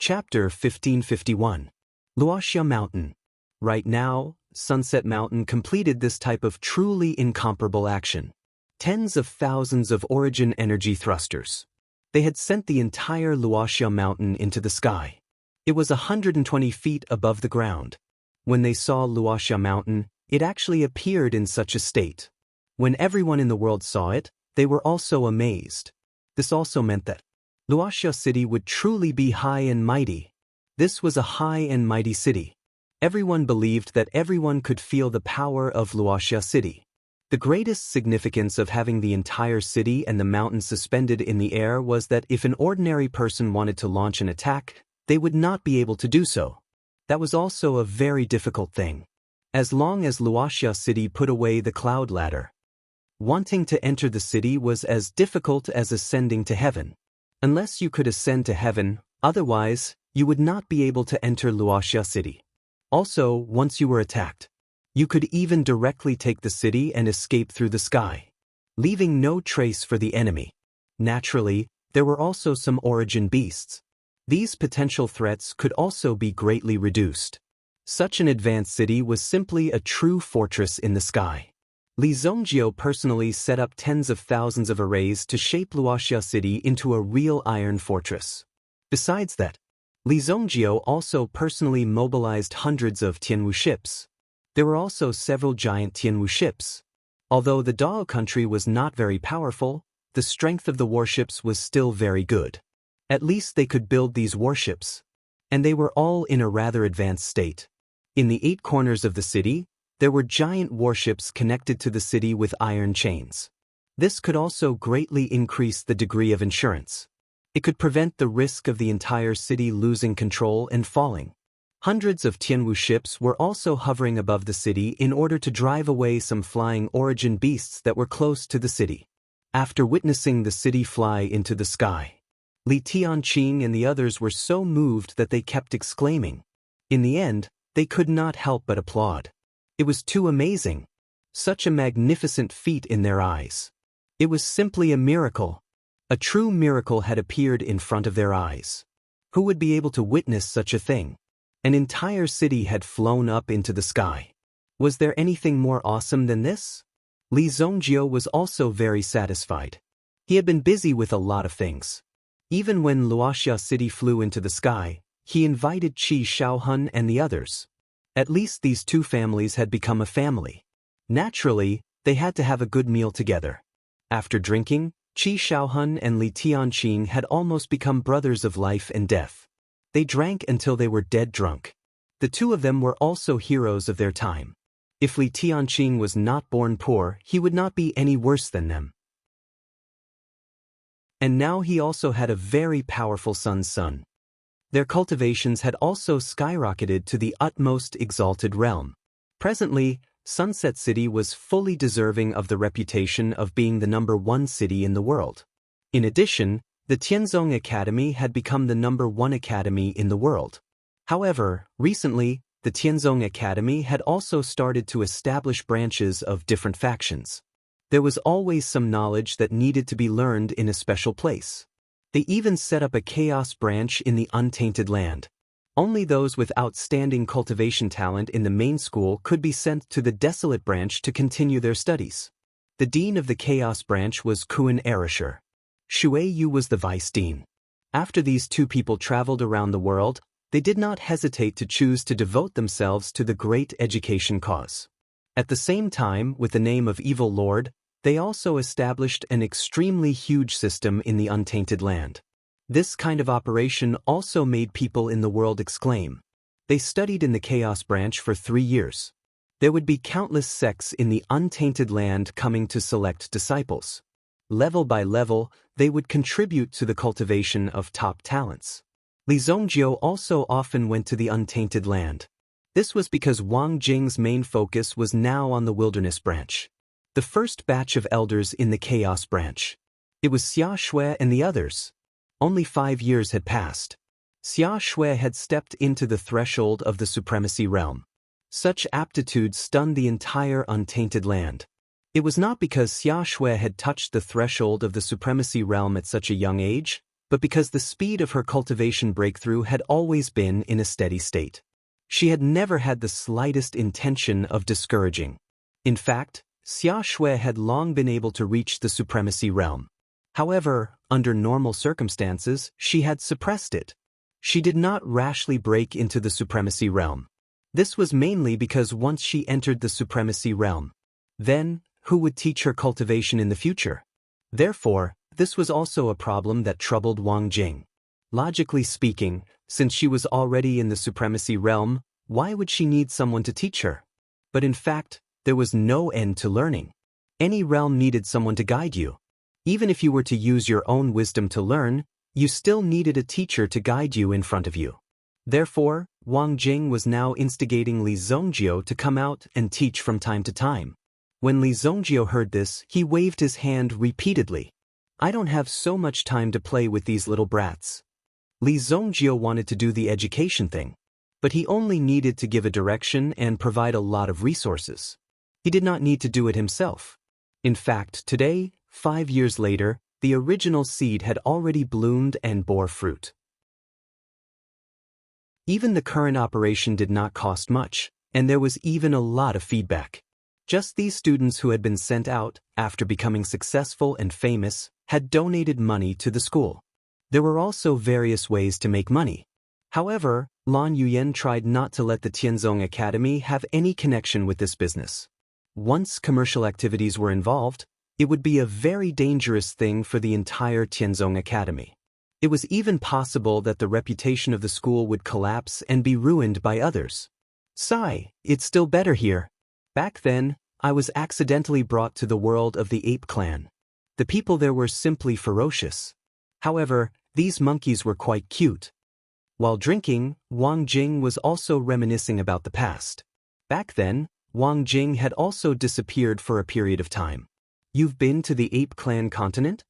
Chapter 1551. Luoxia Mountain. Right now, Sunset Mountain completed this type of truly incomparable action. Tens of thousands of origin energy thrusters. They had sent the entire Luoxia Mountain into the sky. It was 120 feet above the ground. When they saw Luoxia Mountain, it actually appeared in such a state. When everyone in the world saw it, they were also amazed. This also meant that Luoxia City would truly be high and mighty. This was a high and mighty city. Everyone believed that everyone could feel the power of Luoxia City. The greatest significance of having the entire city and the mountain suspended in the air was that if an ordinary person wanted to launch an attack, they would not be able to do so. That was also a very difficult thing. As long as Luoxia City put away the cloud ladder. Wanting to enter the city was as difficult as ascending to heaven. Unless you could ascend to heaven, otherwise, you would not be able to enter Luoxia City. Also, once you were attacked, you could even directly take the city and escape through the sky, leaving no trace for the enemy. Naturally, there were also some origin beasts. These potential threats could also be greatly reduced. Such an advanced city was simply a true fortress in the sky. Li Zongjio personally set up tens of thousands of arrays to shape Luoxia City into a real iron fortress. Besides that, Li Zongjio also personally mobilized hundreds of Tianwu ships. There were also several giant Tianwu ships. Although the Dao country was not very powerful, the strength of the warships was still very good. At least they could build these warships. And they were all in a rather advanced state. In the 8 corners of the city, there were giant warships connected to the city with iron chains. This could also greatly increase the degree of insurance. It could prevent the risk of the entire city losing control and falling. Hundreds of Tianwu ships were also hovering above the city in order to drive away some flying origin beasts that were close to the city. After witnessing the city fly into the sky, Li Tianqing and the others were so moved that they kept exclaiming. In the end, they could not help but applaud. It was too amazing. Such a magnificent feat in their eyes. It was simply a miracle. A true miracle had appeared in front of their eyes. Who would be able to witness such a thing? An entire city had flown up into the sky. Was there anything more awesome than this? Li Zongjio was also very satisfied. He had been busy with a lot of things. Even when Luoxia City flew into the sky, he invited Qi Shaohun and the others. At least these 2 families had become a family. Naturally, they had to have a good meal together. After drinking, Qi Shaohun and Li Tianqing had almost become brothers of life and death. They drank until they were dead drunk. The 2 of them were also heroes of their time. If Li Tianqing was not born poor, he would not be any worse than them. And now he also had a very powerful son's son. Their cultivations had also skyrocketed to the utmost exalted realm. Presently, Sunset City was fully deserving of the reputation of being the #1 city in the world. In addition, the Tianzong Academy had become the #1 academy in the world. However, recently, the Tianzong Academy had also started to establish branches of different factions. There was always some knowledge that needed to be learned in a special place. They even set up a chaos branch in the Untainted Land. Only those with outstanding cultivation talent in the main school could be sent to the Desolate branch to continue their studies. The dean of the chaos branch was Kuan Erisher. Shui Yu was the vice dean. After these 2 people traveled around the world, they did not hesitate to choose to devote themselves to the great education cause. At the same time, with the name of Evil Lord, they also established an extremely huge system in the Untainted Land. This kind of operation also made people in the world exclaim. They studied in the Chaos branch for 3 years. There would be countless sects in the Untainted Land coming to select disciples. Level by level, they would contribute to the cultivation of top talents. Li Zongjio also often went to the Untainted Land. This was because Wang Jing's main focus was now on the Wilderness branch. The first batch of elders in the Chaos branch. It was Xia Shui and the others. Only 5 years had passed. Xia Shui had stepped into the threshold of the Supremacy realm. Such aptitude stunned the entire Untainted Land. It was not because Xia Shui had touched the threshold of the Supremacy realm at such a young age, but because the speed of her cultivation breakthrough had always been in a steady state. She had never had the slightest intention of discouraging. In fact, Xia Shui had long been able to reach the Supremacy realm. However, under normal circumstances, she had suppressed it. She did not rashly break into the Supremacy realm. This was mainly because once she entered the Supremacy realm, then, who would teach her cultivation in the future? Therefore, this was also a problem that troubled Wang Jing. Logically speaking, since she was already in the Supremacy realm, why would she need someone to teach her? But in fact, there was no end to learning. Any realm needed someone to guide you. Even if you were to use your own wisdom to learn, you still needed a teacher to guide you in front of you. Therefore, Wang Jing was now instigating Li Zongjio to come out and teach from time to time. When Li Zongjio heard this, he waved his hand repeatedly. I don't have so much time to play with these little brats. Li Zongjio wanted to do the education thing. But he only needed to give a direction and provide a lot of resources. He did not need to do it himself. In fact, today, 5 years later, the original seed had already bloomed and bore fruit. Even the current operation did not cost much, and there was even a lot of feedback. Just these students who had been sent out, after becoming successful and famous, had donated money to the school. There were also various ways to make money. However, Lan Yuyan tried not to let the Tianzong Academy have any connection with this business. Once commercial activities were involved, it would be a very dangerous thing for the entire Tianzong Academy. It was even possible that the reputation of the school would collapse and be ruined by others. Sigh, it's still better here. Back then, I was accidentally brought to the world of the ape clan. The people there were simply ferocious. However, these monkeys were quite cute. While drinking, Wang Jing was also reminiscing about the past. Back then, Wang Jing had also disappeared for a period of time. You've been to the ape clan continent?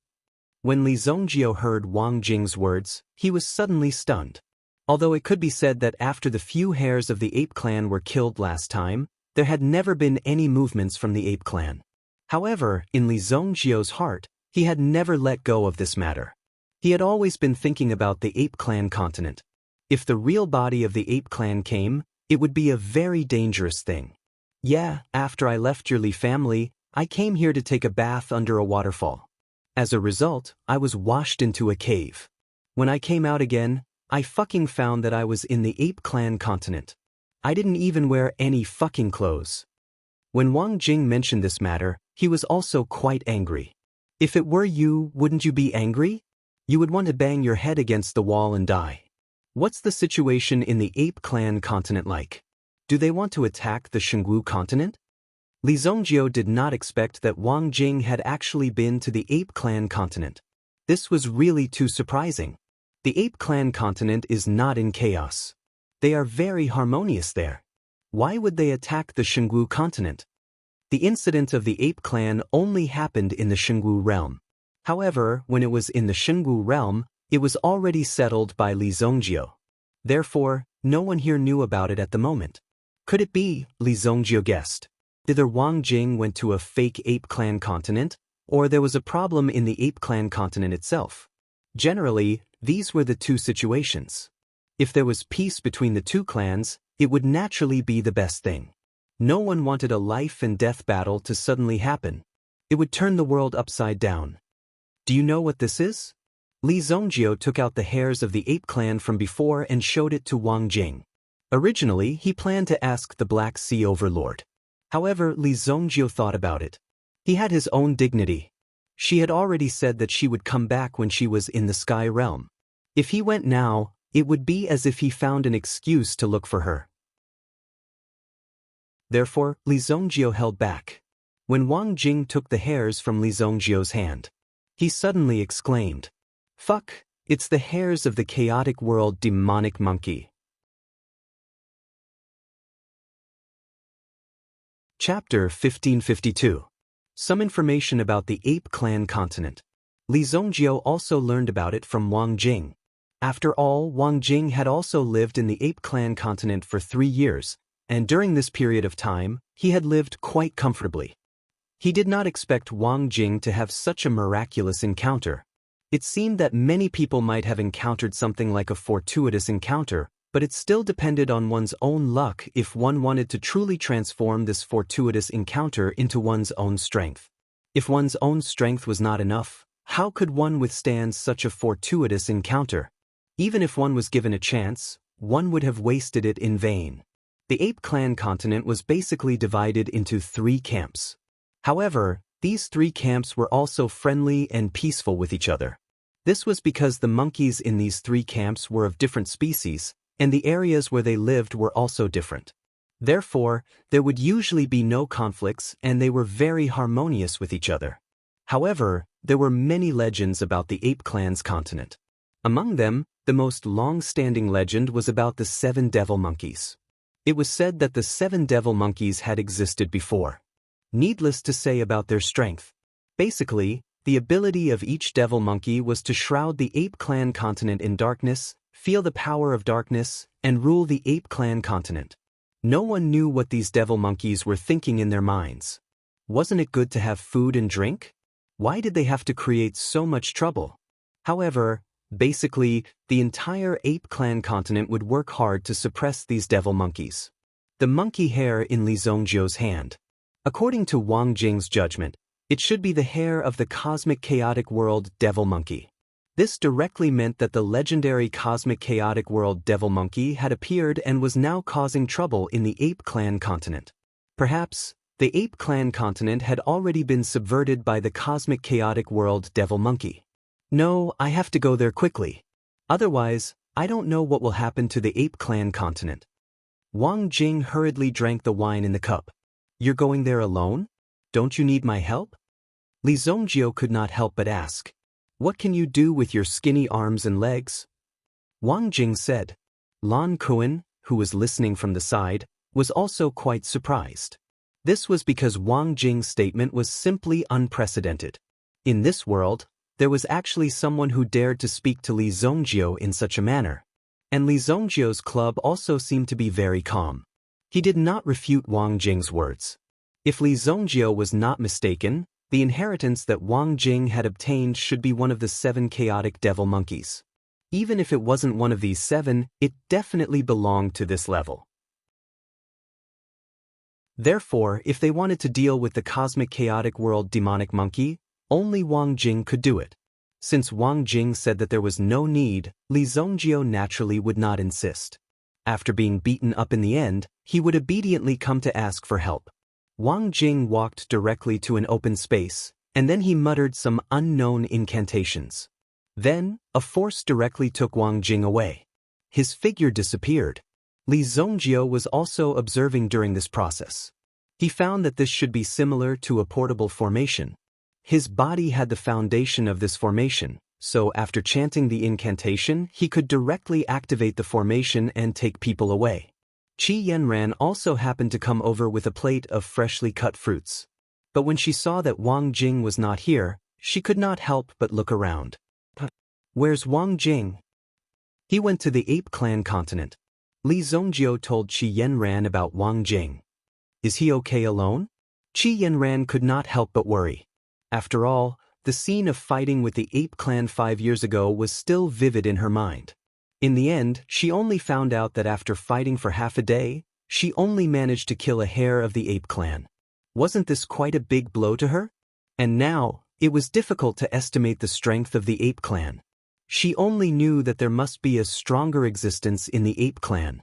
When Li Zongjio heard Wang Jing's words, he was suddenly stunned. Although it could be said that after the few hairs of the ape clan were killed last time, there had never been any movements from the ape clan. However, in Li Zongjio's heart, he had never let go of this matter. He had always been thinking about the ape clan continent. If the real body of the ape clan came, it would be a very dangerous thing. Yeah, after I left your Li family, I came here to take a bath under a waterfall. As a result, I was washed into a cave. When I came out again, I fucking found that I was in the ape clan continent. I didn't even wear any fucking clothes. When Wang Jing mentioned this matter, he was also quite angry. If it were you, wouldn't you be angry? You would want to bang your head against the wall and die. What's the situation in the ape clan continent like? Do they want to attack the Shengwu continent? Li Zongjio did not expect that Wang Jing had actually been to the ape clan continent. This was really too surprising. The ape clan continent is not in chaos. They are very harmonious there. Why would they attack the Shengwu continent? The incident of the ape clan only happened in the Shengwu realm. However, when it was in the Shengwu realm, it was already settled by Li Zongjio. Therefore, no one here knew about it at the moment. Could it be, Li Zongjio guessed, either Wang Jing went to a fake ape clan continent, or there was a problem in the ape clan continent itself? Generally, these were the two situations. If there was peace between the two clans, it would naturally be the best thing. No one wanted a life and death battle to suddenly happen. It would turn the world upside down. Do you know what this is? Li Zongjio took out the hairs of the ape clan from before and showed it to Wang Jing. Originally, he planned to ask the Black Sea Overlord. However, Li Zongjio thought about it. He had his own dignity. She had already said that she would come back when she was in the Sky Realm. If he went now, it would be as if he found an excuse to look for her. Therefore, Li Zongjio held back. When Wang Jing took the hairs from Li Zongjio's hand, he suddenly exclaimed, "Fuck, it's the hairs of the chaotic world demonic monkey." Chapter 1552. Some information about the ape clan continent. Li Zongjio also learned about it from Wang Jing. After all, Wang Jing had also lived in the ape clan continent for 3 years, and during this period of time, he had lived quite comfortably. He did not expect Wang Jing to have such a miraculous encounter. It seemed that many people might have encountered something like a fortuitous encounter, but it still depended on one's own luck if one wanted to truly transform this fortuitous encounter into one's own strength. If one's own strength was not enough, how could one withstand such a fortuitous encounter? Even if one was given a chance, one would have wasted it in vain. The ape clan continent was basically divided into 3 camps. However, these 3 camps were also friendly and peaceful with each other. This was because the monkeys in these 3 camps were of different species, and the areas where they lived were also different. Therefore, there would usually be no conflicts and they were very harmonious with each other. However, there were many legends about the ape clan's continent. Among them, the most long-standing legend was about the 7 devil monkeys. It was said that the 7 devil monkeys had existed before. Needless to say about their strength. Basically, the ability of each devil monkey was to shroud the ape clan continent in darkness, feel the power of darkness, and rule the ape clan continent. No one knew what these devil monkeys were thinking in their minds. Wasn't it good to have food and drink? Why did they have to create so much trouble? However, basically, the entire ape clan continent would work hard to suppress these devil monkeys. The monkey hair in Li Zongjiu's hand. According to Wang Jing's judgment, it should be the hair of the cosmic chaotic world devil monkey. This directly meant that the legendary cosmic chaotic world devil monkey had appeared and was now causing trouble in the ape clan continent. Perhaps, the ape clan continent had already been subverted by the cosmic chaotic world devil monkey. No, I have to go there quickly. Otherwise, I don't know what will happen to the ape clan continent. Wang Jing hurriedly drank the wine in the cup. You're going there alone? Don't you need my help? Li Zongjiu could not help but ask. What can you do with your skinny arms and legs? Wang Jing said. Lan Kuan, who was listening from the side, was also quite surprised. This was because Wang Jing's statement was simply unprecedented. In this world, there was actually someone who dared to speak to Li Zongjiu in such a manner. And Li Zongjiu's club also seemed to be very calm. He did not refute Wang Jing's words. If Li Zongjiu was not mistaken, the inheritance that Wang Jing had obtained should be one of the 7 chaotic devil monkeys. Even if it wasn't one of these 7, it definitely belonged to this level. Therefore, if they wanted to deal with the cosmic chaotic world demonic monkey, only Wang Jing could do it. Since Wang Jing said that there was no need, Li Zongjiu naturally would not insist. After being beaten up in the end, he would obediently come to ask for help. Wang Jing walked directly to an open space, and then he muttered some unknown incantations. Then, a force directly took Wang Jing away. His figure disappeared. Li Zongjiu was also observing during this process. He found that this should be similar to a portable formation. His body had the foundation of this formation, so after chanting the incantation, he could directly activate the formation and take people away. Qi Yanran also happened to come over with a plate of freshly cut fruits. But when she saw that Wang Jing was not here, she could not help but look around. Where's Wang Jing? He went to the ape clan continent. Li Zongjiu told Qi Yanran about Wang Jing. Is he okay alone? Qi Yanran could not help but worry. After all, the scene of fighting with the ape clan 5 years ago was still vivid in her mind. In the end, she only found out that after fighting for half a day, she only managed to kill a hair of the ape clan. Wasn't this quite a big blow to her? And now, it was difficult to estimate the strength of the ape clan. She only knew that there must be a stronger existence in the ape clan.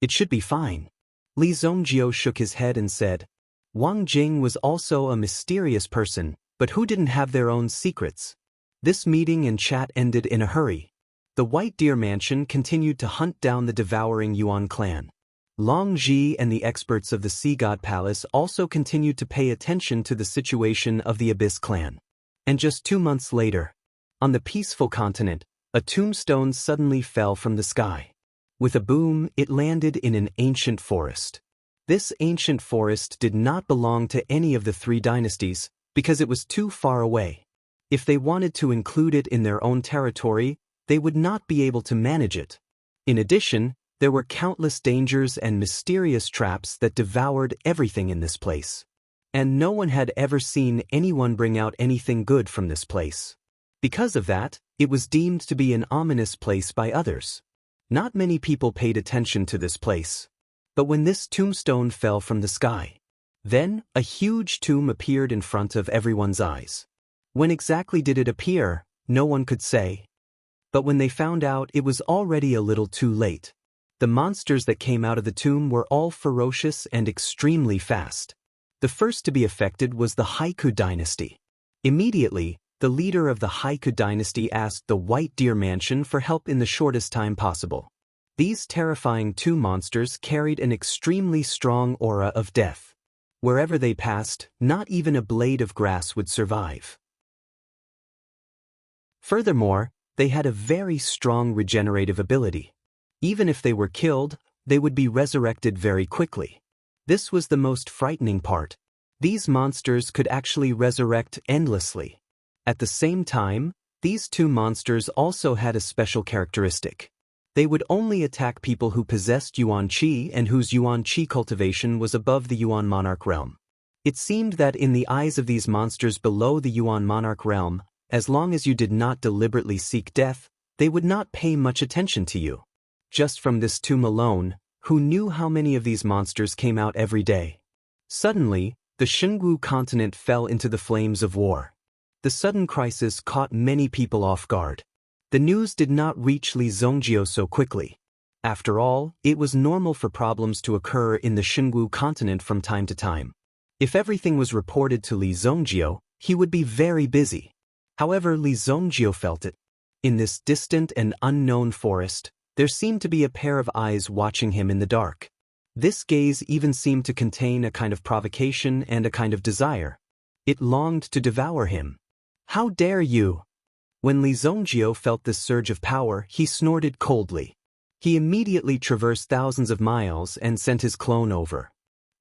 It should be fine. Li Zongjiu shook his head and said, Wang Jing was also a mysterious person, but who didn't have their own secrets? This meeting and chat ended in a hurry. The White Deer Mansion continued to hunt down the devouring Yuan clan. Long Ji and the experts of the Sea God Palace also continued to pay attention to the situation of the Abyss clan. And just 2 months later, on the peaceful continent, a tombstone suddenly fell from the sky. With a boom, it landed in an ancient forest. This ancient forest did not belong to any of the 3 dynasties, because it was too far away. If they wanted to include it in their own territory, they would not be able to manage it. In addition, there were countless dangers and mysterious traps that devoured everything in this place. And no one had ever seen anyone bring out anything good from this place. Because of that, it was deemed to be an ominous place by others. Not many people paid attention to this place. But when this tombstone fell from the sky, then a huge tomb appeared in front of everyone's eyes. When exactly did it appear, no one could say. But when they found out, it was already a little too late. The monsters that came out of the tomb were all ferocious and extremely fast. The first to be affected was the Haiku dynasty. Immediately, the leader of the Haiku dynasty asked the White Deer Mansion for help in the shortest time possible. These terrifying 2 monsters carried an extremely strong aura of death. Wherever they passed, not even a blade of grass would survive. Furthermore, they had a very strong regenerative ability. Even if they were killed, they would be resurrected very quickly. This was the most frightening part. These monsters could actually resurrect endlessly. At the same time, these 2 monsters also had a special characteristic. They would only attack people who possessed Yuan Qi and whose Yuan Qi cultivation was above the Yuan monarch realm. It seemed that in the eyes of these monsters below the Yuan monarch realm, as long as you did not deliberately seek death, they would not pay much attention to you. Just from this tomb alone, who knew how many of these monsters came out every day? Suddenly, the Xingu continent fell into the flames of war. The sudden crisis caught many people off guard. The news did not reach Li Zongjio so quickly. After all, it was normal for problems to occur in the Xingu continent from time to time. If everything was reported to Li Zongjio, he would be very busy. However, Li Zongjio felt it. In this distant and unknown forest, there seemed to be a pair of eyes watching him in the dark. This gaze even seemed to contain a kind of provocation and a kind of desire. It longed to devour him. "How dare you!" When Li Zongjio felt this surge of power, he snorted coldly. He immediately traversed thousands of miles and sent his clone over.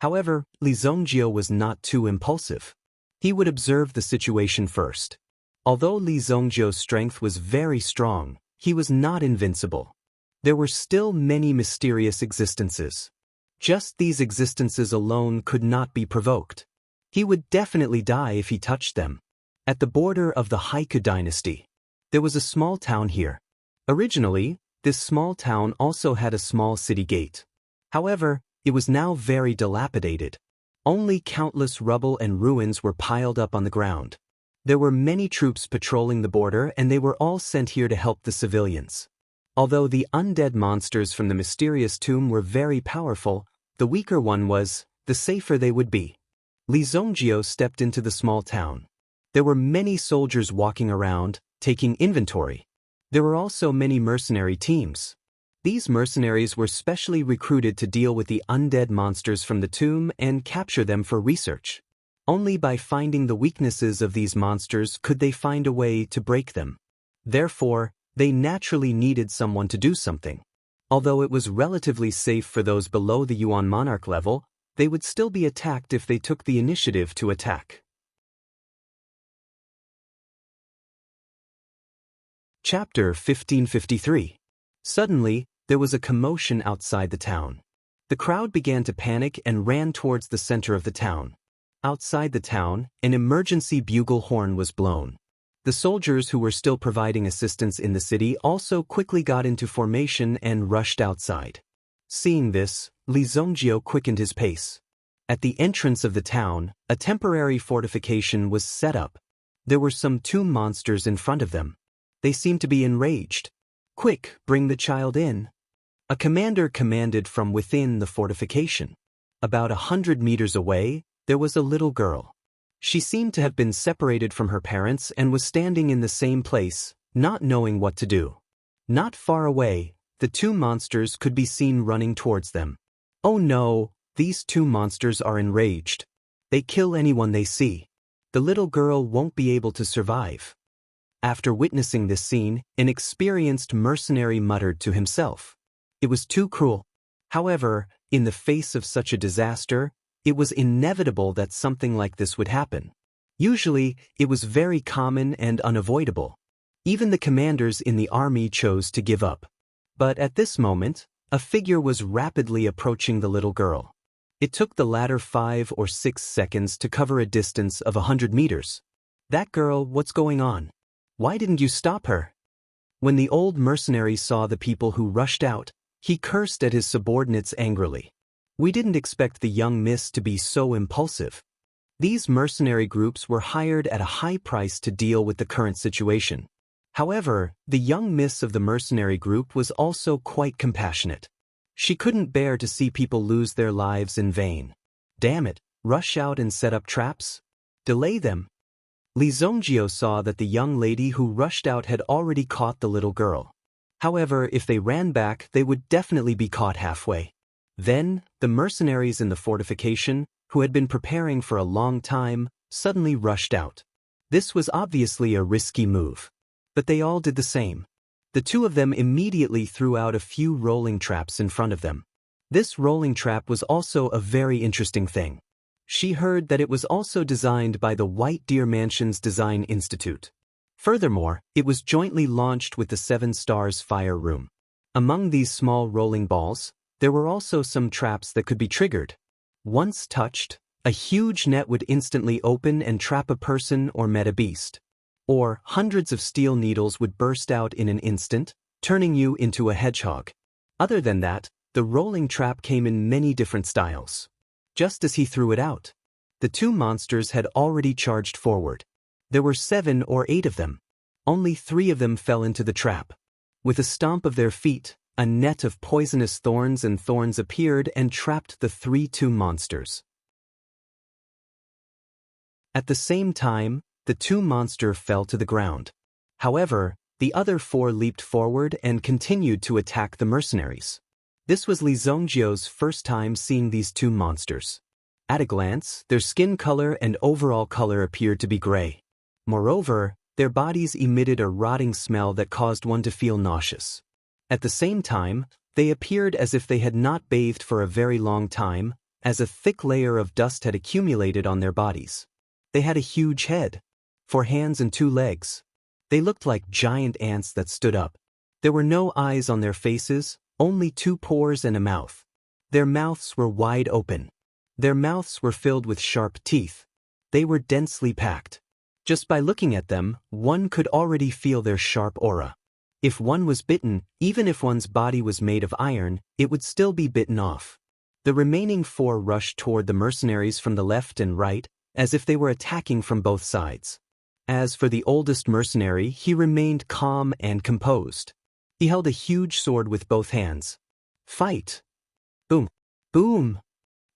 However, Li Zongjio was not too impulsive. He would observe the situation first. Although Li Zongjio's strength was very strong, he was not invincible. There were still many mysterious existences. Just these existences alone could not be provoked. He would definitely die if he touched them. At the border of the Haiku dynasty, there was a small town here. Originally, this small town also had a small city gate. However, it was now very dilapidated. Only countless rubble and ruins were piled up on the ground. There were many troops patrolling the border, and they were all sent here to help the civilians. Although the undead monsters from the mysterious tomb were very powerful, the weaker one was, the safer they would be. Li Zongjio stepped into the small town. There were many soldiers walking around, taking inventory. There were also many mercenary teams. These mercenaries were specially recruited to deal with the undead monsters from the tomb and capture them for research. Only by finding the weaknesses of these monsters could they find a way to break them. Therefore, they naturally needed someone to do something. Although it was relatively safe for those below the Yuan monarch level, they would still be attacked if they took the initiative to attack. Chapter 1553. Suddenly, there was a commotion outside the town. The crowd began to panic and ran towards the center of the town. Outside the town, an emergency bugle horn was blown. The soldiers who were still providing assistance in the city also quickly got into formation and rushed outside. Seeing this, Li Zongjio quickened his pace. At the entrance of the town, a temporary fortification was set up. There were some tomb monsters in front of them. They seemed to be enraged. "Quick, bring the child in." A commander commanded from within the fortification. About 100 meters away, there was a little girl. She seemed to have been separated from her parents and was standing in the same place, not knowing what to do. Not far away, the two monsters could be seen running towards them. Oh no, these two monsters are enraged. They kill anyone they see. The little girl won't be able to survive. After witnessing this scene, an experienced mercenary muttered to himself. It was too cruel. However, in the face of such a disaster, it was inevitable that something like this would happen. Usually, it was very common and unavoidable. Even the commanders in the army chose to give up. But at this moment, a figure was rapidly approaching the little girl. It took the latter 5 or 6 seconds to cover a distance of 100 meters. "That girl, what's going on? Why didn't you stop her?" When the old mercenary saw the people who rushed out, he cursed at his subordinates angrily. "We didn't expect the young miss to be so impulsive." These mercenary groups were hired at a high price to deal with the current situation. However, the young miss of the mercenary group was also quite compassionate. She couldn't bear to see people lose their lives in vain. Damn it, rush out and set up traps? Delay them. Li Zongjio saw that the young lady who rushed out had already caught the little girl. However, if they ran back, they would definitely be caught halfway. Then, the mercenaries in the fortification, who had been preparing for a long time, suddenly rushed out. This was obviously a risky move. But they all did the same. The two of them immediately threw out a few rolling traps in front of them. This rolling trap was also a very interesting thing. She heard that it was also designed by the White Deer Mansion's Design Institute. Furthermore, it was jointly launched with the 7 Stars Fire Room. Among these small rolling balls, there were also some traps that could be triggered. Once touched, a huge net would instantly open and trap a person or meta beast. Or hundreds of steel needles would burst out in an instant, turning you into a hedgehog. Other than that, the rolling trap came in many different styles. Just as he threw it out, the two monsters had already charged forward. There were 7 or 8 of them. Only 3 of them fell into the trap. With a stomp of their feet, a net of poisonous thorns and thorns appeared and trapped the 2 monsters. At the same time, the 2 monsters fell to the ground. However, the other 4 leaped forward and continued to attack the mercenaries. This was Li Zongjio's first time seeing these 2 monsters. At a glance, their skin color and overall color appeared to be gray. Moreover, their bodies emitted a rotting smell that caused one to feel nauseous. At the same time, they appeared as if they had not bathed for a very long time, as a thick layer of dust had accumulated on their bodies. They had a huge head, 4 hands and 2 legs. They looked like giant ants that stood up. There were no eyes on their faces, only 2 pores and a mouth. Their mouths were wide open. Their mouths were filled with sharp teeth. They were densely packed. Just by looking at them, one could already feel their sharp aura. If one was bitten, even if one's body was made of iron, it would still be bitten off. The remaining 4 rushed toward the mercenaries from the left and right, as if they were attacking from both sides. As for the oldest mercenary, he remained calm and composed. He held a huge sword with both hands. Fight! Boom! Boom!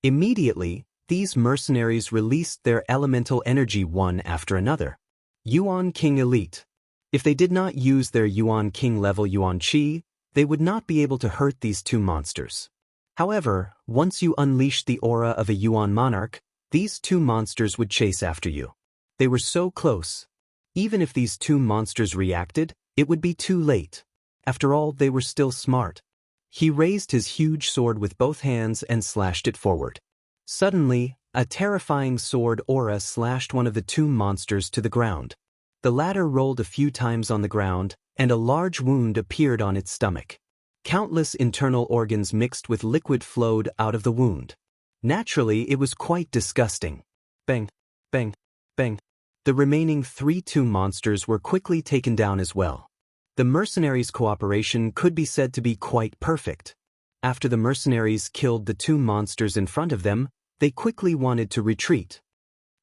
Immediately, these mercenaries released their elemental energy one after another. Yuan King Elite. If they did not use their Yuan King level Yuan Qi, they would not be able to hurt these 2 monsters. However, once you unleashed the aura of a Yuan Monarch, these 2 monsters would chase after you. They were so close. Even if these 2 monsters reacted, it would be too late. After all, they were still smart. He raised his huge sword with both hands and slashed it forward. Suddenly, a terrifying sword aura slashed one of the 2 monsters to the ground. The latter rolled a few times on the ground, and a large wound appeared on its stomach. Countless internal organs mixed with liquid flowed out of the wound. Naturally, it was quite disgusting. Bang, bang, bang. The remaining 2 monsters were quickly taken down as well. The mercenaries' cooperation could be said to be quite perfect. After the mercenaries killed the 2 monsters in front of them, they quickly wanted to retreat.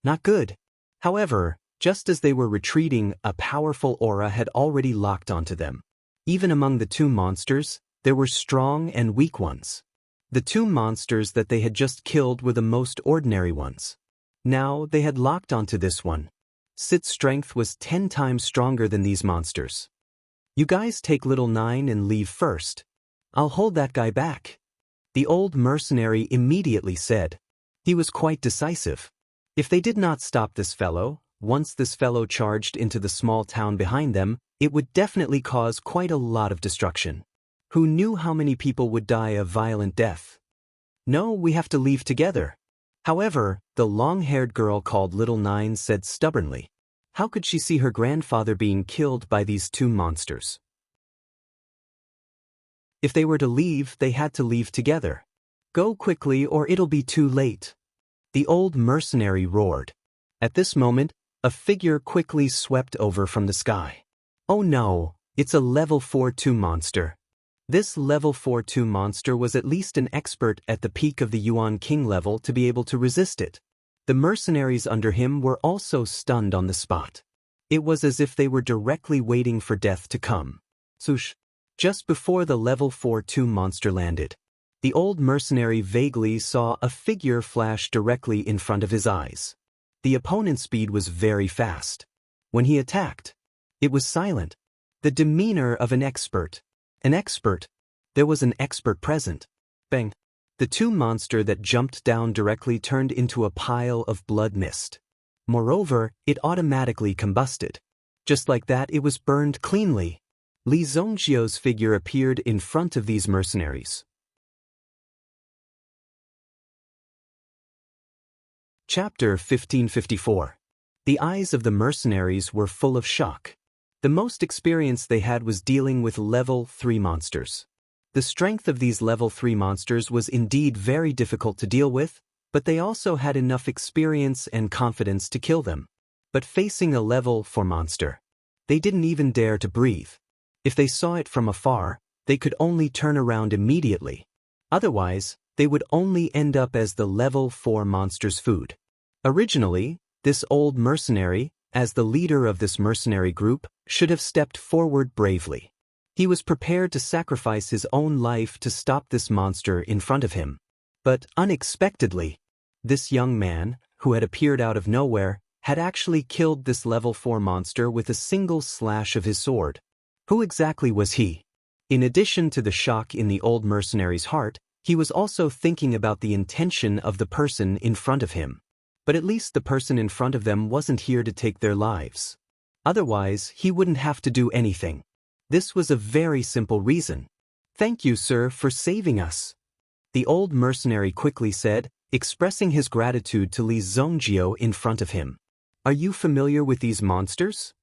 Not good. However, just as they were retreating, a powerful aura had already locked onto them. Even among the 2 monsters, there were strong and weak ones. The 2 monsters that they had just killed were the most ordinary ones. Now they had locked onto this one. Its strength was 10 times stronger than these monsters. You guys take little 9 and leave first. I'll hold that guy back. The old mercenary immediately said. He was quite decisive. If they did not stop this fellow, once this fellow charged into the small town behind them, it would definitely cause quite a lot of destruction. Who knew how many people would die a violent death? No, we have to leave together. However, the long-haired girl called Little 9 said stubbornly. How could she see her grandfather being killed by these 2 monsters? If they were to leave, they had to leave together. Go quickly or it'll be too late. The old mercenary roared. At this moment, a figure quickly swept over from the sky. Oh no, it's a level 4-2 monster. This level 4-2 monster was at least an expert at the peak of the Yuan King level to be able to resist it. The mercenaries under him were also stunned on the spot. It was as if they were directly waiting for death to come. Swoosh! Just before the level 4-2 monster landed, the old mercenary vaguely saw a figure flash directly in front of his eyes. The opponent's speed was very fast. When he attacked, it was silent. The demeanor of an expert. An expert. There was an expert present. Bang. The 2 monster that jumped down directly turned into a pile of blood mist. Moreover, it automatically combusted. Just like that, it was burned cleanly. Li Zongjio's figure appeared in front of these mercenaries. Chapter 1554. The eyes of the mercenaries were full of shock. The most experience they had was dealing with level 3 monsters. The strength of these level 3 monsters was indeed very difficult to deal with, but they also had enough experience and confidence to kill them. But facing a level 4 monster, they didn't even dare to breathe. If they saw it from afar, they could only turn around immediately. Otherwise, they would only end up as the level 4 monster's food. Originally, this old mercenary, as the leader of this mercenary group, should have stepped forward bravely. He was prepared to sacrifice his own life to stop this monster in front of him. But unexpectedly, this young man, who had appeared out of nowhere, had actually killed this level 4 monster with a single slash of his sword. Who exactly was he? In addition to the shock in the old mercenary's heart, he was also thinking about the intention of the person in front of him. But at least the person in front of them wasn't here to take their lives. Otherwise, he wouldn't have to do anything. This was a very simple reason. "Thank you, sir, for saving us," the old mercenary quickly said, expressing his gratitude to Li Zongjio in front of him. "Are you familiar with these monsters?"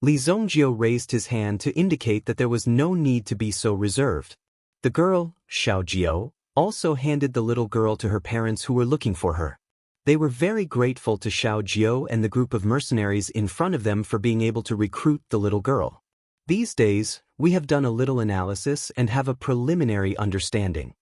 Li Zongjio raised his hand to indicate that there was no need to be so reserved. The girl, Xiaojio, also handed the little girl to her parents who were looking for her. They were very grateful to Xiaojio and the group of mercenaries in front of them for being able to recruit the little girl. "These days, we have done a little analysis and have a preliminary understanding,"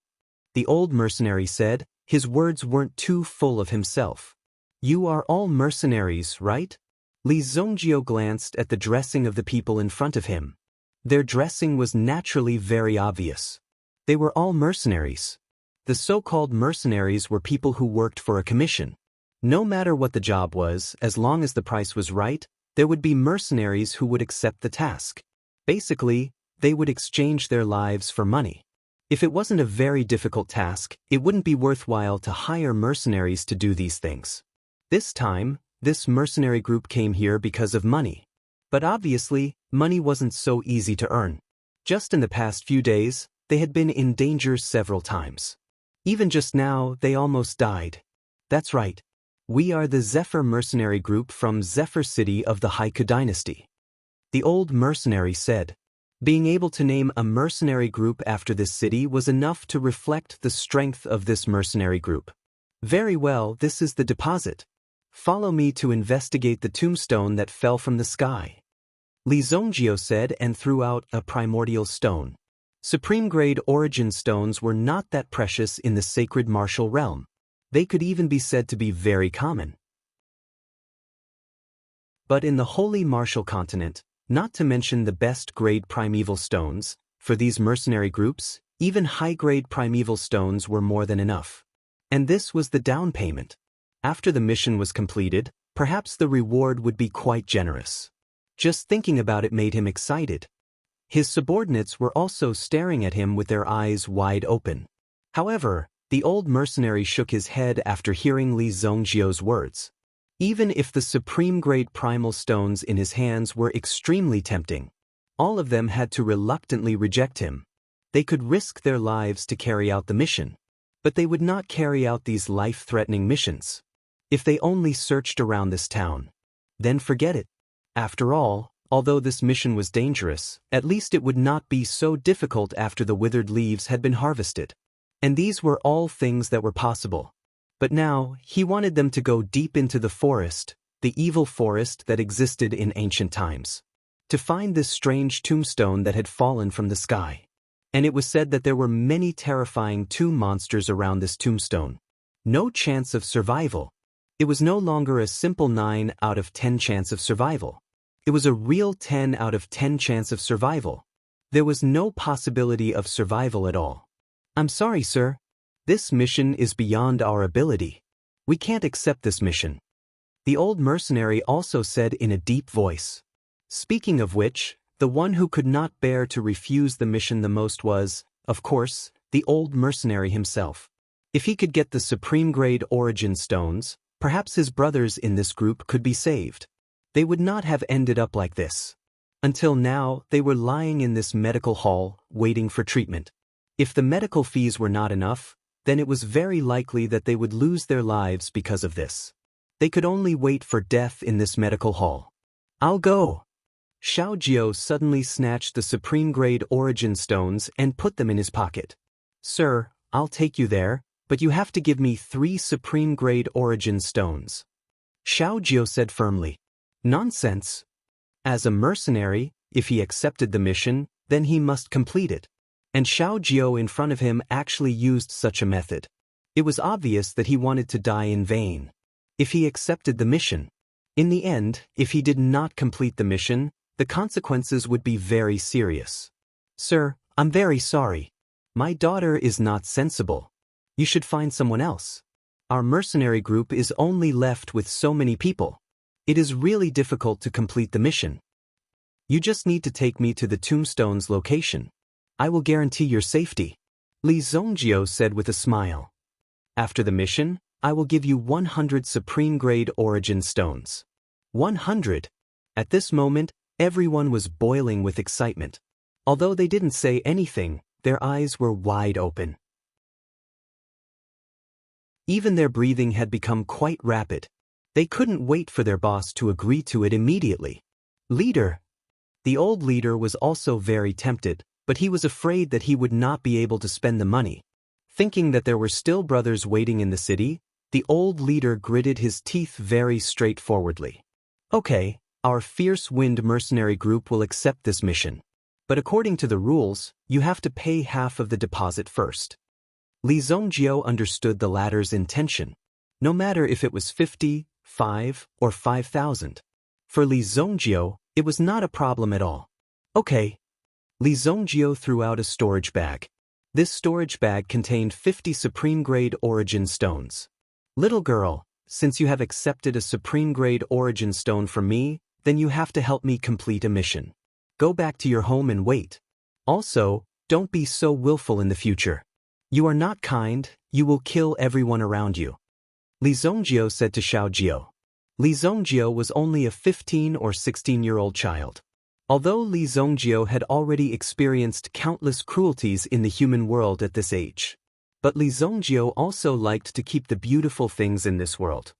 the old mercenary said. His words weren't too full of himself. "You are all mercenaries, right?" Li Zongjio glanced at the dressing of the people in front of him. Their dressing was naturally very obvious. They were all mercenaries. The so-called mercenaries were people who worked for a commission. No matter what the job was, as long as the price was right, there would be mercenaries who would accept the task. Basically, they would exchange their lives for money. If it wasn't a very difficult task, it wouldn't be worthwhile to hire mercenaries to do these things. This time, this mercenary group came here because of money. But obviously, money wasn't so easy to earn. Just in the past few days, they had been in danger several times. Even just now, they almost died. "That's right. We are the Zephyr mercenary group from Zephyr City of the Haiku dynasty," the old mercenary said. Being able to name a mercenary group after this city was enough to reflect the strength of this mercenary group. "Very well, this is the deposit. Follow me to investigate the tombstone that fell from the sky," Li Zongjio said and threw out a primordial stone. Supreme-grade origin stones were not that precious in the sacred martial realm. They could even be said to be very common. But in the holy martial continent, not to mention the best-grade primeval stones, for these mercenary groups, even high-grade primeval stones were more than enough. And this was the down payment. After the mission was completed, perhaps the reward would be quite generous. Just thinking about it made him excited. His subordinates were also staring at him with their eyes wide open. However, the old mercenary shook his head after hearing Li Zongjio's words. Even if the supreme-grade primal stones in his hands were extremely tempting, all of them had to reluctantly reject him. They could risk their lives to carry out the mission, but they would not carry out these life-threatening missions. If they only searched around this town, then forget it. After all, although this mission was dangerous, at least it would not be so difficult after the withered leaves had been harvested. And these were all things that were possible. But now, he wanted them to go deep into the forest, the evil forest that existed in ancient times, to find this strange tombstone that had fallen from the sky. And it was said that there were many terrifying tomb monsters around this tombstone. No chance of survival. It was no longer a simple 9 out of 10 chance of survival. It was a real 10 out of 10 chance of survival. There was no possibility of survival at all. "I'm sorry, sir. This mission is beyond our ability. We can't accept this mission," the old mercenary also said in a deep voice. Speaking of which, the one who could not bear to refuse the mission the most was, of course, the old mercenary himself. If he could get the supreme-grade origin stones, perhaps his brothers in this group could be saved. They would not have ended up like this. Until now, they were lying in this medical hall, waiting for treatment. If the medical fees were not enough, then it was very likely that they would lose their lives because of this. They could only wait for death in this medical hall. "I'll go," Xiao Jiao suddenly snatched the supreme grade origin stones and put them in his pocket. Sir, I'll take you there, but you have to give me 3 supreme grade origin stones. Xiao Jiao said firmly. Nonsense. As a mercenary, if he accepted the mission, then he must complete it. And Xiao Jiao in front of him actually used such a method. It was obvious that he wanted to die in vain. If he accepted the mission. In the end, if he did not complete the mission, the consequences would be very serious. Sir, I'm very sorry. My daughter is not sensible. You should find someone else. Our mercenary group is only left with so many people. It is really difficult to complete the mission. You just need to take me to the tombstone's location. I will guarantee your safety. Li Zongjio said with a smile. After the mission, I will give you 100 supreme grade origin stones. 100. At this moment, everyone was boiling with excitement. Although they didn't say anything, their eyes were wide open. Even their breathing had become quite rapid. They couldn't wait for their boss to agree to it immediately. Leader. The old leader was also very tempted, but he was afraid that he would not be able to spend the money. Thinking that there were still brothers waiting in the city, the old leader gritted his teeth very straightforwardly. Okay, our fierce wind mercenary group will accept this mission. But according to the rules, you have to pay half of the deposit first. Li Zongjio understood the latter's intention. No matter if it was 50, 5, or 5,000. For Li Zongjio, it was not a problem at all. Okay. Li Zongjio threw out a storage bag. This storage bag contained 50 supreme grade origin stones. Little girl, since you have accepted a supreme grade origin stone from me, then you have to help me complete a mission. Go back to your home and wait. Also, don't be so willful in the future. You are not kind, you will kill everyone around you. Li Zongjio said to Xiao Jiao. Li Zongjio was only a 15 or 16-year-old child. Although Li Zongjio had already experienced countless cruelties in the human world at this age. But Li Zongjio also liked to keep the beautiful things in this world.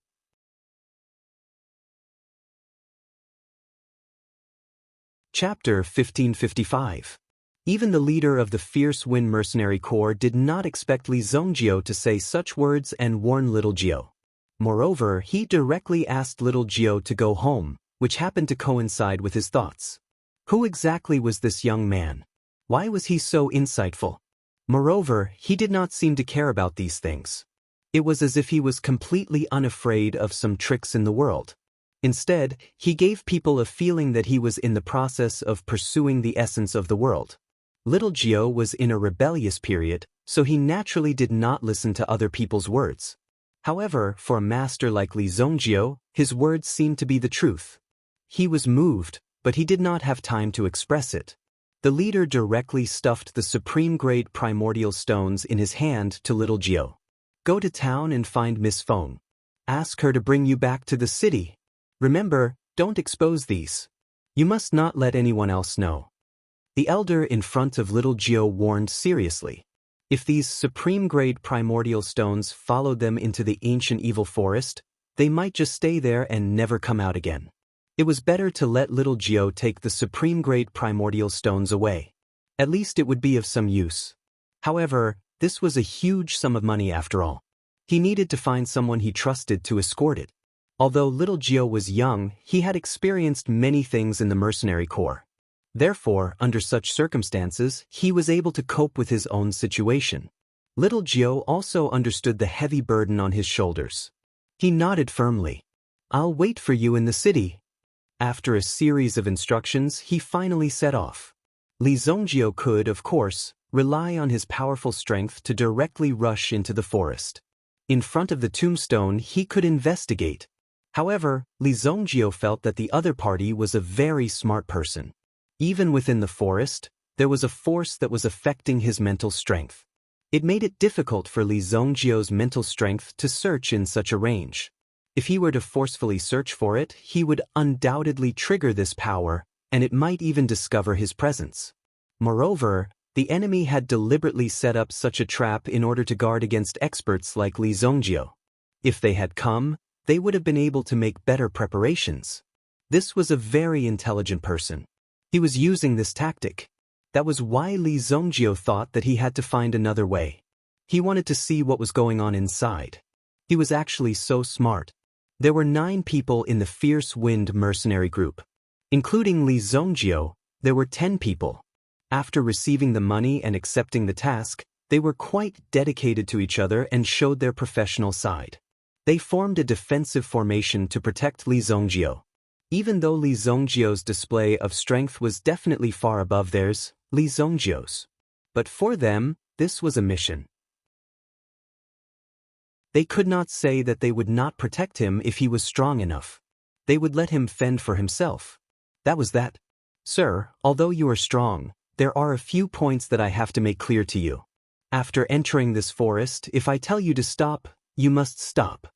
Chapter 1555. Even the leader of the fierce Wind Mercenary Corps did not expect Li Zongjio to say such words and warn little Jiao. Moreover, he directly asked little Jiao to go home, which happened to coincide with his thoughts. Who exactly was this young man? Why was he so insightful? Moreover, he did not seem to care about these things. It was as if he was completely unafraid of some tricks in the world. Instead, he gave people a feeling that he was in the process of pursuing the essence of the world. Little Jiao was in a rebellious period, so he naturally did not listen to other people's words. However, for a master like Li Zongjio, his words seemed to be the truth. He was moved, but he did not have time to express it. The leader directly stuffed the supreme grade primordial stones in his hand to little Jiao. Go to town and find Miss Feng. Ask her to bring you back to the city. Remember, don't expose these. You must not let anyone else know. The elder in front of little Jiao warned seriously. If these supreme grade primordial stones followed them into the ancient evil forest, they might just stay there and never come out again. It was better to let little Jiao take the supreme grade primordial stones away. At least it would be of some use. However, this was a huge sum of money after all. He needed to find someone he trusted to escort it. Although little Jiao was young, he had experienced many things in the mercenary corps. Therefore, under such circumstances, he was able to cope with his own situation. Little Jiao also understood the heavy burden on his shoulders. He nodded firmly. I'll wait for you in the city. After a series of instructions, he finally set off. Li Zongjio could, of course, rely on his powerful strength to directly rush into the forest. In front of the tombstone, he could investigate. However, Li Zongjio felt that the other party was a very smart person. Even within the forest, there was a force that was affecting his mental strength. It made it difficult for Li Zongjio's mental strength to search in such a range. If he were to forcefully search for it, he would undoubtedly trigger this power, and it might even discover his presence. Moreover, the enemy had deliberately set up such a trap in order to guard against experts like Li Zongjio. If they had come, they would have been able to make better preparations. This was a very intelligent person. He was using this tactic. That was why Li Zongjio thought that he had to find another way. He wanted to see what was going on inside. He was actually so smart. There were 9 people in the Fierce Wind mercenary group. Including Li Zongjio, there were 10 people. After receiving the money and accepting the task, they were quite dedicated to each other and showed their professional side. They formed a defensive formation to protect Li Zongjio. Even though Li Zongjio's display of strength was definitely far above theirs, Li Zongjio's. But for them, this was a mission. They could not say that they would not protect him if he was strong enough. They would let him fend for himself. That was that. Sir, although you are strong, there are a few points that I have to make clear to you. After entering this forest, if I tell you to stop, you must stop.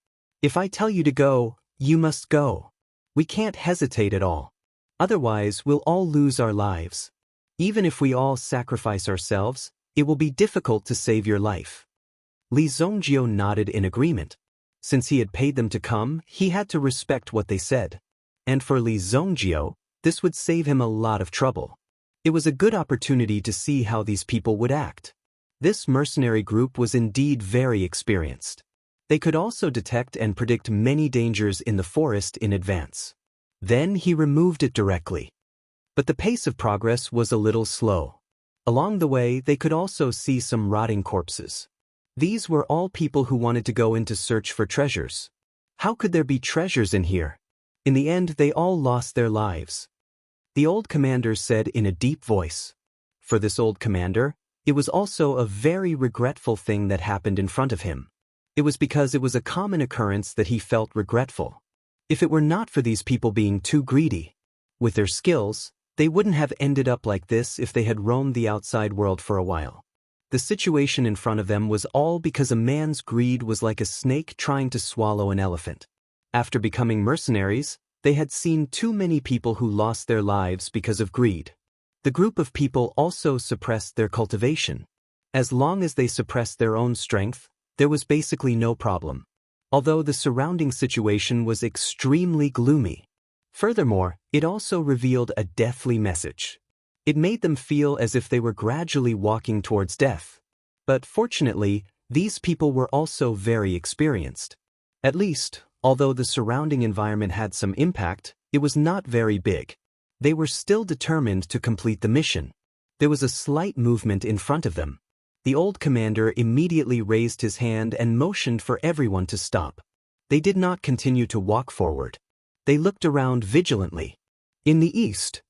If I tell you to go, you must go. We can't hesitate at all. Otherwise, we'll all lose our lives. Even if we all sacrifice ourselves, it will be difficult to save your life. Li Zongjio nodded in agreement. Since he had paid them to come, he had to respect what they said. And for Li Zongjio, this would save him a lot of trouble. It was a good opportunity to see how these people would act. This mercenary group was indeed very experienced. They could also detect and predict many dangers in the forest in advance. Then he removed it directly. But the pace of progress was a little slow. Along the way, they could also see some rotting corpses. These were all people who wanted to go in to search for treasures. How could there be treasures in here? In the end, they all lost their lives. The old commander said in a deep voice. For this old commander, it was also a very regretful thing that happened in front of him. It was because it was a common occurrence that he felt regretful. If it were not for these people being too greedy, with their skills, they wouldn't have ended up like this if they had roamed the outside world for a while. The situation in front of them was all because a man's greed was like a snake trying to swallow an elephant. After becoming mercenaries, they had seen too many people who lost their lives because of greed. The group of people also suppressed their cultivation. As long as they suppressed their own strength, there was basically no problem. Although the surrounding situation was extremely gloomy. Furthermore, it also revealed a deathly message. It made them feel as if they were gradually walking towards death. But fortunately, these people were also very experienced. At least, although the surrounding environment had some impact, it was not very big. They were still determined to complete the mission. There was a slight movement in front of them. The old commander immediately raised his hand and motioned for everyone to stop. They did not continue to walk forward. They looked around vigilantly. In the east,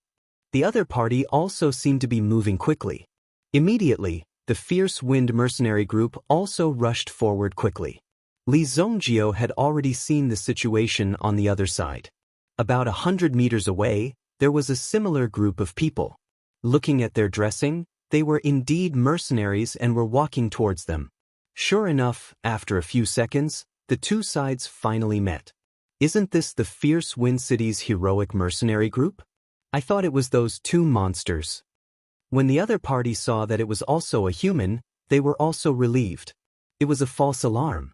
the other party also seemed to be moving quickly. Immediately, the Fierce Wind mercenary group also rushed forward quickly. Li Zongjio had already seen the situation on the other side. About 100 meters away, there was a similar group of people. Looking at their dressing, they were indeed mercenaries and were walking towards them. Sure enough, after a few seconds, the two sides finally met. Isn't this the Fierce Wind City's heroic mercenary group? I thought it was those two monsters. When the other party saw that it was also a human, they were also relieved. It was a false alarm.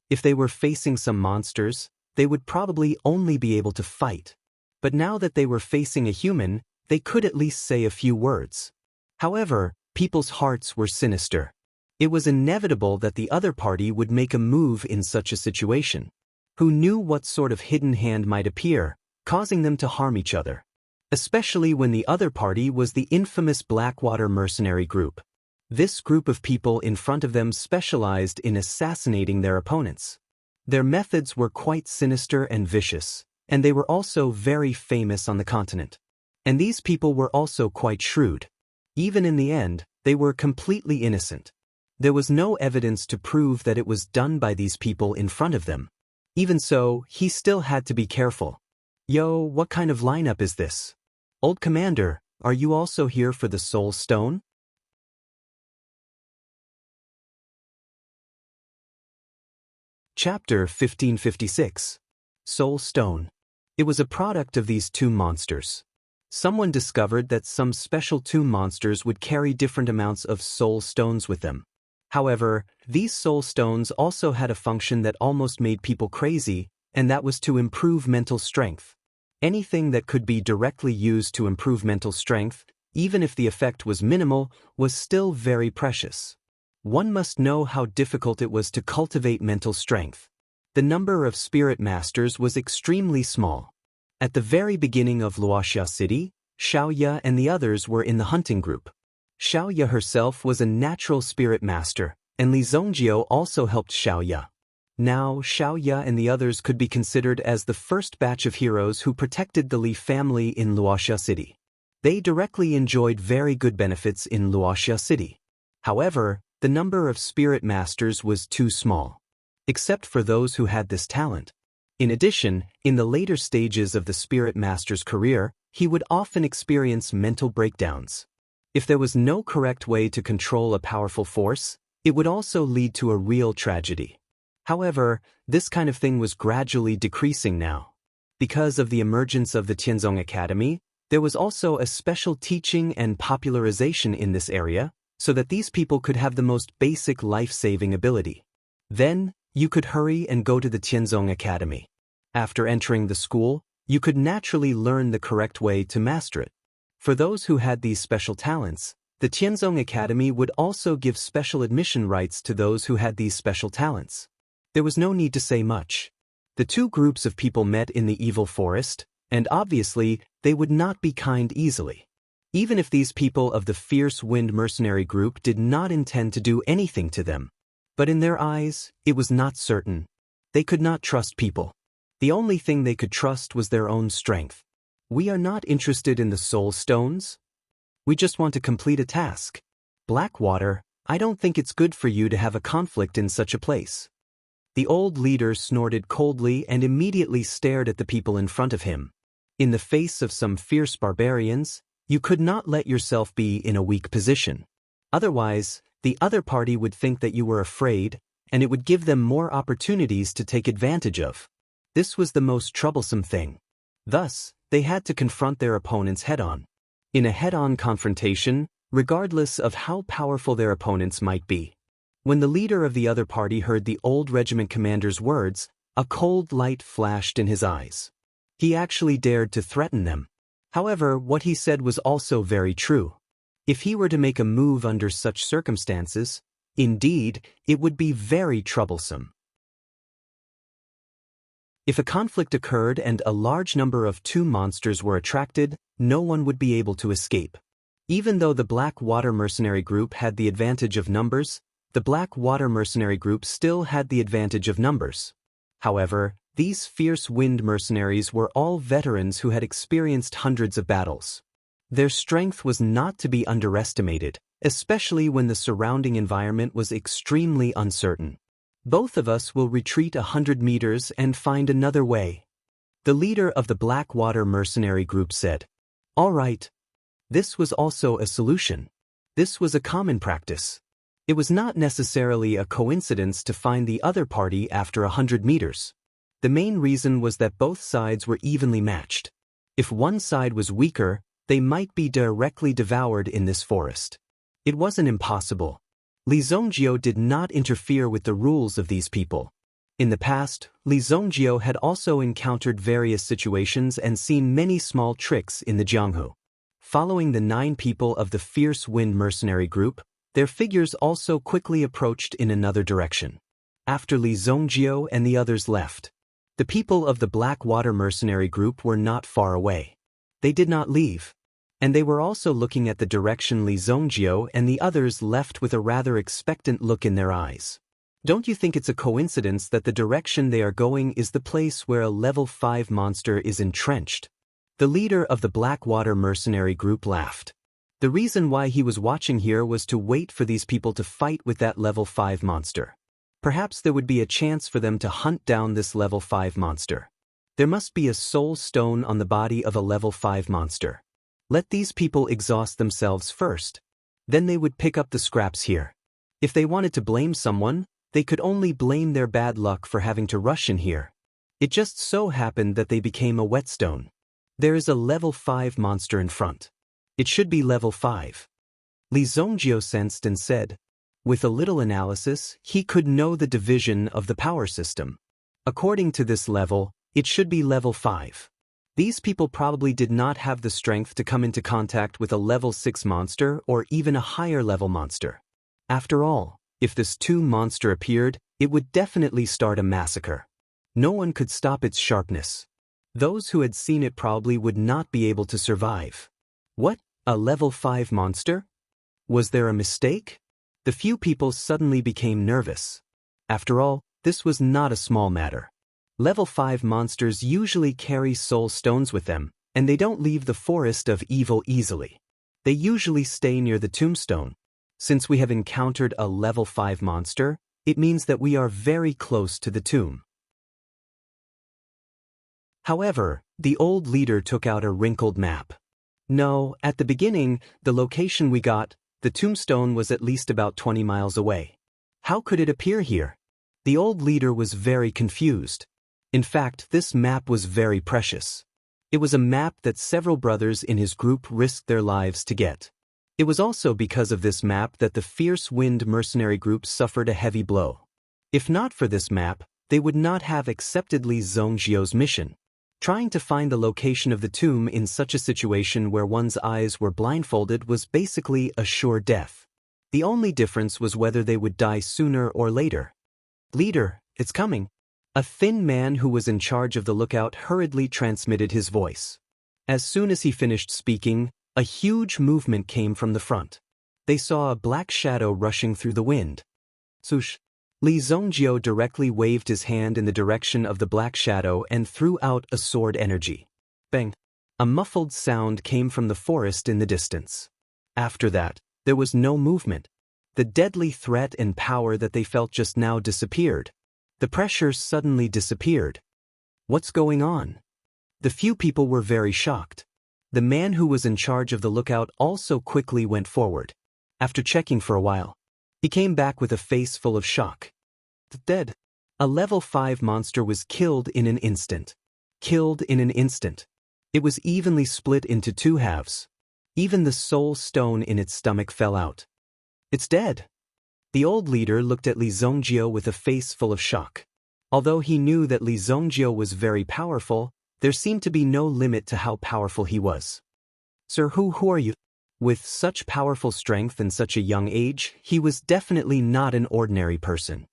If they were facing some monsters, they would probably only be able to fight. But now that they were facing a human, they could at least say a few words. However, people's hearts were sinister. It was inevitable that the other party would make a move in such a situation. Who knew what sort of hidden hand might appear, causing them to harm each other? Especially when the other party was the infamous Blackwater mercenary group. This group of people in front of them specialized in assassinating their opponents. Their methods were quite sinister and vicious, and they were also very famous on the continent. And these people were also quite shrewd. Even in the end, they were completely innocent. There was no evidence to prove that it was done by these people in front of them. Even so, he still had to be careful. Yo, what kind of lineup is this? Old Commander, are you also here for the Soul Stone? Chapter 1556. Soul Stone. It was a product of these two monsters. Someone discovered that some special two monsters would carry different amounts of soul stones with them. However, these soul stones also had a function that almost made people crazy, and that was to improve mental strength. Anything that could be directly used to improve mental strength, even if the effect was minimal, was still very precious. One must know how difficult it was to cultivate mental strength. The number of spirit masters was extremely small. At the very beginning of Luoxia City, Xiaoya and the others were in the hunting group. Xiaoya herself was a natural spirit master, and Li Zongjio also helped Xiaoya. Now, Xiaoya and the others could be considered as the first batch of heroes who protected the Li family in Luoxia City. They directly enjoyed very good benefits in Luoxia City. However, the number of spirit masters was too small, except for those who had this talent. In addition, in the later stages of the spirit master's career, he would often experience mental breakdowns. If there was no correct way to control a powerful force, it would also lead to a real tragedy. However, this kind of thing was gradually decreasing now. Because of the emergence of the Tianzong Academy, there was also a special teaching and popularization in this area, so that these people could have the most basic life-saving ability. Then, you could hurry and go to the Tianzong Academy. After entering the school, you could naturally learn the correct way to master it. For those who had these special talents, the Tianzong Academy would also give special admission rights to those who had these special talents. There was no need to say much. The two groups of people met in the evil forest, and obviously, they would not be kind easily. Even if these people of the fierce wind mercenary group did not intend to do anything to them. But in their eyes, it was not certain. They could not trust people. The only thing they could trust was their own strength. We are not interested in the soul stones. We just want to complete a task. Blackwater, I don't think it's good for you to have a conflict in such a place. The old leader snorted coldly and immediately stared at the people in front of him. In the face of some fierce barbarians, you could not let yourself be in a weak position. Otherwise, the other party would think that you were afraid, and it would give them more opportunities to take advantage of. This was the most troublesome thing. Thus, they had to confront their opponents head-on. In a head-on confrontation, regardless of how powerful their opponents might be. When the leader of the other party heard the old regiment commander's words, a cold light flashed in his eyes. He actually dared to threaten them. However, what he said was also very true. If he were to make a move under such circumstances, indeed, it would be very troublesome. If a conflict occurred and a large number of two monsters were attracted, no one would be able to escape. Even though the Black Water Mercenary Group had the advantage of numbers, the Black Water Mercenary Group still had the advantage of numbers. However, these fierce wind mercenaries were all veterans who had experienced hundreds of battles. Their strength was not to be underestimated, especially when the surrounding environment was extremely uncertain. Both of us will retreat 100 meters and find another way. The leader of the Blackwater Mercenary Group said. All right. This was also a solution. This was a common practice. It was not necessarily a coincidence to find the other party after 100 meters. The main reason was that both sides were evenly matched. If one side was weaker, they might be directly devoured in this forest. It wasn't impossible. Li Zongjio did not interfere with the rules of these people. In the past, Li Zongjio had also encountered various situations and seen many small tricks in the Jianghu. Following the 9 people of the Fierce Wind Mercenary Group, their figures also quickly approached in another direction. After Li Zongjio and the others left, the people of the Blackwater Mercenary Group were not far away. They did not leave. And they were also looking at the direction Li Zongjio and the others left with a rather expectant look in their eyes. Don't you think it's a coincidence that the direction they are going is the place where a level 5 monster is entrenched? The leader of the Blackwater Mercenary Group laughed. The reason why he was watching here was to wait for these people to fight with that level 5 monster. Perhaps there would be a chance for them to hunt down this level 5 monster. There must be a soul stone on the body of a level 5 monster. Let these people exhaust themselves first. Then they would pick up the scraps here. If they wanted to blame someone, they could only blame their bad luck for having to rush in here. It just so happened that they became a whetstone. There is a level 5 monster in front. It should be level 5. Li Zongjio sensed and said. With a little analysis, he could know the division of the power system. According to this level, it should be level 5. These people probably did not have the strength to come into contact with a level 6 monster or even a higher level monster. After all, if this 2 monster appeared, it would definitely start a massacre. No one could stop its sharpness. Those who had seen it probably would not be able to survive. What? A level 5 monster? Was there a mistake? The few people suddenly became nervous. After all, this was not a small matter. Level 5 monsters usually carry soul stones with them, and they don't leave the forest of evil easily. They usually stay near the tombstone. Since we have encountered a level 5 monster, it means that we are very close to the tomb. However, the old leader took out a wrinkled map. No, at the beginning, the location we got, the tombstone was at least about 20 miles away. How could it appear here? The old leader was very confused. In fact, this map was very precious. It was a map that several brothers in his group risked their lives to get. It was also because of this map that the Fierce Wind mercenary group suffered a heavy blow. If not for this map, they would not have accepted Li Zongjiu's mission. Trying to find the location of the tomb in such a situation where one's eyes were blindfolded was basically a sure death. The only difference was whether they would die sooner or later. "Leader, it's coming." A thin man who was in charge of the lookout hurriedly transmitted his voice. As soon as he finished speaking, a huge movement came from the front. They saw a black shadow rushing through the wind. Swoosh! Li Zongjiu directly waved his hand in the direction of the black shadow and threw out a sword energy. Bang! A muffled sound came from the forest in the distance. After that, there was no movement. The deadly threat and power that they felt just now disappeared. The pressure suddenly disappeared. What's going on? The few people were very shocked. The man who was in charge of the lookout also quickly went forward. After checking for a while, he came back with a face full of shock. Dead. A level 5 monster was killed in an instant. Killed in an instant. It was evenly split into 2 halves. Even the soul stone in its stomach fell out. It's dead. The old leader looked at Li Zongjiu with a face full of shock. Although he knew that Li Zongjiu was very powerful, there seemed to be no limit to how powerful he was. "Sir, who are you?" With such powerful strength and such a young age, he was definitely not an ordinary person.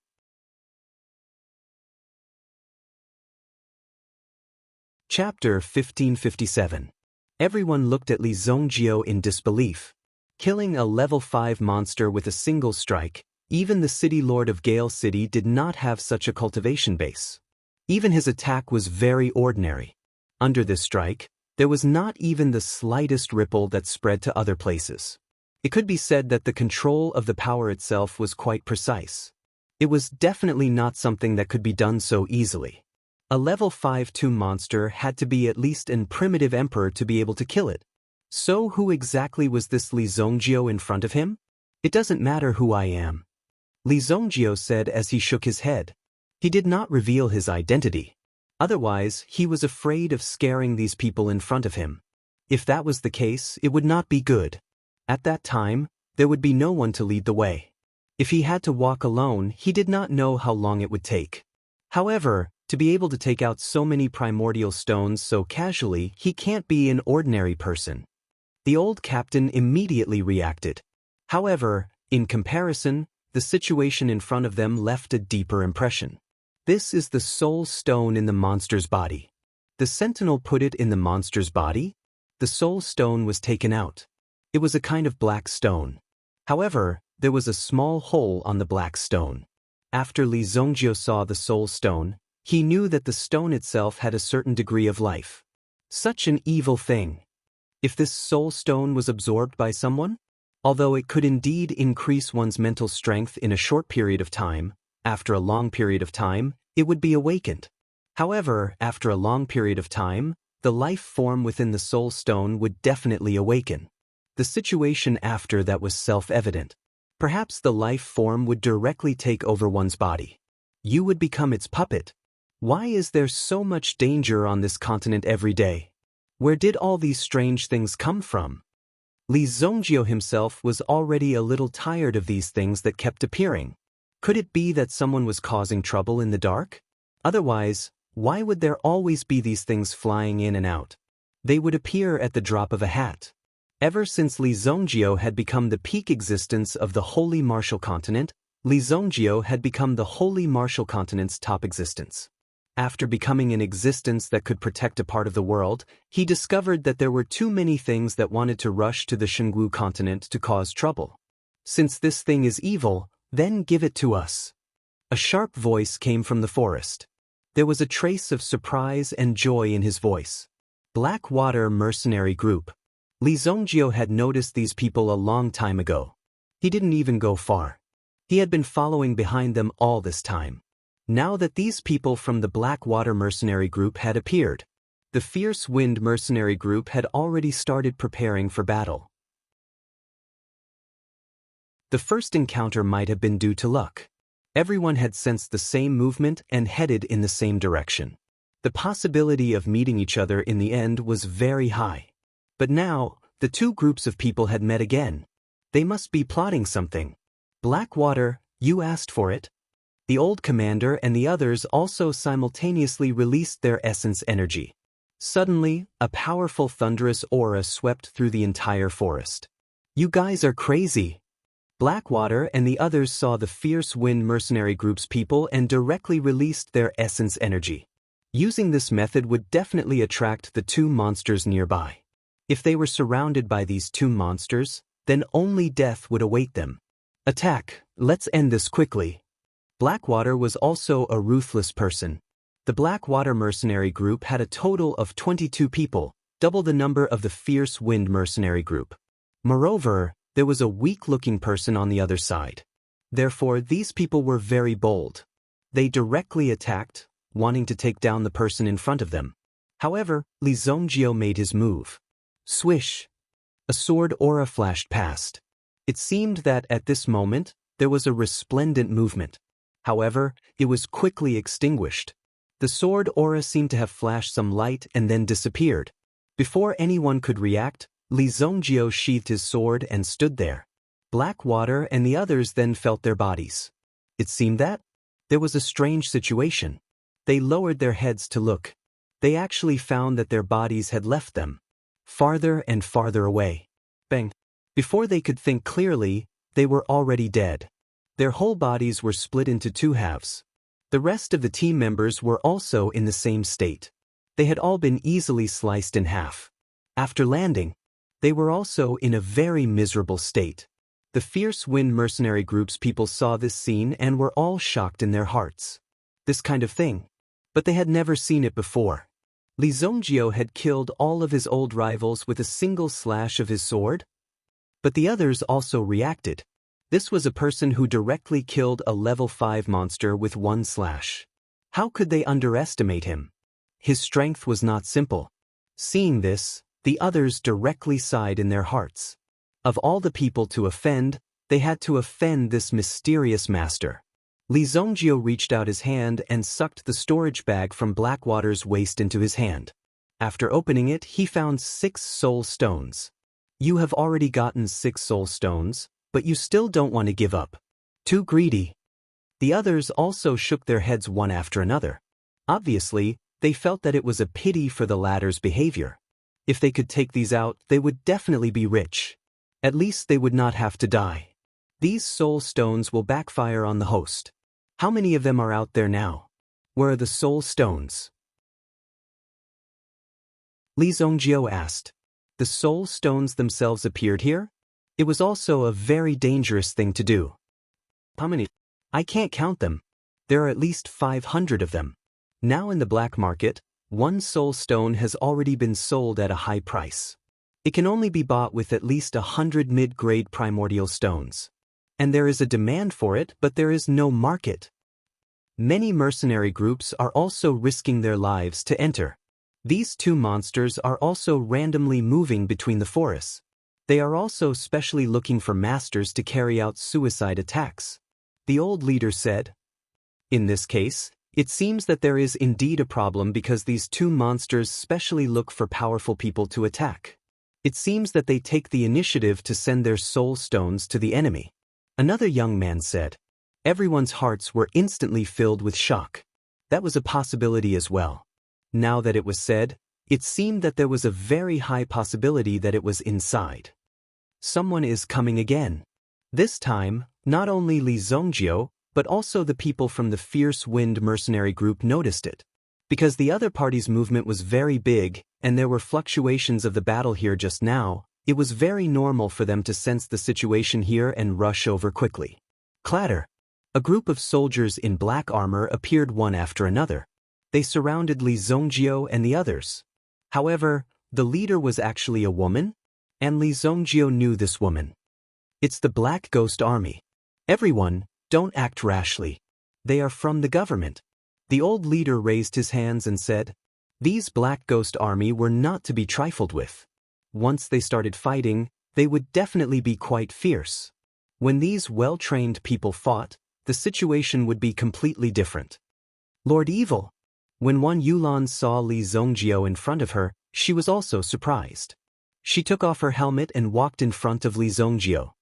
Chapter 1557. Everyone looked at Li Zongjiu in disbelief. Killing a level 5 monster with a single strike, even the city lord of Gale City did not have such a cultivation base. Even his attack was very ordinary. Under this strike, there was not even the slightest ripple that spread to other places. It could be said that the control of the power itself was quite precise. It was definitely not something that could be done so easily. A level 5 tomb monster had to be at least an primitive emperor to be able to kill it. So who exactly was this Li Zongjiu in front of him? "It doesn't matter who I am," Li Zongjiu said as he shook his head. He did not reveal his identity. Otherwise, he was afraid of scaring these people in front of him. If that was the case, it would not be good. At that time, there would be no one to lead the way. If he had to walk alone, he did not know how long it would take. However, to be able to take out so many primordial stones so casually, he can't be an ordinary person. The old captain immediately reacted. However, in comparison, the situation in front of them left a deeper impression. This is the soul stone in the monster's body. The sentinel put it in the monster's body? The soul stone was taken out. It was a kind of black stone. However, there was a small hole on the black stone. After Li Zongjiu saw the soul stone, he knew that the stone itself had a certain degree of life. Such an evil thing. If this soul stone was absorbed by someone? Although it could indeed increase one's mental strength in a short period of time, after a long period of time, it would be awakened. However, after a long period of time, the life form within the soul stone would definitely awaken. The situation after that was self-evident. Perhaps the life form would directly take over one's body. You would become its puppet. Why is there so much danger on this continent every day? Where did all these strange things come from? Li Zongjiu himself was already a little tired of these things that kept appearing. Could it be that someone was causing trouble in the dark? Otherwise, Why would there always be these things flying in and out? They would appear at the drop of a hat. Ever since Li Zongjio had become the peak existence of the Holy Martial Continent, Li Zongjio had become the Holy Martial Continent's top existence. After becoming an existence that could protect a part of the world, he discovered that there were too many things that wanted to rush to the Shengwu continent to cause trouble. Since this thing is evil, then give it to us. A sharp voice came from the forest. There was a trace of surprise and joy in his voice. Blackwater Mercenary Group. Li Zongjio had noticed these people a long time ago. He didn't even go far. He had been following behind them all this time. Now that these people from the Blackwater Mercenary Group had appeared, the Fierce Wind Mercenary Group had already started preparing for battle. The first encounter might have been due to luck. Everyone had sensed the same movement and headed in the same direction. The possibility of meeting each other in the end was very high. But now, the two groups of people had met again. They must be plotting something. Blackwater, you asked for it. The old commander and the others also simultaneously released their essence energy. Suddenly, a powerful thunderous aura swept through the entire forest. You guys are crazy. Blackwater and the others saw the Fierce Wind Mercenary Group's people and directly released their essence energy. Using this method would definitely attract the two monsters nearby. If they were surrounded by these two monsters, then only death would await them. Attack, let's end this quickly. Blackwater was also a ruthless person. The Blackwater Mercenary Group had a total of 22 people, double the number of the Fierce Wind Mercenary Group. Moreover, there was a weak-looking person on the other side. Therefore, these people were very bold. They directly attacked, wanting to take down the person in front of them. However, Li Zongjio made his move. Swish! A sword aura flashed past. It seemed that at this moment, there was a resplendent movement. However, it was quickly extinguished. The sword aura seemed to have flashed some light and then disappeared. Before anyone could react, Li Zongjio sheathed his sword and stood there. Blackwater and the others then felt their bodies. It seemed that there was a strange situation. They lowered their heads to look. They actually found that their bodies had left them. Farther and farther away. Bang! Before they could think clearly, they were already dead. Their whole bodies were split into two halves. The rest of the team members were also in the same state. They had all been easily sliced in half. After landing, they were also in a very miserable state. The Fierce Wind Mercenary Group's people saw this scene and were all shocked in their hearts. This kind of thing. But they had never seen it before. Li Zongjio had killed all of his old rivals with a single slash of his sword? But the others also reacted. This was a person who directly killed a level 5 monster with one slash. How could they underestimate him? His strength was not simple. Seeing this, the others directly sighed in their hearts. Of all the people to offend, they had to offend this mysterious master. Li Zongjio reached out his hand and sucked the storage bag from Blackwater's waist into his hand. After opening it, he found 6 soul stones. You have already gotten 6 soul stones, but you still don't want to give up. Too greedy. The others also shook their heads one after another. Obviously, they felt that it was a pity for the latter's behavior. If they could take these out, they would definitely be rich. At least they would not have to die. These soul stones will backfire on the host. How many of them are out there now? Where are the soul stones? Li Zongjio asked. The soul stones themselves appeared here? It was also a very dangerous thing to do. How many? I can't count them. There are at least 500 of them. Now in the black market, 1 soul stone has already been sold at a high price. It can only be bought with at least 100 mid-grade primordial stones. And there is a demand for it, but there is no market. Many mercenary groups are also risking their lives to enter. These two monsters are also randomly moving between the forests. They are also specially looking for masters to carry out suicide attacks. The old leader said. In this case, it seems that there is indeed a problem because these two monsters specially look for powerful people to attack. It seems that they take the initiative to send their soul stones to the enemy. Another young man said. Everyone's hearts were instantly filled with shock. That was a possibility as well. Now that it was said, it seemed that there was a very high possibility that it was inside. Someone is coming again. This time, not only Li Zongjio, but also the people from the Fierce Wind mercenary group noticed it. Because the other party's movement was very big, and there were fluctuations of the battle here just now, it was very normal for them to sense the situation here and rush over quickly. Clatter! A group of soldiers in black armor appeared one after another. They surrounded Li Zongjio and the others. However, the leader was actually a woman, and Li Zongjio knew this woman. It's the Black Ghost Army. Everyone, don't act rashly. They are from the government. The old leader raised his hands and said, "These Black Ghost Army were not to be trifled with. Once they started fighting, they would definitely be quite fierce. When these well-trained people fought, the situation would be completely different." Lord Evil. When Wan Yulan saw Li Zongjio in front of her, she was also surprised. She took off her helmet and walked in front of Li Zongjio.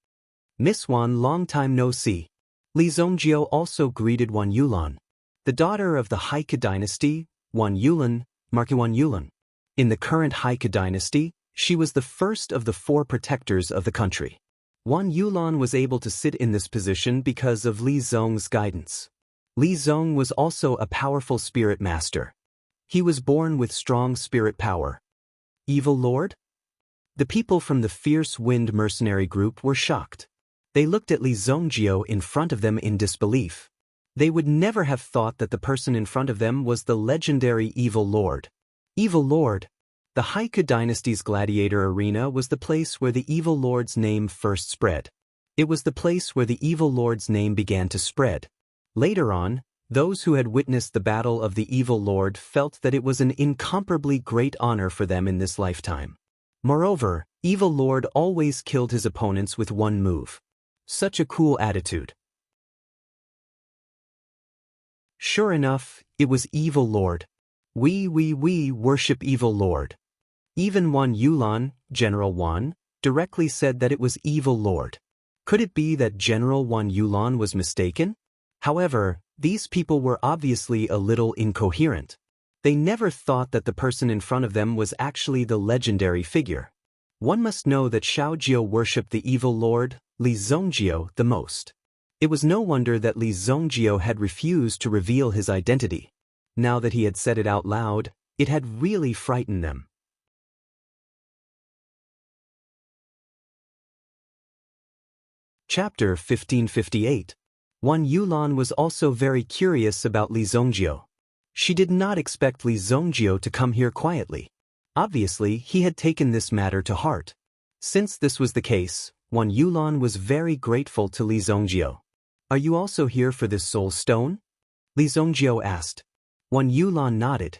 "Miss Wan, long time no see." Li Zongjio also greeted Wan Yulan. The daughter of the Haika dynasty, Wan Yulan, Marquis Wan Yulan. In the current Haika dynasty, she was the first of the 4 protectors of the country. Wan Yulan was able to sit in this position because of Li Zong's guidance. Li Zong was also a powerful spirit master. He was born with strong spirit power. Evil Lord? The people from the Fierce Wind mercenary group were shocked. They looked at Li Zongjio in front of them in disbelief. They would never have thought that the person in front of them was the legendary Evil Lord. Evil Lord. The Haika dynasty's gladiator arena was the place where the Evil Lord's name first spread. It was the place where the Evil Lord's name began to spread. Later on, those who had witnessed the battle of the Evil Lord felt that it was an incomparably great honor for them in this lifetime. Moreover, Evil Lord always killed his opponents with one move. Such a cool attitude. Sure enough, it was Evil Lord. We worship Evil Lord. Even Wan Yulan, General Wan, directly said that it was Evil Lord. Could it be that General Wan Yulan was mistaken? However, these people were obviously a little incoherent. They never thought that the person in front of them was actually the legendary figure. One must know that Xiaojio worshipped the Evil Lord, Li Zongjio, the most. It was no wonder that Li Zongjio had refused to reveal his identity. Now that he had said it out loud, it had really frightened them. Chapter 1558. Wan Yulan was also very curious about Li Zongjio. She did not expect Li Zongjio to come here quietly. Obviously, he had taken this matter to heart. Since this was the case, Wan Yulan was very grateful to Li Zongjio. "Are you also here for this soul stone?" Li Zongjio asked. Wan Yulan nodded.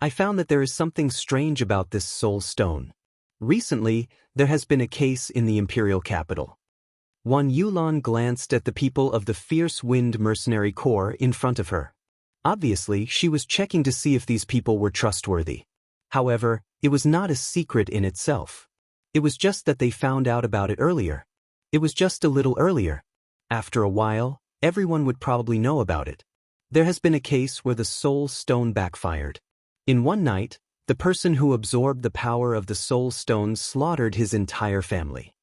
"I found that there is something strange about this soul stone. Recently, there has been a case in the imperial capital." Wan Yulan glanced at the people of the Fierce Wind mercenary corps in front of her. Obviously, she was checking to see if these people were trustworthy. However, it was not a secret in itself. It was just that they found out about it earlier. It was just a little earlier. After a while, everyone would probably know about it. There has been a case where the soul stone backfired. In one night, the person who absorbed the power of the soul stone slaughtered his entire family.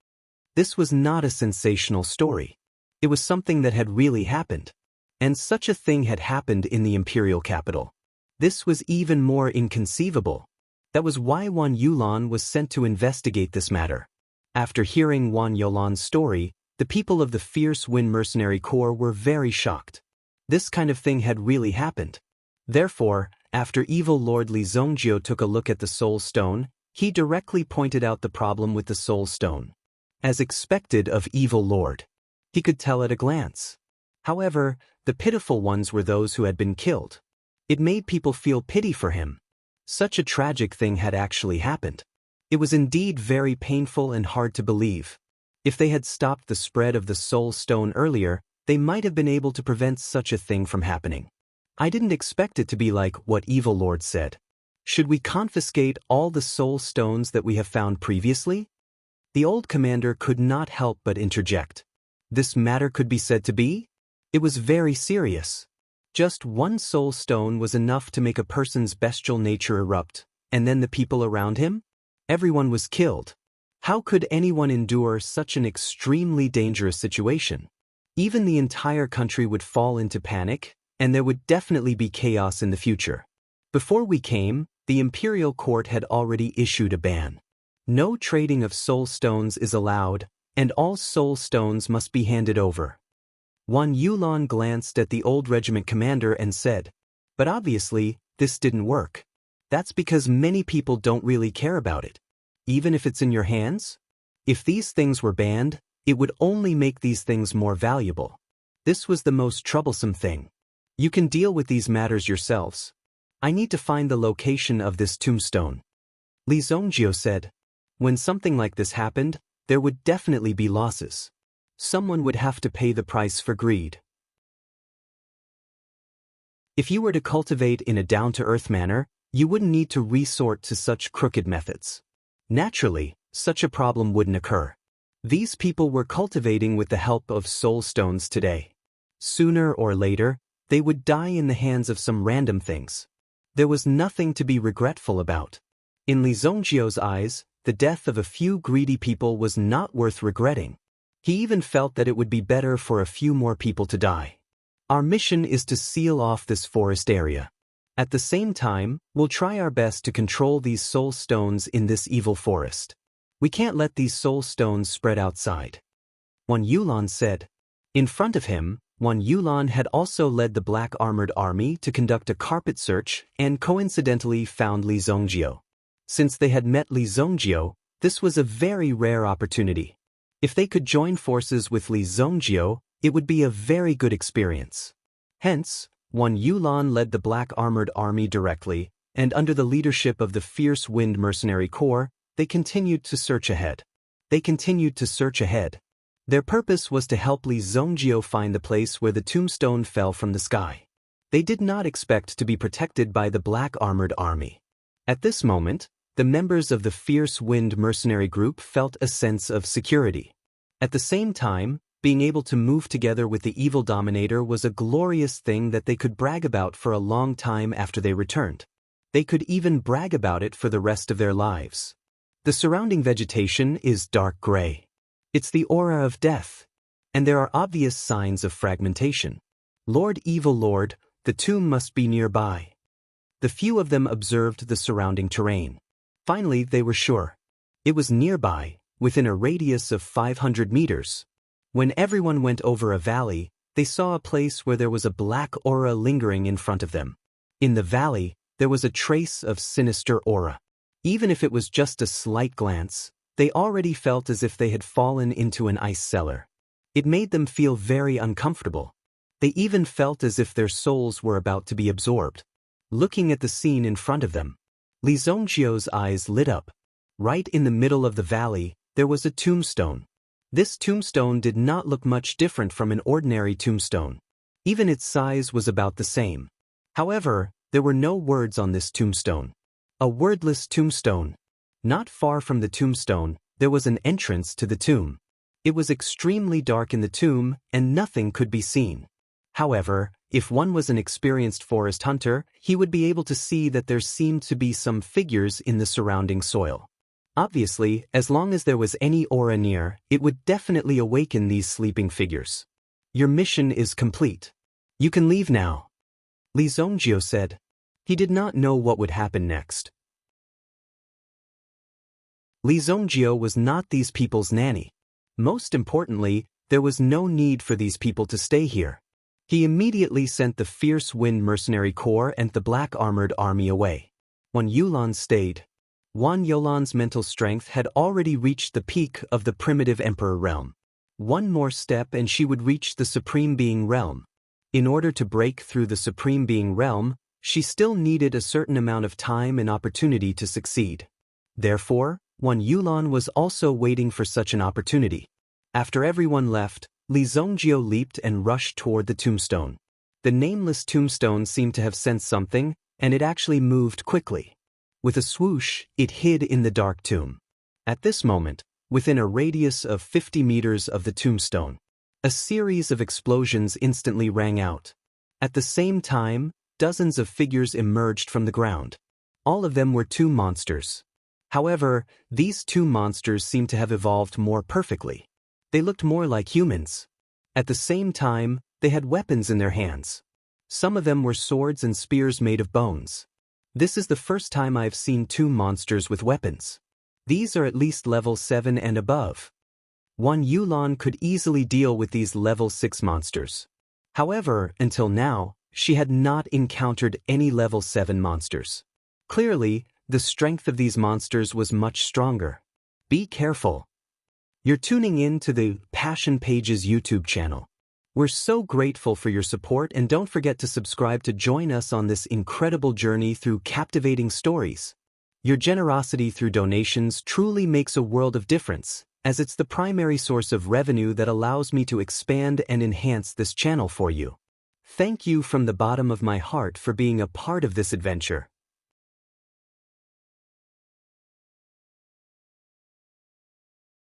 This was not a sensational story. It was something that had really happened. And such a thing had happened in the imperial capital. This was even more inconceivable. That was why Wan Yulan was sent to investigate this matter. After hearing Wan Yulan's story, the people of the Fierce Wind mercenary corps were very shocked. This kind of thing had really happened. Therefore, after Evil Lord Li Zongjio took a look at the soul stone, he directly pointed out the problem with the soul stone. As expected of Evil Lord, he could tell at a glance. However, the pitiful ones were those who had been killed. It made people feel pity for him. Such a tragic thing had actually happened. It was indeed very painful and hard to believe. If they had stopped the spread of the soul stone earlier, they might have been able to prevent such a thing from happening. I didn't expect it to be like what Evil Lord said. Should we confiscate all the soul stones that we have found previously? The old commander could not help but interject. This matter could be said to be? It was very serious. Just one soul stone was enough to make a person's bestial nature erupt, and then the people around him? Everyone was killed. How could anyone endure such an extremely dangerous situation? Even the entire country would fall into panic, and there would definitely be chaos in the future. Before we came, the imperial court had already issued a ban. No trading of soul stones is allowed, and all soul stones must be handed over. Wan Yulan glanced at the old regiment commander and said, "But obviously, this didn't work. That's because many people don't really care about it. Even if it's in your hands? If these things were banned, it would only make these things more valuable. This was the most troublesome thing. You can deal with these matters yourselves. I need to find the location of this tombstone." Li Zongjio said, "When something like this happened, there would definitely be losses. Someone would have to pay the price for greed. If you were to cultivate in a down-to-earth manner, you wouldn't need to resort to such crooked methods. Naturally, such a problem wouldn't occur. These people were cultivating with the help of soul stones today. Sooner or later, they would die in the hands of some random things. There was nothing to be regretful about. In Li Zongjio's eyes, the death of a few greedy people was not worth regretting. He even felt that it would be better for a few more people to die. Our mission is to seal off this forest area. At the same time, we'll try our best to control these soul stones in this evil forest. We can't let these soul stones spread outside." Wan Yulan said. In front of him, Wan Yulan had also led the black armored army to conduct a carpet search and coincidentally found Li Zongjio. Since they had met Li Zongjio, this was a very rare opportunity. If they could join forces with Li Zongjio, it would be a very good experience. Hence, Wan Yulan led the black armored army directly, and under the leadership of the Fierce Wind Mercenary Corps, they continued to search ahead. Their purpose was to help Li Zongjio find the place where the tombstone fell from the sky. They did not expect to be protected by the black armored army. At this moment, the members of the Fierce Wind Mercenary Group felt a sense of security. At the same time, being able to move together with the evil dominator was a glorious thing that they could brag about for a long time after they returned. They could even brag about it for the rest of their lives. The surrounding vegetation is dark gray. It's the aura of death, and there are obvious signs of fragmentation. Lord Evil Lord, the tomb must be nearby. The few of them observed the surrounding terrain. Finally, they were sure. It was nearby, within a radius of 500 meters. When everyone went over a valley, they saw a place where there was a black aura lingering in front of them. In the valley, there was a trace of sinister aura. Even if it was just a slight glance, they already felt as if they had fallen into an ice cellar. It made them feel very uncomfortable. They even felt as if their souls were about to be absorbed. Looking at the scene in front of them, Li Zongjio's eyes lit up. Right in the middle of the valley, there was a tombstone. This tombstone did not look much different from an ordinary tombstone. Even its size was about the same. However, there were no words on this tombstone. A wordless tombstone. Not far from the tombstone, there was an entrance to the tomb. It was extremely dark in the tomb, and nothing could be seen. However, if one was an experienced forest hunter, he would be able to see that there seemed to be some figures in the surrounding soil. Obviously, as long as there was any aura near, it would definitely awaken these sleeping figures. Your mission is complete. You can leave now, Li Zongjio said. He did not know what would happen next. Li Zongjio was not these people's nanny. Most importantly, there was no need for these people to stay here. He immediately sent the Fierce Wind Mercenary Corps and the Black Armored Army away. Wan Yulan stayed. Wan Yulan's mental strength had already reached the peak of the primitive emperor realm. One more step and she would reach the Supreme Being realm. In order to break through the Supreme Being realm, she still needed a certain amount of time and opportunity to succeed. Therefore, Wan Yulan was also waiting for such an opportunity. After everyone left, Li Zongjio leaped and rushed toward the tombstone. The nameless tombstone seemed to have sensed something, and it actually moved quickly. With a swoosh, it hid in the dark tomb. At this moment, within a radius of 50 meters of the tombstone, a series of explosions instantly rang out. At the same time, dozens of figures emerged from the ground. All of them were two monsters. However, these two monsters seemed to have evolved more perfectly. They looked more like humans. At the same time, they had weapons in their hands. Some of them were swords and spears made of bones. This is the first time I've seen two monsters with weapons. These are at least level 7 and above. One Yulon could easily deal with these level 6 monsters. However, until now, she had not encountered any level 7 monsters. Clearly, the strength of these monsters was much stronger. Be careful. You're tuning in to the Passion Pages YouTube channel. We're so grateful for your support, and don't forget to subscribe to join us on this incredible journey through captivating stories. Your generosity through donations truly makes a world of difference, as it's the primary source of revenue that allows me to expand and enhance this channel for you. Thank you from the bottom of my heart for being a part of this adventure.